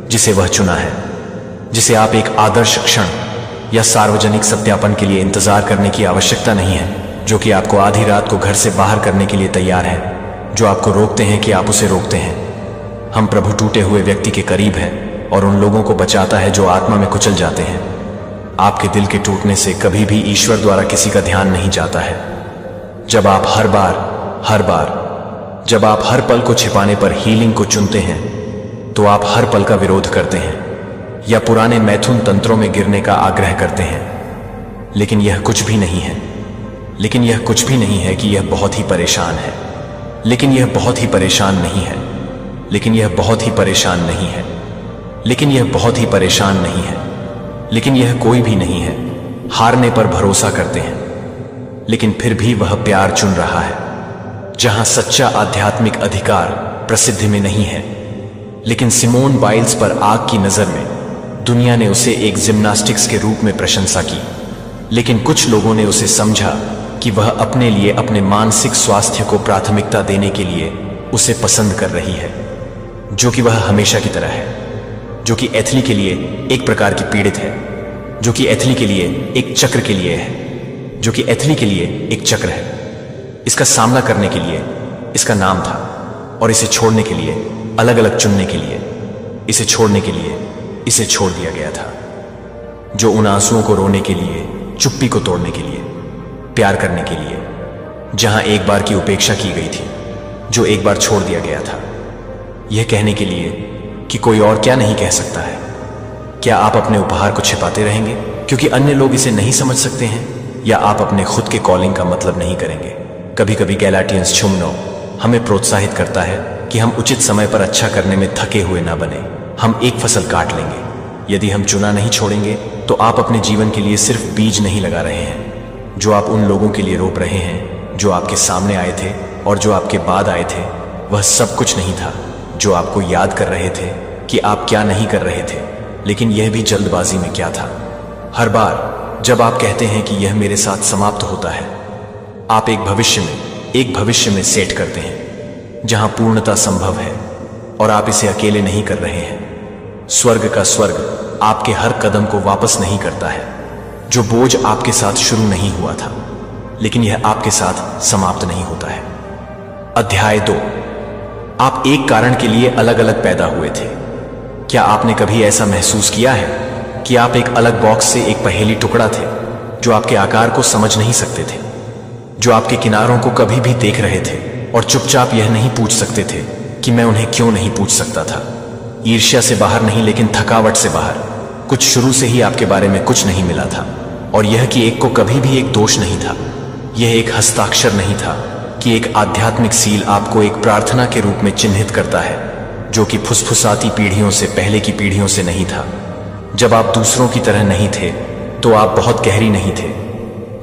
[SPEAKER 1] जिसे वह चुना है, जिसे आप एक आदर्श क्षण या सार्वजनिक सत्यापन के लिए इंतजार करने की आवश्यकता नहीं है, जो कि आपको आधी रात को घर से बाहर करने के लिए तैयार है, जो आपको रोकते हैं कि आप उसे रोकते हैं। हम प्रभु टूटे हुए व्यक्ति के करीब हैं और उन लोगों को बचाता है जो आत्मा में कुचल जाते हैं। आपके दिल के टूटने से कभी भी ईश्वर द्वारा किसी का ध्यान नहीं जाता है। जब आप जब आप हर पल को छिपाने पर हीलिंग को चुनते हैं तो आप हर पल का विरोध करते हैं या पुराने मैथुन तंत्रों में गिरने का आग्रह करते हैं। लेकिन यह कुछ भी नहीं है। लेकिन यह कुछ भी नहीं है कि यह बहुत ही परेशान है। लेकिन यह बहुत ही परेशान नहीं है। लेकिन यह बहुत ही परेशान नहीं है। लेकिन यह बहुत ही परेशान नहीं है। लेकिन यह कोई भी नहीं है। हारने पर भरोसा करते हैं, लेकिन फिर भी वह प्यार चुन रहा है, जहां सच्चा आध्यात्मिक अधिकार प्रसिद्धि में नहीं है। लेकिन सिमोन बाइल्स पर आग की नजर में दुनिया ने उसे एक जिम्नास्टिक्स के रूप में प्रशंसा की, लेकिन कुछ लोगों ने उसे समझा कि वह अपने लिए अपने मानसिक स्वास्थ्य को प्राथमिकता देने के लिए उसे पसंद कर रही है, जो कि वह हमेशा की तरह है, जो कि एथली के लिए एक प्रकार की पीड़ित है, जो कि एथली के लिए एक चक्र के लिए है, जो कि एथली के लिए एक चक्र है। इसका सामना करने के लिए इसका नाम था, और इसे छोड़ने के लिए, अलग अलग चुनने के लिए, इसे छोड़ने के लिए इसे छोड़ दिया गया था। जो उन आंसुओं को रोने के लिए, चुप्पी को तोड़ने के लिए, प्यार करने के लिए, जहां एक बार की उपेक्षा की गई थी, जो एक बार छोड़ दिया गया था, यह कहने के लिए कि कोई और क्या नहीं कह सकता है। क्या आप अपने उपहार को छिपाते रहेंगे क्योंकि अन्य लोग इसे नहीं समझ सकते हैं, या आप अपने खुद के कॉलिंग का मतलब नहीं करेंगे? कभी कभी गैलाटियंस 6:9 हमें प्रोत्साहित करता है कि हम उचित समय पर अच्छा करने में थके हुए ना बने। हम एक फसल काट लेंगे। यदि हम चुना नहीं छोड़ेंगे तो आप अपने जीवन के लिए सिर्फ बीज नहीं लगा रहे हैं। जो आप उन लोगों के लिए रोप रहे हैं जो आपके सामने आए थे और जो आपके बाद आए थे, वह सब कुछ नहीं था जो आपको याद कर रहे थे कि आप क्या नहीं कर रहे थे, लेकिन यह भी जल्दबाजी में क्या था। हर बार जब आप कहते हैं कि यह मेरे साथ समाप्त होता है, आप एक भविष्य में सेट करते हैं जहां पूर्णता संभव है, और आप इसे अकेले नहीं कर रहे हैं। स्वर्ग का स्वर्ग आपके हर कदम को वापस नहीं करता है। जो बोझ आपके साथ शुरू नहीं हुआ था, लेकिन यह आपके साथ समाप्त नहीं होता है। अध्याय 2। आप एक कारण के लिए अलग अलग पैदा हुए थे। क्या आपने कभी ऐसा महसूस किया है कि आप एक अलग बॉक्स से एक पहेली टुकड़ा थे, जो आपके आकार को समझ नहीं सकते थे, जो आपके किनारों को कभी भी देख रहे थे और चुपचाप यह नहीं पूछ सकते थे कि मैं उन्हें क्यों नहीं पूछ सकता था? ईर्ष्या से बाहर नहीं, लेकिन थकावट से बाहर। कुछ शुरू से ही आपके बारे में कुछ नहीं मिला था, और यह कि एक को कभी भी एक दोष नहीं था। यह एक हस्ताक्षर नहीं था कि एक आध्यात्मिक सील आपको एक प्रार्थना के रूप में चिन्हित करता है, जो कि फुसफुसाती पीढ़ियों से पहले की पीढ़ियों से नहीं था। जब आप दूसरों की तरह नहीं थे तो आप बहुत गहरी नहीं थे।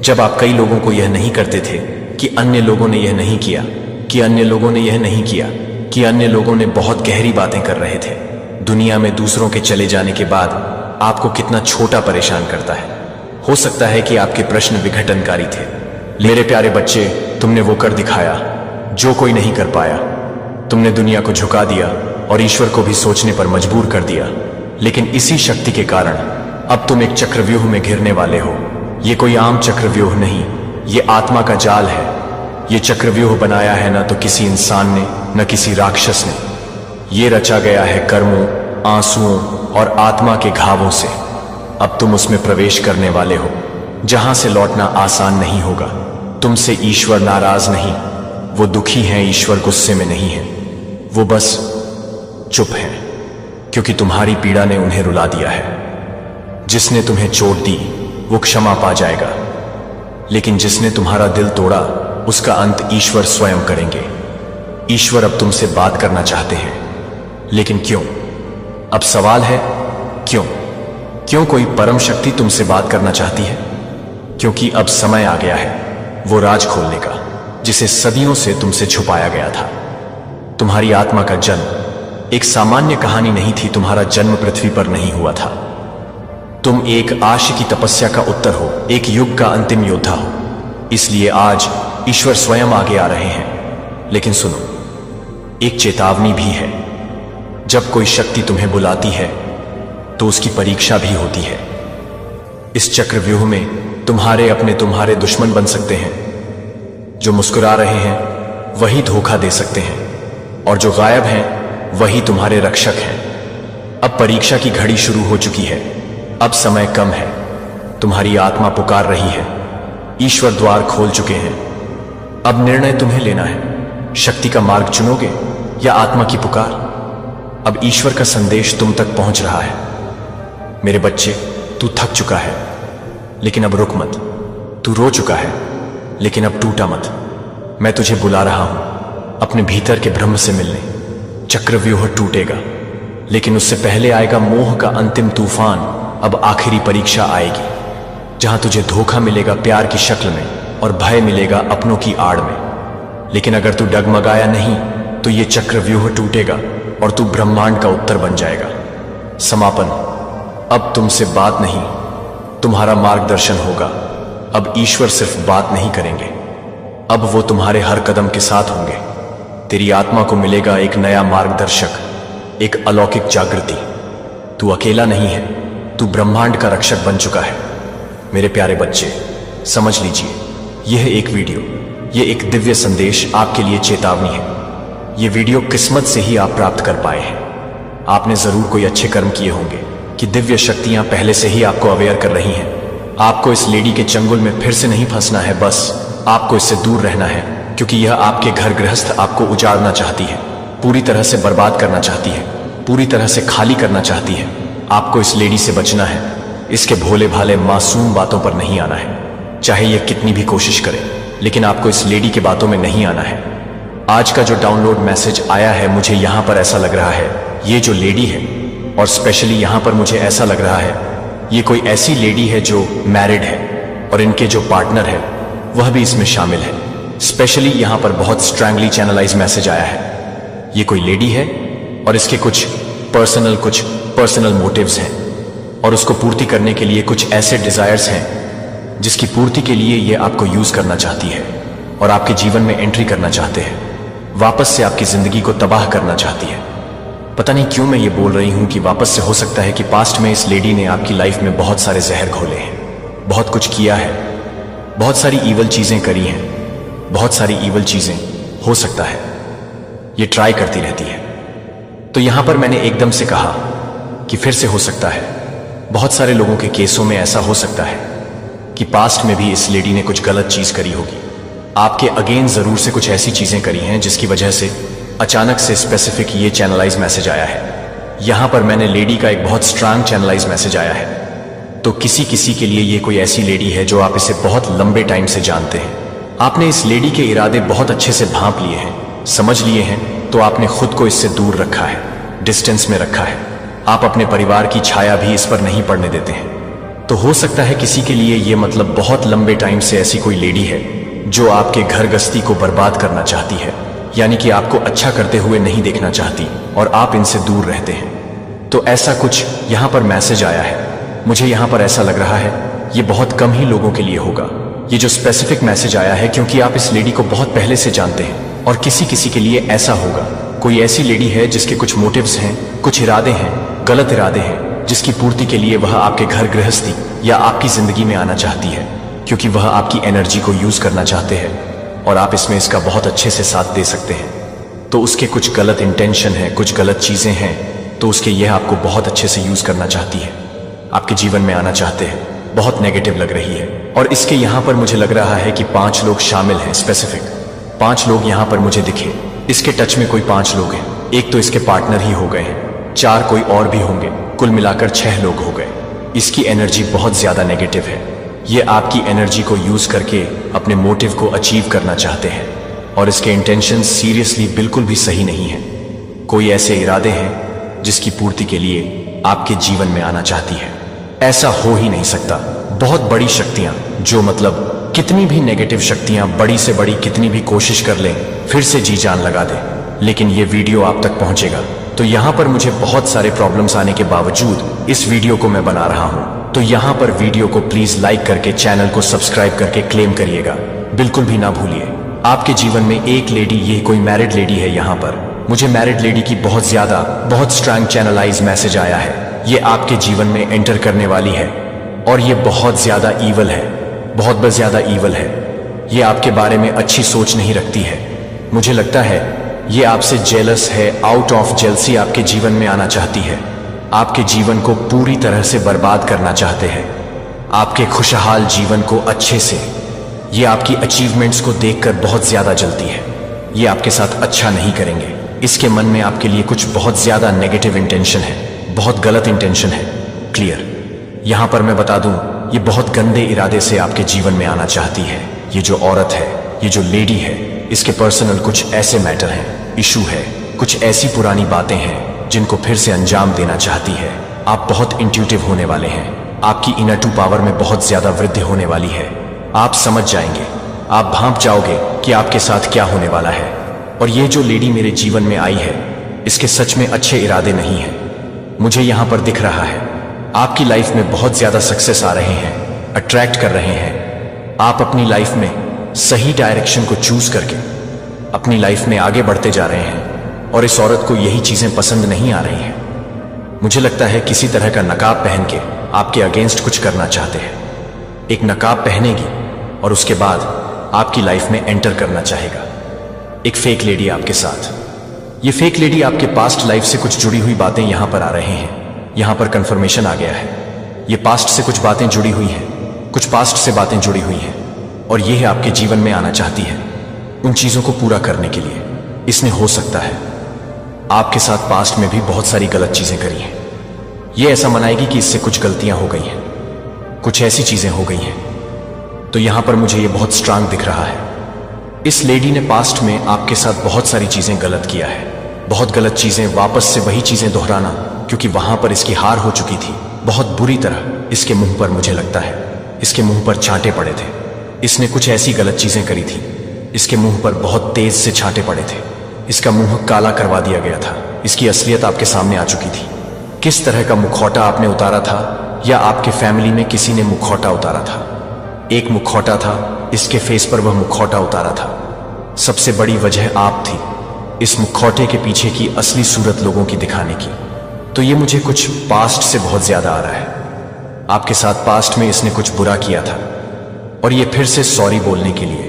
[SPEAKER 1] जब आप कई लोगों को यह नहीं करते थे कि अन्य लोगों ने यह नहीं किया, कि अन्य लोगों ने यह नहीं किया, कि अन्य लोगों ने बहुत गहरी बातें कर रहे थे। दुनिया में दूसरों के चले जाने के बाद आपको कितना छोटा परेशान करता है। हो सकता है कि आपके प्रश्न विघटनकारी थे। मेरे प्यारे बच्चे, तुमने वो कर दिखाया जो कोई नहीं कर पाया। तुमने दुनिया को झुका दिया और ईश्वर को भी सोचने पर मजबूर कर दिया। लेकिन इसी शक्ति के कारण अब तुम एक चक्रव्यूह में घिरने वाले हो। ये कोई आम चक्रव्यूह नहीं, ये आत्मा का जाल है। ये चक्रव्यूह बनाया है न तो किसी इंसान ने, न किसी राक्षस ने। ये रचा गया है कर्मों, आंसुओं और आत्मा के घावों से। अब तुम उसमें प्रवेश करने वाले हो, जहां से लौटना आसान नहीं होगा। तुमसे ईश्वर नाराज नहीं, वो दुखी हैं। ईश्वर गुस्से में नहीं है, वो बस चुप है, क्योंकि तुम्हारी पीड़ा ने उन्हें रुला दिया है। जिसने तुम्हें चोट दी वो क्षमा पा जाएगा, लेकिन जिसने तुम्हारा दिल तोड़ा उसका अंत ईश्वर स्वयं करेंगे। ईश्वर अब तुमसे बात करना चाहते हैं, लेकिन क्यों? अब सवाल है क्यों? क्यों कोई परम शक्ति तुमसे बात करना चाहती है? क्योंकि अब समय आ गया है वो राज खोलने का, जिसे सदियों से तुमसे छुपाया गया था। तुम्हारी आत्मा का जन्म एक सामान्य कहानी नहीं थी। तुम्हारा जन्म पृथ्वी पर नहीं हुआ था। तुम एक आश की तपस्या का उत्तर हो, एक युग का अंतिम योद्धा हो। इसलिए आज ईश्वर स्वयं आगे आ रहे हैं। लेकिन सुनो, एक चेतावनी भी है। जब कोई शक्ति तुम्हें बुलाती है तो उसकी परीक्षा भी होती है। इस चक्रव्यूह में तुम्हारे अपने तुम्हारे दुश्मन बन सकते हैं। जो मुस्कुरा रहे हैं वही धोखा दे सकते हैं, और जो गायब हैं वही तुम्हारे रक्षक हैं। अब परीक्षा की घड़ी शुरू हो चुकी है। अब समय कम है। तुम्हारी आत्मा पुकार रही है। ईश्वर द्वार खोल चुके हैं। अब निर्णय तुम्हें लेना है। शक्ति का मार्ग चुनोगे या आत्मा की पुकार? अब ईश्वर का संदेश तुम तक पहुंच रहा है। मेरे बच्चे, तू थक चुका है, लेकिन अब रुक मत। तू रो चुका है, लेकिन अब टूटा मत। मैं तुझे बुला रहा हूं अपने भीतर के ब्रह्म से मिलने। चक्रव्यूह टूटेगा, लेकिन उससे पहले आएगा मोह का अंतिम तूफान। अब आखिरी परीक्षा आएगी, जहां तुझे धोखा मिलेगा प्यार की शक्ल में और भय मिलेगा अपनों की आड़ में। लेकिन अगर तू डगमगाया नहीं तो ये चक्रव्यूह टूटेगा और तू ब्रह्मांड का उत्तर बन जाएगा। समापन। अब तुमसे बात नहीं, तुम्हारा मार्गदर्शन होगा। अब ईश्वर सिर्फ बात नहीं करेंगे, अब वो तुम्हारे हर कदम के साथ होंगे। तेरी आत्मा को मिलेगा एक नया मार्गदर्शक, एक अलौकिक जागृति। तू अकेला नहीं है, तू ब्रह्मांड का रक्षक बन चुका है। मेरे प्यारे बच्चे, समझ लीजिए, यह एक वीडियो, यह एक दिव्य संदेश आपके लिए चेतावनी है। यह वीडियो किस्मत से ही आप प्राप्त कर पाए हैं। आपने जरूर कोई अच्छे कर्म किए होंगे कि दिव्य शक्तियां पहले से ही आपको अवेयर कर रही हैं। आपको इस लेडी के चंगुल में फिर से नहीं फंसना है, बस आपको इससे दूर रहना है, क्योंकि यह आपके घर गृहस्थ आपको उजाड़ना चाहती है, पूरी तरह से बर्बाद करना चाहती है, पूरी तरह से खाली करना चाहती है। आपको इस लेडी से बचना है। इसके भोले भाले मासूम बातों पर नहीं आना है, चाहे यह कितनी भी कोशिश करे, लेकिन आपको इस लेडी के बातों में नहीं आना है। आज का जो डाउनलोड मैसेज आया है, मुझे यहां पर ऐसा लग रहा है ये जो लेडी है, और स्पेशली यहां पर मुझे ऐसा लग रहा है ये कोई ऐसी लेडी है जो मैरिड है, और इनके जो पार्टनर है वह भी इसमें शामिल है। स्पेशली यहां पर बहुत स्ट्रैंगली चैनलाइज मैसेज आया है। ये कोई लेडी है और इसके कुछ पर्सनल मोटिव्स हैं, और उसको पूर्ति करने के लिए कुछ ऐसे डिजायर्स हैं जिसकी पूर्ति के लिए ये आपको यूज करना चाहती है और आपके जीवन में एंट्री करना चाहते हैं। वापस से आपकी जिंदगी को तबाह करना चाहती है। पता नहीं क्यों मैं ये बोल रही हूं कि वापस से। हो सकता है कि पास्ट में इस लेडी ने आपकी लाइफ में बहुत सारे जहर घोले हैं, बहुत कुछ किया है, बहुत सारी ईवल चीजें करी हैं, बहुत सारी ईवल चीजें हो सकता है ये ट्राई करती रहती है। तो यहां पर मैंने एकदम से कहा कि फिर से हो सकता है। बहुत सारे लोगों के केसों में ऐसा हो सकता है कि पास्ट में भी इस लेडी ने कुछ गलत चीज करी होगी, आपके अगेन जरूर से कुछ ऐसी चीजें करी हैं जिसकी वजह से अचानक से स्पेसिफिक ये चैनलाइज मैसेज आया है। यहां पर मैंने लेडी का एक बहुत स्ट्रांग चैनलाइज मैसेज आया है। तो किसी किसी के लिए ये कोई ऐसी लेडी है जो आप इसे बहुत लंबे टाइम से जानते हैं। आपने इस लेडी के इरादे बहुत अच्छे से भांप लिए हैं, समझ लिए हैं, तो आपने खुद को इससे दूर रखा है, डिस्टेंस में रखा है। आप अपने परिवार की छाया भी इस पर नहीं पड़ने देते हैं। तो हो सकता है किसी के लिए ये मतलब बहुत लंबे टाइम से ऐसी कोई लेडी है जो आपके घर गृहस्थी को बर्बाद करना चाहती है, यानी कि आपको अच्छा करते हुए नहीं देखना चाहती और आप इनसे दूर रहते हैं। तो ऐसा कुछ यहाँ पर मैसेज आया है। मुझे यहाँ पर ऐसा लग रहा है ये बहुत कम ही लोगों के लिए होगा। ये जो स्पेसिफिक मैसेज आया है क्योंकि आप इस लेडी को बहुत पहले से जानते हैं और किसी किसी के लिए ऐसा होगा। कोई ऐसी लेडी है जिसके कुछ मोटिव्स हैं, कुछ इरादे हैं, गलत इरादे हैं, जिसकी पूर्ति के लिए वह आपके घर गृहस्थी या आपकी जिंदगी में आना चाहती है क्योंकि वह आपकी एनर्जी को यूज करना चाहते हैं और आप इसमें इसका बहुत अच्छे से साथ दे सकते हैं। तो उसके कुछ गलत इंटेंशन है, कुछ गलत चीजें हैं, तो उसके यह आपको बहुत अच्छे से यूज करना चाहती है, आपके जीवन में आना चाहते हैं। बहुत नेगेटिव लग रही है और इसके यहाँ पर मुझे लग रहा है कि 5 लोग शामिल हैं। स्पेसिफिक 5 लोग यहाँ पर मुझे दिखे। इसके टच में कोई 5 लोग हैं। एक तो इसके पार्टनर ही हो गए हैं, 4 कोई और भी होंगे, कुल मिलाकर 6 लोग हो गए। इसकी एनर्जी बहुत ज्यादा नेगेटिव है। ये आपकी एनर्जी को यूज करके अपने मोटिव को अचीव करना चाहते हैं और इसके इंटेंशन सीरियसली बिल्कुल भी सही नहीं है। कोई ऐसे इरादे हैं जिसकी पूर्ति के लिए आपके जीवन में आना चाहती है। ऐसा हो ही नहीं सकता। बहुत बड़ी शक्तियां, जो मतलब कितनी भी नेगेटिव शक्तियां बड़ी से बड़ी कितनी भी कोशिश कर लें, फिर से जी जान लगा दे, लेकिन ये वीडियो आप तक पहुंचेगा। तो यहां पर मुझे बहुत सारे प्रॉब्लम्स आने के बावजूद इस वीडियो को मैं बना रहा हूं। तो यहां पर वीडियो को प्लीज लाइक करके चैनल को सब्सक्राइब करके क्लेम करिएगा, बिल्कुल भी ना भूलिए। आपके जीवन में एक लेडी, ये कोई मैरिड लेडी है। यहां पर मुझे मैरिड लेडी की बहुत स्ट्रांग चैनलाइज मैसेज आया है। ये आपके जीवन में एंटर करने वाली है और ये बहुत ज्यादा ईवल है, बहुत ज्यादा ईवल है। ये आपके बारे में अच्छी सोच नहीं रखती है। मुझे लगता है ये आपसे जेलस है। आउट ऑफ जेलसी आपके जीवन में आना चाहती है, आपके जीवन को पूरी तरह से बर्बाद करना चाहते हैं, आपके खुशहाल जीवन को अच्छे से। ये आपकी अचीवमेंट्स को देखकर बहुत ज्यादा जलती है। ये आपके साथ अच्छा नहीं करेंगे। इसके मन में आपके लिए कुछ बहुत ज्यादा नेगेटिव इंटेंशन है, बहुत गलत इंटेंशन है। क्लियर? यहां पर मैं बता दूं, ये बहुत गंदे इरादे से आपके जीवन में आना चाहती है। ये जो औरत है, ये जो लेडी है, इसके पर्सनल कुछ ऐसे मैटर हैं, इशू है, कुछ ऐसी पुरानी बातें हैं जिनको फिर से अंजाम देना चाहती है। आप बहुत इंट्यूटिव होने वाले हैं। आपकी इनर टू पावर में बहुत ज्यादा वृद्धि होने वाली है। आप समझ जाएंगे, आप भांप जाओगे कि आपके साथ क्या होने वाला है। और ये जो लेडी मेरे जीवन में आई है, इसके सच में अच्छे इरादे नहीं हैं। मुझे यहां पर दिख रहा है आपकी लाइफ में बहुत ज्यादा सक्सेस आ रहे हैं, अट्रैक्ट कर रहे हैं। आप अपनी लाइफ में सही डायरेक्शन को चूज करके अपनी लाइफ में आगे बढ़ते जा रहे हैं और इस औरत को यही चीजें पसंद नहीं आ रही हैं। मुझे लगता है किसी तरह का नकाब पहन के आपके अगेंस्ट कुछ करना चाहते हैं। एक नकाब पहनेगी और उसके बाद आपकी लाइफ में एंटर करना चाहेगा एक फेक लेडी आपके साथ। ये फेक लेडी आपके पास्ट लाइफ से कुछ जुड़ी हुई बातें यहां पर आ रहे हैं। यहां पर कंफर्मेशन आ गया है। ये पास्ट से कुछ बातें जुड़ी हुई हैं, कुछ पास्ट से बातें जुड़ी हुई हैं और ये आपके जीवन में आना चाहती है उन चीजों को पूरा करने के लिए। इसने हो सकता है आपके साथ पास्ट में भी बहुत सारी गलत चीजें करी हैं। ये ऐसा मनाएगी कि इससे कुछ गलतियां हो गई हैं, कुछ ऐसी चीजें हो गई हैं। तो यहां पर मुझे ये बहुत स्ट्रांग दिख रहा है। इस लेडी ने पास्ट में आपके साथ बहुत सारी चीजें गलत किया है, बहुत गलत चीजें, वापस से वही चीजें दोहराना, क्योंकि वहां पर इसकी हार हो चुकी थी बहुत बुरी तरह। इसके मुंह पर, मुझे लगता है इसके मुंह पर छांटे पड़े थे। इसने कुछ ऐसी गलत चीजें करी थी, इसके मुंह पर बहुत तेज से छांटे पड़े थे। इसका मुंह काला करवा दिया गया था। इसकी असलियत आपके सामने आ चुकी थी। किस तरह का मुखौटा आपने उतारा था, या आपके फैमिली में किसी ने मुखौटा उतारा था। एक मुखौटा था, इसके फेस पर वह मुखौटा उतारा था। सबसे बड़ी वजह आप थी इस मुखौटे के पीछे की असली सूरत लोगों की दिखाने की। तो ये मुझे कुछ पास्ट से बहुत ज्यादा आ रहा है। आपके साथ पास्ट में इसने कुछ बुरा किया था और ये फिर से सॉरी बोलने के लिए,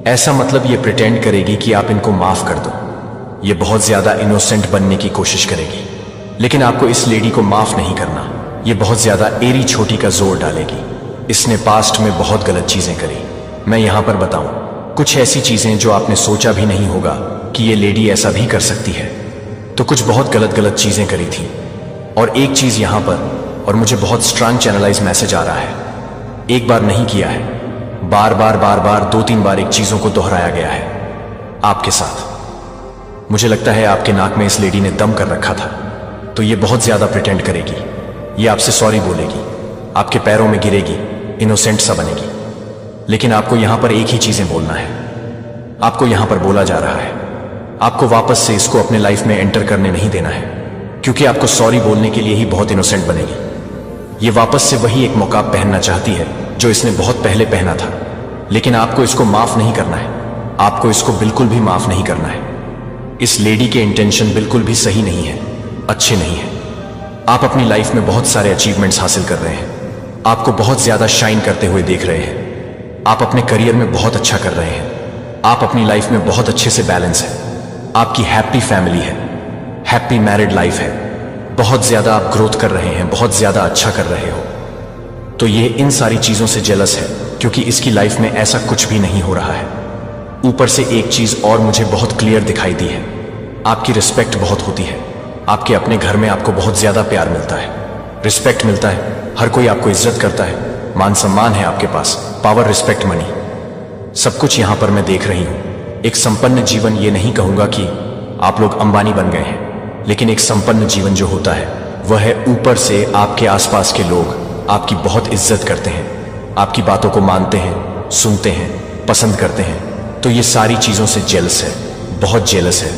[SPEAKER 1] ऐसा मतलब ये प्रिटेंड करेगी कि आप इनको माफ कर दो। ये बहुत ज्यादा इनोसेंट बनने की कोशिश करेगी, लेकिन आपको इस लेडी को माफ नहीं करना। ये बहुत ज्यादा एरी छोटी का जोर डालेगी। इसने पास्ट में बहुत गलत चीजें करी। मैं यहां पर बताऊं, कुछ ऐसी चीजें जो आपने सोचा भी नहीं होगा कि ये लेडी ऐसा भी कर सकती है। तो कुछ बहुत गलत चीजें करी थी। और एक चीज यहां पर, और मुझे बहुत स्ट्रांग चैनलाइज मैसेज आ रहा है, एक बार नहीं किया है, बार बार 2-3 बार एक चीजों को दोहराया गया है आपके साथ। मुझे लगता है आपके नाक में इस लेडी ने दम कर रखा था। तो ये बहुत ज्यादा प्रिटेंड करेगी, ये आपसे सॉरी बोलेगी, आपके पैरों में गिरेगी, इनोसेंट सा बनेगी। लेकिन आपको यहां पर एक ही चीजें बोलना है। आपको यहां पर बोला जा रहा है आपको वापस से इसको अपने लाइफ में एंटर करने नहीं देना है, क्योंकि आपको सॉरी बोलने के लिए ही बहुत इनोसेंट बनेगी। ये वापस से वही एक मौका पहनना चाहती है जो इसने बहुत पहले पहना था, लेकिन आपको इसको माफ नहीं करना है। आपको इसको बिल्कुल भी माफ नहीं करना है। इस लेडी के इंटेंशन बिल्कुल भी सही नहीं है, अच्छे नहीं है। आप अपनी लाइफ में बहुत सारे अचीवमेंट्स हासिल कर रहे हैं, आपको बहुत ज्यादा शाइन करते हुए देख रहे हैं, आप अपने करियर में बहुत अच्छा कर रहे हैं, आप अपनी लाइफ में बहुत अच्छे से बैलेंस है, आपकी हैप्पी फैमिली है, हैप्पी मैरिड लाइफ है, बहुत ज्यादा आप ग्रोथ कर रहे हैं, बहुत ज्यादा अच्छा कर रहे हो। तो ये इन सारी चीजों से जेलस है, क्योंकि इसकी लाइफ में ऐसा कुछ भी नहीं हो रहा है। ऊपर से एक चीज और मुझे बहुत क्लियर दिखाई दी है, आपकी रिस्पेक्ट बहुत होती है। आपके अपने घर में आपको बहुत ज्यादा प्यार मिलता है, रिस्पेक्ट मिलता है, हर कोई आपको इज्जत करता है, मान सम्मान है आपके पास, पावर, रिस्पेक्ट, मनी, सब कुछ यहां पर मैं देख रही हूं। एक संपन्न जीवन, ये नहीं कहूंगा कि आप लोग अंबानी बन गए हैं, लेकिन एक संपन्न जीवन जो होता है वह है ऊपर से आपके आसपास के लोग आपकी बहुत इज्जत करते हैं, आपकी बातों को मानते हैं, सुनते हैं, पसंद करते हैं। तो ये सारी चीजों से जेलस है, बहुत जेलस है।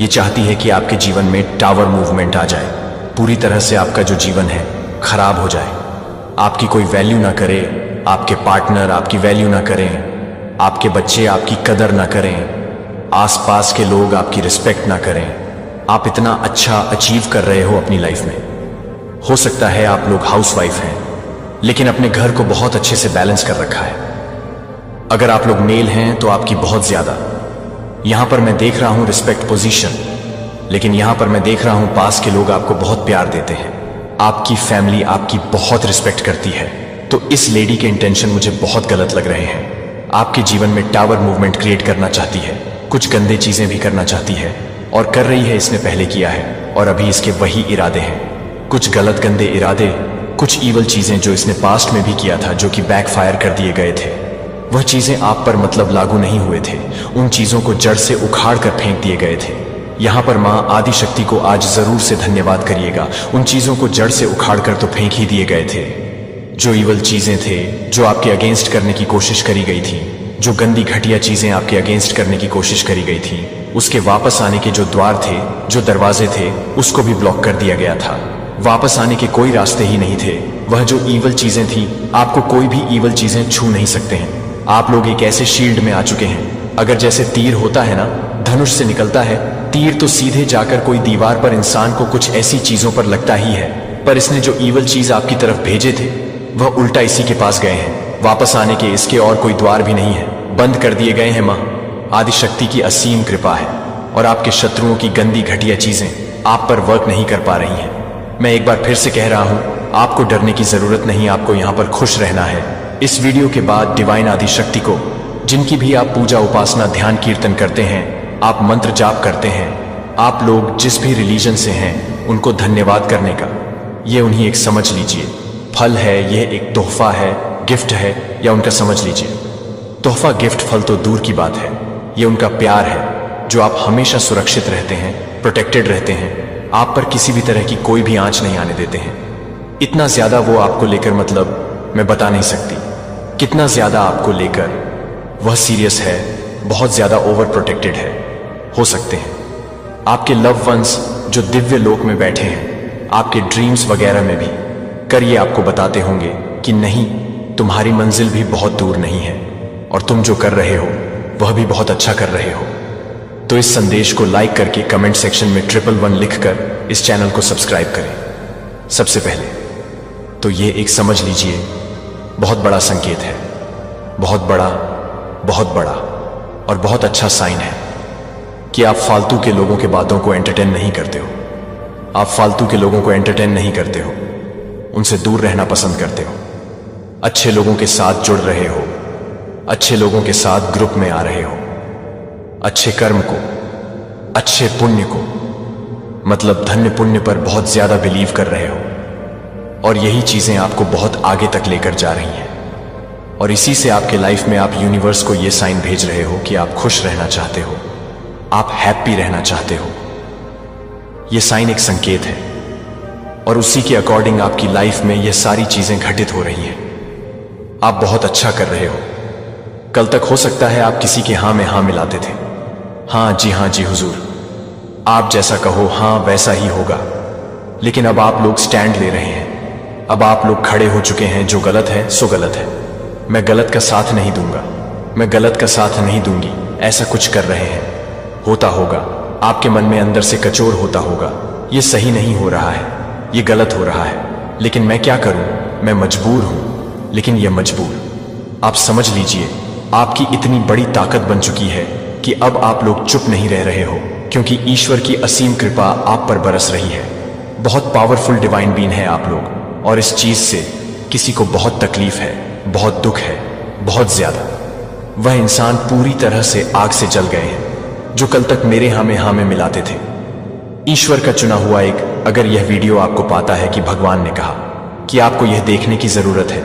[SPEAKER 1] ये चाहती है कि आपके जीवन में टावर मूवमेंट आ जाए, पूरी तरह से आपका जो जीवन है खराब हो जाए, आपकी कोई वैल्यू ना करे, आपके पार्टनर आपकी वैल्यू ना करें, आपके बच्चे आपकी कदर ना करें, आसपास के लोग आपकी रिस्पेक्ट ना करें। आप इतना अच्छा अचीव कर रहे हो अपनी लाइफ में। हो सकता है आप लोग हाउसवाइफ हैं, लेकिन अपने घर को बहुत अच्छे से बैलेंस कर रखा है। अगर आप लोग मेल हैं तो आपकी बहुत ज्यादा, यहां पर मैं देख रहा हूं रिस्पेक्ट, पोजीशन, लेकिन यहां पर मैं देख रहा हूं पास के लोग आपको बहुत प्यार देते हैं, आपकी फैमिली आपकी बहुत रिस्पेक्ट करती है। तो इस लेडी के इंटेंशन मुझे बहुत गलत लग रहे हैं। आपके जीवन में टावर मूवमेंट क्रिएट करना चाहती है, कुछ गंदे चीजें भी करना चाहती है, और कर रही है, इसने पहले किया है, और अभी इसके वही इरादे हैं, कुछ गलत गंदे इरादे, कुछ ईवल चीजें जो इसने पास्ट में भी किया था, जो कि बैकफायर कर दिए गए थे। वह चीजें आप पर मतलब लागू नहीं हुए थे, उन चीजों को जड़ से उखाड़ कर फेंक दिए गए थे। यहां पर मां आदि शक्ति को आज जरूर से धन्यवाद करिएगा, उन चीजों को जड़ से उखाड़ कर तो फेंक ही दिए गए थे। जो ईवल चीजें थे, जो आपके अगेंस्ट करने की कोशिश करी गई थी, जो गंदी घटिया चीजें आपके अगेंस्ट करने की कोशिश करी गई थी, उसके वापस आने के जो द्वार थे, जो दरवाजे थे, उसको भी ब्लॉक कर दिया गया था। वापस आने के कोई रास्ते ही नहीं थे। वह जो ईवल चीजें थी, आपको कोई भी ईवल चीजें छू नहीं सकते हैं। आप लोग एक ऐसे शील्ड में आ चुके हैं, अगर जैसे तीर होता है ना, धनुष से निकलता है तीर, तो सीधे जाकर कोई दीवार पर इंसान को कुछ ऐसी चीजों पर लगता ही है, पर इसने जो ईवल चीज आपकी तरफ भेजे थे वह उल्टा इसी के पास गए हैं। वापस आने के इसके और कोई द्वार भी नहीं है, बंद कर दिए गए हैं। मां आदि शक्ति की असीम कृपा है, और आपके शत्रुओं की गंदी घटिया चीजें आप पर वर्क नहीं कर पा रही हैं। मैं एक बार फिर से कह रहा हूं, आपको डरने की जरूरत नहीं, आपको यहां पर खुश रहना है। इस वीडियो के बाद डिवाइन आदि शक्ति को, जिनकी भी आप पूजा, उपासना, ध्यान, कीर्तन करते हैं, आप मंत्र जाप करते हैं, आप लोग जिस भी रिलीजन से हैं, उनको धन्यवाद करने का ये उन्हीं एक समझ लीजिए फल है, ये एक तोहफा है, गिफ्ट है, या उनका समझ लीजिए तोहफा, गिफ्ट, फल तो दूर की बात है, ये उनका प्यार है जो आप हमेशा सुरक्षित रहते हैं, प्रोटेक्टेड रहते हैं, आप पर किसी भी तरह की कोई भी आंच नहीं आने देते हैं। इतना ज्यादा वो आपको लेकर, मतलब मैं बता नहीं सकती कितना ज्यादा आपको लेकर वह सीरियस है, बहुत ज्यादा ओवर प्रोटेक्टेड है। हो सकते हैं आपके लव वंस जो दिव्य लोक में बैठे हैं, आपके ड्रीम्स वगैरह में भी कर ये आपको बताते होंगे कि नहीं, तुम्हारी मंजिल भी बहुत दूर नहीं है, और तुम जो कर रहे हो वह भी बहुत अच्छा कर रहे हो। तो इस संदेश को लाइक करके कमेंट सेक्शन में 111 लिखकर इस चैनल को सब्सक्राइब करें। सबसे पहले तो ये एक समझ लीजिए बहुत बड़ा संकेत है, बहुत बड़ा और बहुत अच्छा साइन है कि आप फालतू के लोगों के बातों को एंटरटेन नहीं करते हो। आप फालतू के लोगों को एंटरटेन नहीं करते हो, उनसे दूर रहना पसंद करते हो। अच्छे लोगों के साथ जुड़ रहे हो, अच्छे लोगों के साथ ग्रुप में आ रहे हो, अच्छे कर्म को, अच्छे पुण्य को, मतलब धन्य पुण्य पर बहुत ज्यादा बिलीव कर रहे हो, और यही चीजें आपको बहुत आगे तक लेकर जा रही हैं। और इसी से आपके लाइफ में आप यूनिवर्स को यह साइन भेज रहे हो कि आप खुश रहना चाहते हो, आप हैप्पी रहना चाहते हो। यह साइन एक संकेत है, और उसी के अकॉर्डिंग आपकी लाइफ में यह सारी चीजें घटित हो रही हैं। आप बहुत अच्छा कर रहे हो। कल तक हो सकता है आप किसी के हां में हां मिलाते थे, हाँ जी हुजूर, आप जैसा कहो हाँ वैसा ही होगा। लेकिन अब आप लोग स्टैंड ले रहे हैं, अब आप लोग खड़े हो चुके हैं। जो गलत है सो गलत है, मैं गलत का साथ नहीं दूंगा, मैं गलत का साथ नहीं दूंगी। ऐसा कुछ कर रहे हैं, होता होगा, आपके मन में अंदर से कचोर होता होगा, ये सही नहीं हो रहा है, ये गलत हो रहा है। लेकिन मैं क्या करूं, मैं मजबूर हूं। लेकिन यह मजबूर आप समझ लीजिए, आपकी इतनी बड़ी ताकत बन चुकी है कि अब आप लोग चुप नहीं रह रहे हो, क्योंकि ईश्वर की असीम कृपा आप पर बरस रही है। बहुत पावरफुल डिवाइन बीन है आप लोग, और इस चीज से किसी को बहुत तकलीफ है, बहुत दुख है, बहुत ज्यादा। वह इंसान पूरी तरह से आग से जल गए हैं जो कल तक मेरे हाँ में मिलाते थे। ईश्वर का चुना हुआ एक, अगर यह वीडियो आपको पाता है कि भगवान ने कहा कि आपको यह देखने की जरूरत है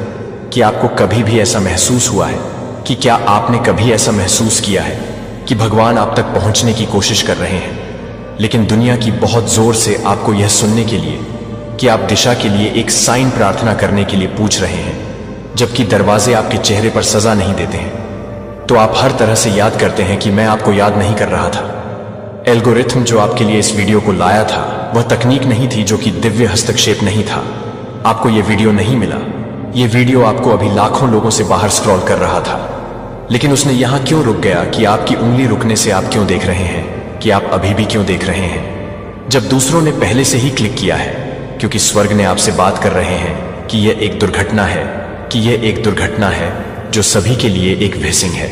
[SPEAKER 1] कि आपको कभी भी ऐसा महसूस हुआ है, कि क्या आपने कभी ऐसा महसूस किया है कि भगवान आप तक पहुंचने की कोशिश कर रहे हैं, लेकिन दुनिया की बहुत जोर से आपको यह सुनने के लिए कि आप दिशा के लिए एक साइन प्रार्थना करने के लिए पूछ रहे हैं, जबकि दरवाजे आपके चेहरे पर सजा नहीं देते हैं। तो आप हर तरह से याद करते हैं कि मैं आपको याद नहीं कर रहा था। एल्गोरिथम जो आपके लिए इस वीडियो को लाया था वह तकनीक नहीं थी, जो कि दिव्य हस्तक्षेप नहीं था। आपको यह वीडियो नहीं मिला, यह वीडियो आपको अभी लाखों लोगों से बाहर स्क्रॉल कर रहा था, लेकिन उसने यहां क्यों रुक गया कि आपकी उंगली रुकने से आप क्यों देख रहे हैं, कि आप अभी भी क्यों देख रहे हैं, जब दूसरों ने पहले से ही क्लिक किया है। क्योंकि स्वर्ग ने आपसे बात कर रहे हैं कि यह एक दुर्घटना है, कि यह एक दुर्घटना है जो सभी के लिए एक व्हेसिंग है।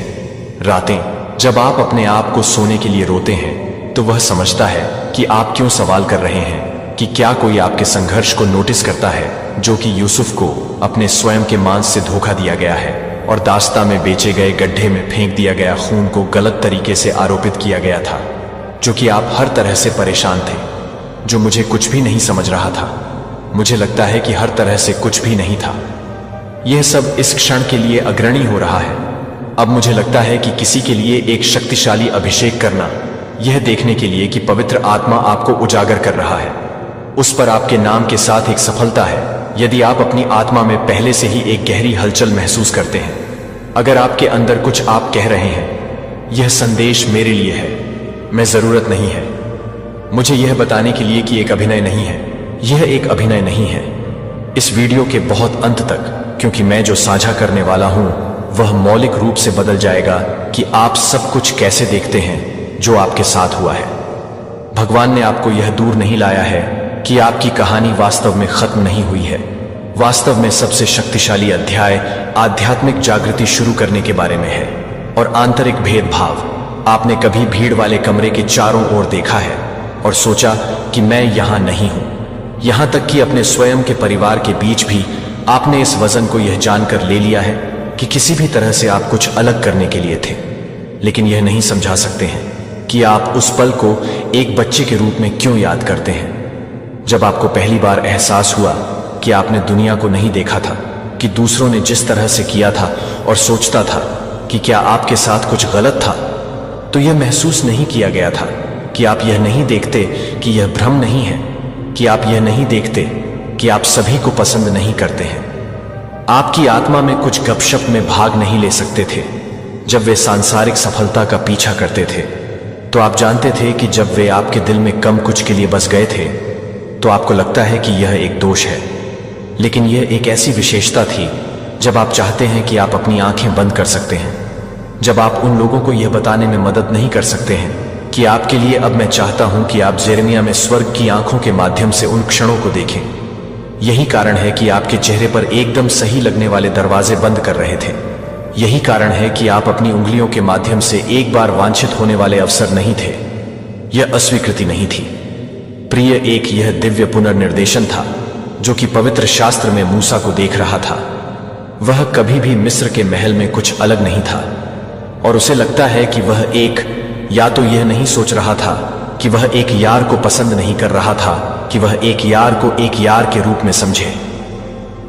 [SPEAKER 1] रातें जब आप अपने आप को सोने के लिए रोते हैं तो वह समझता है कि आप क्यों सवाल कर रहे हैं, कि क्या कोई आपके संघर्ष को नोटिस करता है, जो कि यूसुफ को अपने स्वयं के मांस से धोखा दिया गया है और दास्ता में बेचे गए गड्ढे में फेंक दिया गया खून को गलत तरीके से आरोपित किया गया था, जो कि आप हर तरह से परेशान थे, जो मुझे कुछ भी नहीं समझ रहा था। मुझे लगता है कि हर तरह से कुछ भी नहीं था। यह सब इस क्षण के लिए अग्रणी हो रहा है। अब मुझे लगता है कि किसी के लिए एक शक्तिशाली अभिषेक करना, यह देखने के लिए कि पवित्र आत्मा आपको उजागर कर रहा है, उस पर आपके नाम के साथ एक सफलता है। यदि आप अपनी आत्मा में पहले से ही एक गहरी हलचल महसूस करते हैं, अगर आपके अंदर कुछ आप कह रहे हैं, यह संदेश मेरे लिए है, मैं जरूरत नहीं है मुझे यह बताने के लिए कि एक अभिनय नहीं है, यह एक अभिनय नहीं है। इस वीडियो के बहुत अंत तक, क्योंकि मैं जो साझा करने वाला हूं वह मौलिक रूप से बदल जाएगा कि आप सब कुछ कैसे देखते हैं जो आपके साथ हुआ है। भगवान ने आपको यह दूर नहीं लाया है कि आपकी कहानी वास्तव में खत्म नहीं हुई है। वास्तव में सबसे शक्तिशाली अध्याय आध्यात्मिक जागृति शुरू करने के बारे में है, और आंतरिक भेदभाव। आपने कभी भीड़ वाले कमरे के चारों ओर देखा है और सोचा कि मैं यहां नहीं हूं, यहां तक कि अपने स्वयं के परिवार के बीच भी आपने इस वजन को यह जानकर ले लिया है कि किसी भी तरह से आप कुछ अलग करने के लिए थे, लेकिन यह नहीं समझा सकते हैं कि आप उस पल को एक बच्चे के रूप में क्यों याद करते हैं, जब आपको पहली बार एहसास हुआ कि आपने दुनिया को नहीं देखा था, कि दूसरों ने जिस तरह से किया था और सोचता था कि क्या आपके साथ कुछ गलत था, तो यह महसूस नहीं किया गया था कि आप यह नहीं देखते कि यह भ्रम नहीं है, कि आप यह नहीं देखते कि आप सभी को पसंद नहीं करते हैं। आपकी आत्मा में कुछ गपशप में भाग नहीं ले सकते थे। जब वे सांसारिक सफलता का पीछा करते थे तो आप जानते थे कि जब वे आपके दिल में कम कुछ के लिए बस गए थे तो आपको लगता है कि यह एक दोष है, लेकिन यह एक ऐसी विशेषता थी जब आप चाहते हैं कि आप अपनी आंखें बंद कर सकते हैं, जब आप उन लोगों को यह बताने में मदद नहीं कर सकते हैं कि आपके लिए अब मैं चाहता हूं कि आप जेरेमिया में स्वर्ग की आंखों के माध्यम से उन क्षणों को देखें। यही कारण है कि आपके चेहरे पर एकदम सही लगने वाले दरवाजे बंद कर रहे थे। यही कारण है कि आप अपनी उंगलियों के माध्यम से एक बार वांछित होने वाले अवसर नहीं थे। यह अस्वीकृति नहीं थी प्रिय, एक यह दिव्य पुनर्निर्देशन था जो कि पवित्र शास्त्र में मूसा को देख रहा था। वह कभी भी मिस्र के महल में कुछ अलग नहीं था, और उसे लगता है कि वह एक, या तो यह नहीं सोच रहा था कि वह एक यार को पसंद नहीं कर रहा था, कि वह एक यार को एक यार के रूप में समझे।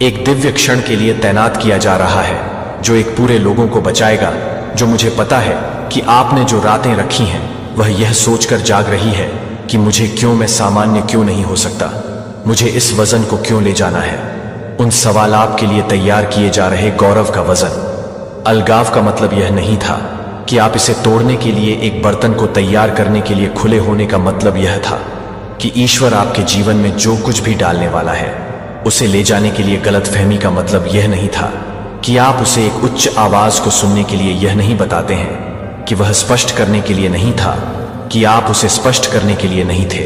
[SPEAKER 1] एक दिव्य क्षण के लिए तैनात किया जा रहा है जो एक पूरे लोगों को बचाएगा, जो मुझे पता है कि आपने जो रातें रखी हैं वह यह सोचकर जाग रही है कि मुझे क्यों, मैं सामान्य क्यों नहीं हो सकता, मुझे इस वजन को क्यों ले जाना है। उन सवालात के लिए तैयार किए जा रहे गौरव का वजन। अलगाव का मतलब यह नहीं था कि आप इसे तोड़ने के लिए, एक बर्तन को तैयार करने के लिए खुले होने का मतलब यह था कि ईश्वर आपके जीवन में जो कुछ भी डालने वाला है उसे ले जाने के लिए। गलतफहमी का मतलब यह नहीं था कि आप उसे एक उच्च आवाज को सुनने के लिए यह नहीं बताते हैं कि वह स्पष्ट करने के लिए नहीं था कि आप उसे स्पष्ट करने के लिए नहीं थे।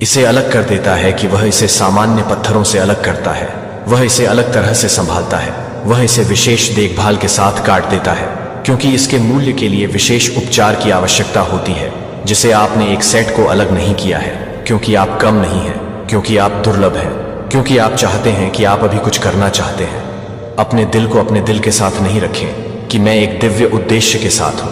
[SPEAKER 1] इसे अलग कर देता है कि वह इसे सामान्य पत्थरों से अलग करता है, वह इसे अलग तरह से संभालता है, वह इसे विशेष देखभाल के साथ काट देता है, क्योंकि इसके मूल्य के लिए विशेष उपचार की आवश्यकता होती है जिसे आपने एक सेट को अलग नहीं किया है, क्योंकि आप कम नहीं हैं, क्योंकि आप दुर्लभ हैं, क्योंकि आप चाहते हैं कि आप अभी कुछ करना चाहते हैं। अपने दिल को अपने दिल के साथ नहीं रखें कि मैं एक दिव्य उद्देश्य के साथ हूं,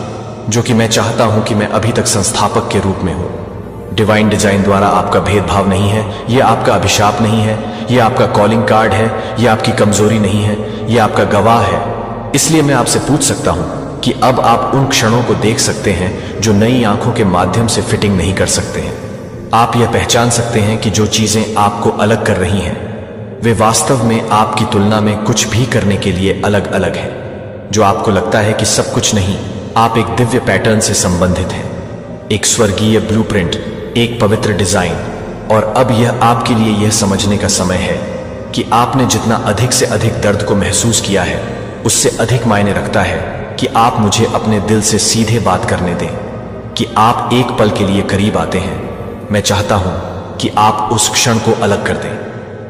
[SPEAKER 1] जो कि मैं चाहता हूं कि मैं अभी तक संस्थापक के रूप में हूं। डिवाइन डिजाइन द्वारा आपका भेदभाव नहीं है, यह आपका अभिशाप नहीं है, यह आपका कॉलिंग कार्ड है, यह आपकी कमजोरी नहीं है, यह आपका गवाह है। इसलिए मैं आपसे पूछ सकता हूं कि अब आप उन क्षणों को देख सकते हैं जो नई आंखों के माध्यम से फिटिंग नहीं कर सकते हैं। आप यह पहचान सकते हैं कि जो चीजें आपको अलग कर रही हैं वे वास्तव में आपकी तुलना में कुछ भी करने के लिए अलग अलग हैं। जो आपको लगता है कि सब कुछ नहीं, आप एक दिव्य पैटर्न से संबंधित हैं, एक स्वर्गीय ब्लूप्रिंट, एक पवित्र डिजाइन। और अब यह आपके लिए यह समझने का समय है कि आपने जितना अधिक से अधिक दर्द को महसूस किया है उससे अधिक मायने रखता है कि आप मुझे अपने दिल से सीधे बात करने दें, कि आप एक पल के लिए करीब आते हैं। मैं चाहता हूं कि आप उस क्षण को अलग कर दें।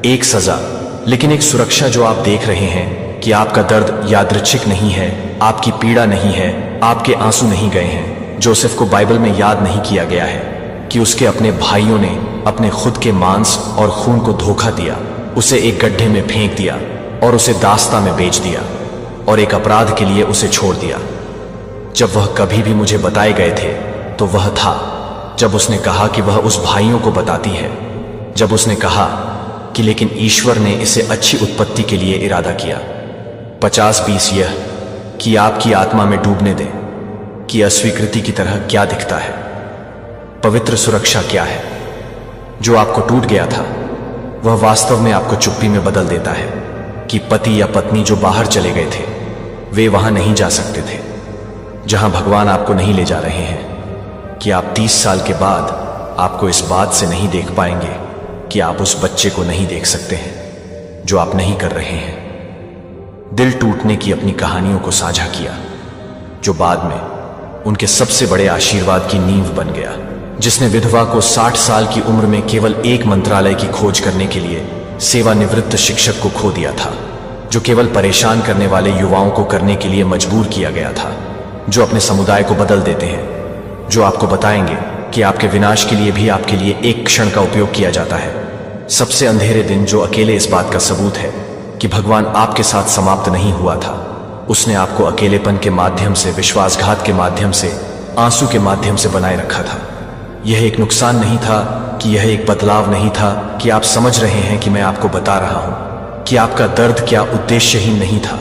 [SPEAKER 1] एक सजा, लेकिन एक सुरक्षा जो आप देख रहे हैं कि आपका दर्द यादृच्छिक नहीं है, आपकी पीड़ा नहीं है, आपके आंसू नहीं गए हैं। जोसेफ को बाइबल में याद नहीं किया गया है कि उसके अपने भाइयों ने अपने खुद के मांस और खून को धोखा दिया, उसे एक गड्ढे में फेंक दिया और उसे दास्ता में बेच दिया और एक अपराध के लिए उसे छोड़ दिया। जब वह कभी भी मुझे बताए गए थे तो वह था जब उसने कहा कि वह उस भाइयों को बताती है, जब उसने कहा कि लेकिन ईश्वर ने इसे अच्छी उत्पत्ति के लिए इरादा किया। 50-20 यह कि आपकी आत्मा में डूबने दें कि अस्वीकृति की तरह क्या दिखता है। पवित्र सुरक्षा क्या है? जो आपको टूट गया था वह वास्तव में आपको चुप्पी में बदल देता है कि पति या पत्नी जो बाहर चले गए थे वे वहां नहीं जा सकते थे जहां भगवान आपको नहीं ले जा रहे हैं, कि आप 30 साल के बाद आपको इस बात से नहीं देख पाएंगे कि आप उस बच्चे को नहीं देख सकते हैं जो आप नहीं कर रहे हैं। दिल टूटने की अपनी कहानियों को साझा किया जो बाद में उनके सबसे बड़े आशीर्वाद की नींव बन गया, जिसने विधवा को 60 साल की उम्र में केवल एक मंत्रालय की खोज करने के लिए सेवानिवृत्त शिक्षक को खो दिया था, जो केवल परेशान करने वाले युवाओं को करने के लिए मजबूर किया गया था, जो अपने समुदाय को बदल देते हैं, जो आपको बताएंगे कि आपके विनाश के लिए भी आपके लिए एक क्षण का उपयोग किया जाता है। सबसे अंधेरे दिन जो अकेले इस बात का सबूत है कि भगवान आपके साथ समाप्त नहीं हुआ था, उसने आपको अकेलेपन के माध्यम से, विश्वासघात के माध्यम से, आंसू के माध्यम से बनाए रखा था। यह एक नुकसान नहीं था कि यह एक बदलाव नहीं था कि आप समझ रहे हैं कि मैं आपको बता रहा हूं कि आपका दर्द क्या उद्देश्यहीन नहीं था।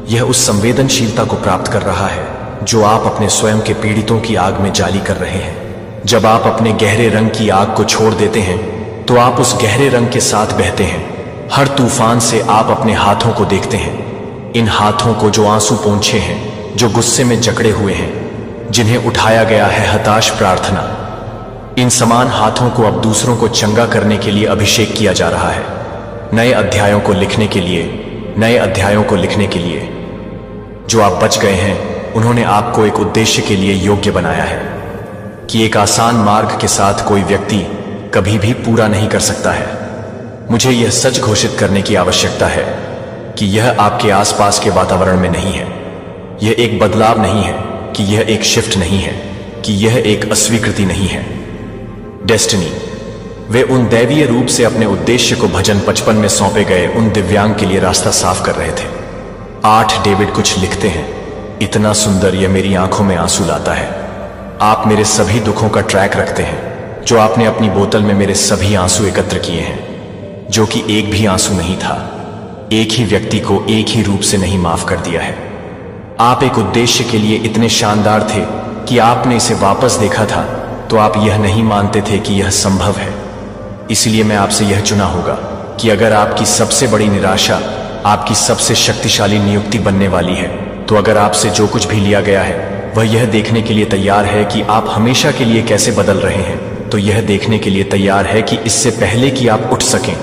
[SPEAKER 1] यह उस संवेदनशीलता को प्राप्त कर रहा है जो आप अपने स्वयं के पीड़ितों की आग में जाली कर रहे हैं। जब आप अपने गहरे रंग की आग को छोड़ देते हैं तो आप उस गहरे रंग के साथ बहते हैं। हर तूफान से आप अपने हाथों को देखते हैं, इन हाथों को जो आंसू पोंछे हैं, जो गुस्से में जकड़े हुए हैं, जिन्हें उठाया गया है हताश प्रार्थना। इन समान हाथों को अब दूसरों को चंगा करने के लिए अभिषेक किया जा रहा है, नए अध्यायों को लिखने के लिए, नए अध्यायों को लिखने के लिए। जो आप बच गए हैं उन्होंने आपको एक उद्देश्य के लिए योग्य बनाया है कि एक आसान मार्ग के साथ कोई व्यक्ति कभी भी पूरा नहीं कर सकता है। मुझे यह सच घोषित करने की आवश्यकता है कि यह आपके आसपास के वातावरण में नहीं है, यह एक बदलाव नहीं है, कि यह एक शिफ्ट नहीं है, कि यह एक अस्वीकृति नहीं है। डेस्टिनी, वे उन दैवीय रूप से अपने उद्देश्य को भजन 55 में सौंपे गए उन दिव्यांग के लिए रास्ता साफ कर रहे थे। 8 डेविड कुछ लिखते हैं, इतना सुंदर यह मेरी आंखों में आंसू लाता है। आप मेरे सभी दुखों का ट्रैक रखते हैं, जो आपने अपनी बोतल में मेरे सभी आंसू एकत्र किए हैं, जो कि एक भी आंसू नहीं था। एक ही व्यक्ति को एक ही रूप से नहीं माफ कर दिया है। आप एक उद्देश्य के लिए इतने शानदार थे कि आपने इसे वापस देखा था तो आप यह नहीं मानते थे कि यह संभव है। इसलिए मैं आपसे यह चुना होगा कि अगर आपकी सबसे बड़ी निराशा आपकी सबसे शक्तिशाली नियुक्ति बनने वाली है, तो अगर आपसे जो कुछ भी लिया गया है वह यह देखने के लिए तैयार है कि आप हमेशा के लिए कैसे बदल रहे हैं, तो यह देखने के लिए तैयार है कि इससे पहले कि आप उठ सकें,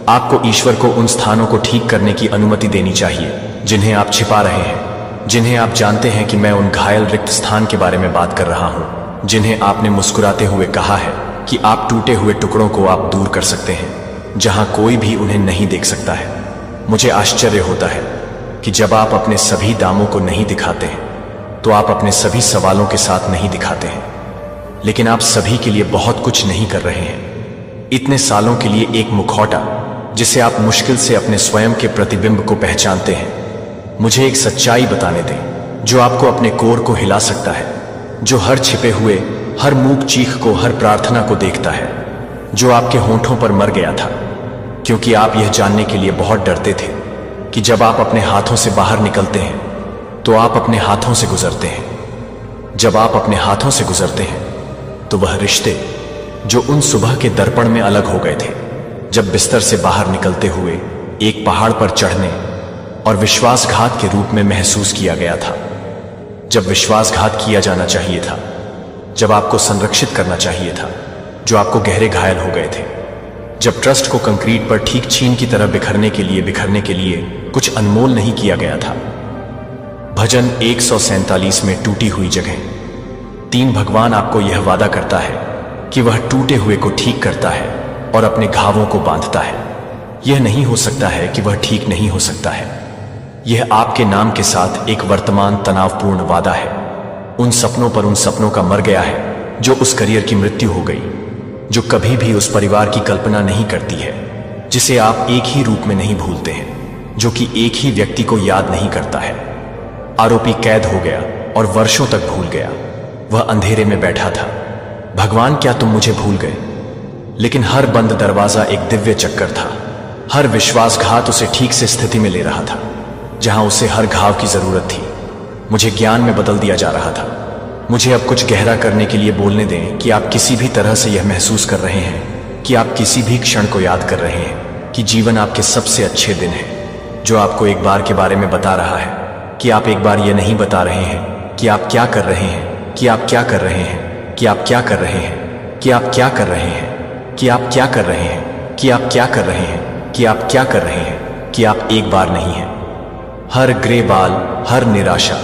[SPEAKER 1] आपको ईश्वर को उन स्थानों को ठीक करने की अनुमति देनी चाहिए जिन्हें आप छिपा रहे हैं, जिन्हें आप जानते हैं कि मैं उन घायल रिक्त स्थान के बारे में बात कर रहा हूं, जिन्हें आपने मुस्कुराते हुए कहा है कि आप टूटे हुए टुकड़ों को आप दूर कर सकते हैं, जहां कोई भी उन्हें नहीं देख सकता है। मुझे आश्चर्य होता है कि जब आप अपने सभी दामों को नहीं दिखाते हैं तो आप अपने सभी सवालों के साथ नहीं दिखाते हैं, लेकिन आप सभी के लिए बहुत कुछ नहीं कर रहे हैं। इतने सालों के लिए एक मुखौटा जिसे आप मुश्किल से अपने स्वयं के प्रतिबिंब को पहचानते हैं। मुझे एक सच्चाई बताने दें जो आपको अपने कोर को हिला सकता है, जो हर छिपे हुए, हर मूक चीख को, हर प्रार्थना को देखता है, जो आपके होंठों पर मर गया था, क्योंकि आप यह जानने के लिए बहुत डरते थे कि जब आप अपने हाथों से बाहर निकलते हैं तो आप अपने हाथों से गुजरते हैं। जब आप अपने हाथों से गुजरते हैं तो वह रिश्ते जो उन सुबह के दर्पण में अलग हो गए थे, जब बिस्तर से बाहर निकलते हुए एक पहाड़ पर चढ़ने और विश्वासघात के रूप में महसूस किया गया था, जब विश्वासघात किया जाना चाहिए था, जब आपको संरक्षित करना चाहिए था, जो आपको गहरे घायल हो गए थे, जब ट्रस्ट को कंक्रीट पर ठीक चीन की तरह बिखरने के लिए कुछ अनमोल नहीं किया गया था। भजन 147 में टूटी हुई जगह 3 भगवान आपको यह वादा करता है कि वह टूटे हुए को ठीक करता है और अपने घावों को बांधता है। यह नहीं हो सकता है कि वह ठीक नहीं हो सकता है। यह आपके नाम के साथ एक वर्तमान तनावपूर्ण वादा है। उन सपनों का मर गया है जो उस करियर की मृत्यु हो गई, जो कभी भी उस परिवार की कल्पना नहीं करती है, जिसे आप एक ही रूप में नहीं भूलते हैं, जो कि एक ही व्यक्ति को याद नहीं करता है। आरोपी कैद हो गया और वर्षों तक भूल गया। वह अंधेरे में बैठा था। भगवान, क्या तुम मुझे भूल गए? लेकिन हर बंद दरवाजा एक दिव्य चक्कर था। हर विश्वासघात उसे ठीक से स्थिति में ले रहा था जहां उसे हर घाव की जरूरत थी। मुझे ज्ञान में बदल दिया जा रहा था। मुझे अब कुछ गहरा करने के लिए बोलने दें कि आप किसी भी तरह से यह महसूस कर रहे हैं कि आप किसी भी क्षण को याद कर रहे हैं कि जीवन आपके सबसे अच्छे दिन है, जो आपको एक बार के बारे में बता रहा है कि आप एक बार यह नहीं बता रहे हैं कि आप क्या कर रहे हैं, कि आप क्या कर रहे हैं, कि आप क्या कर रहे हैं, कि आप क्या कर रहे हैं, कि आप क्या कर रहे हैं, कि आप क्या कर रहे हैं, कि आप क्या कर रहे हैं, कि आप एक बार नहीं हैं। हर ग्रे बाल, हर निराशा,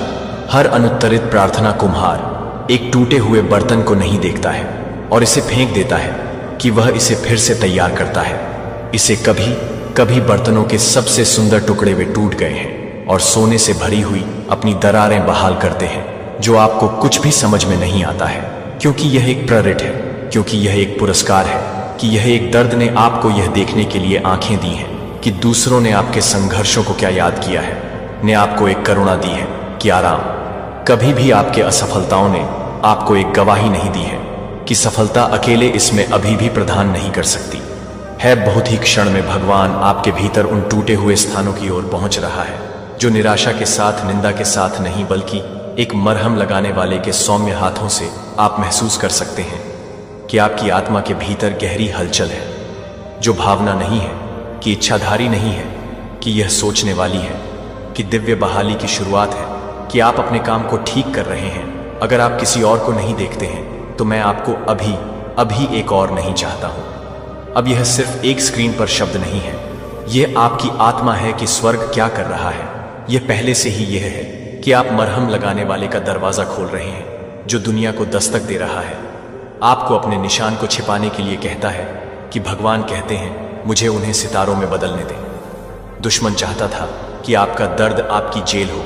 [SPEAKER 1] हर अनुत्तरित प्रार्थना कुम्हार एक टूटे हुए बर्तन को नहीं देखता है और इसे फेंक देता है कि वह इसे फिर से तैयार करता है। इसे कभी कभी बर्तनों के सबसे सुंदर टुकड़े वे टूट गए हैं और सोने से भरी हुई अपनी दरारें बहाल करते हैं, जो आपको कुछ भी समझ में नहीं आता है, क्योंकि यह एक प्रेरित है, क्योंकि यह एक पुरस्कार है, कि यह एक दर्द ने आपको यह देखने के लिए आंखें दी हैं कि दूसरों ने आपके संघर्षों को क्या याद किया है, ने आपको एक करुणा दी है कि आराम। कभी भी आपके असफलताओं ने आपको एक गवाही नहीं दी है कि सफलता अकेले इसमें अभी भी प्रदान नहीं कर सकती है। बहुत ही क्षण में भगवान आपके भीतर उन टूटे हुए स्थानों की ओर पहुंच रहा है, जो निराशा के साथ, निंदा के साथ नहीं, बल्कि एक मरहम लगाने वाले के सौम्य हाथों से आप महसूस कर सकते हैं कि आपकी आत्मा के भीतर गहरी हलचल है, जो भावना नहीं है, कि इच्छाधारी नहीं है, कि यह सोचने वाली है, कि दिव्य बहाली की शुरुआत है, कि आप अपने काम को ठीक कर रहे हैं। अगर आप किसी और को नहीं देखते हैं तो मैं आपको अभी एक और नहीं चाहता हूं। अब यह सिर्फ एक स्क्रीन पर शब्द नहीं है, यह आपकी आत्मा है कि स्वर्ग क्या कर रहा है। यह पहले से ही यह है कि आप मरहम लगाने वाले का दरवाजा खोल रहे हैं, जो दुनिया को दस्तक दे रहा है, आपको अपने निशान को छिपाने के लिए कहता है कि भगवान कहते हैं, मुझे उन्हें सितारों में बदलने दें। दुश्मन चाहता था कि आपका दर्द आपकी जेल हो।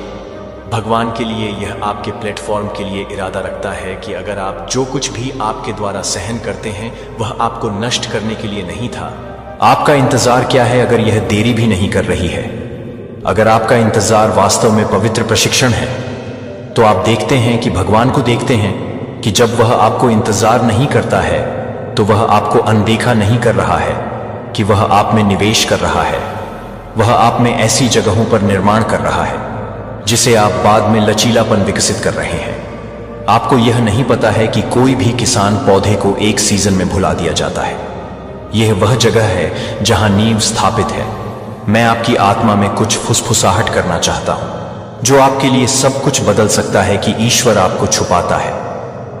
[SPEAKER 1] भगवान के लिए यह आपके प्लेटफॉर्म के लिए इरादा रखता है कि अगर आप जो कुछ भी आपके द्वारा सहन करते हैं वह आपको नष्ट करने के लिए नहीं था। आपका इंतजार क्या है अगर यह देरी भी नहीं कर रही है? अगर आपका इंतजार वास्तव में पवित्र प्रशिक्षण है, तो आप देखते हैं कि भगवान को देखते हैं कि जब वह आपको इंतजार नहीं करता है तो वह आपको अनदेखा नहीं कर रहा है, कि वह आप में निवेश कर रहा है। वह आप में ऐसी जगहों पर निर्माण कर रहा है जिसे आप बाद में लचीलापन विकसित कर रहे हैं। आपको यह नहीं पता है कि कोई भी किसान पौधे को एक सीजन में भुला दिया जाता है। यह वह जगह है जहां नींव स्थापित है। मैं आपकी आत्मा में कुछ फुसफुसाहट करना चाहता हूं, जो आपके लिए सब कुछ बदल सकता है कि ईश्वर आपको छुपाता है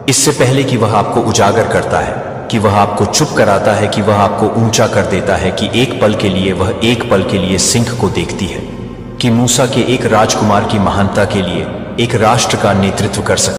[SPEAKER 1] इससे पहले कि वह आपको उजागर करता है, कि वह आपको चुप कराता है, कि वह आपको ऊंचा कर देता है, कि एक पल के लिए वह एक पल के लिए सिंह को देखती है, कि मूसा के एक राजकुमार की महानता के लिए एक राष्ट्र का नेतृत्व कर सकता है।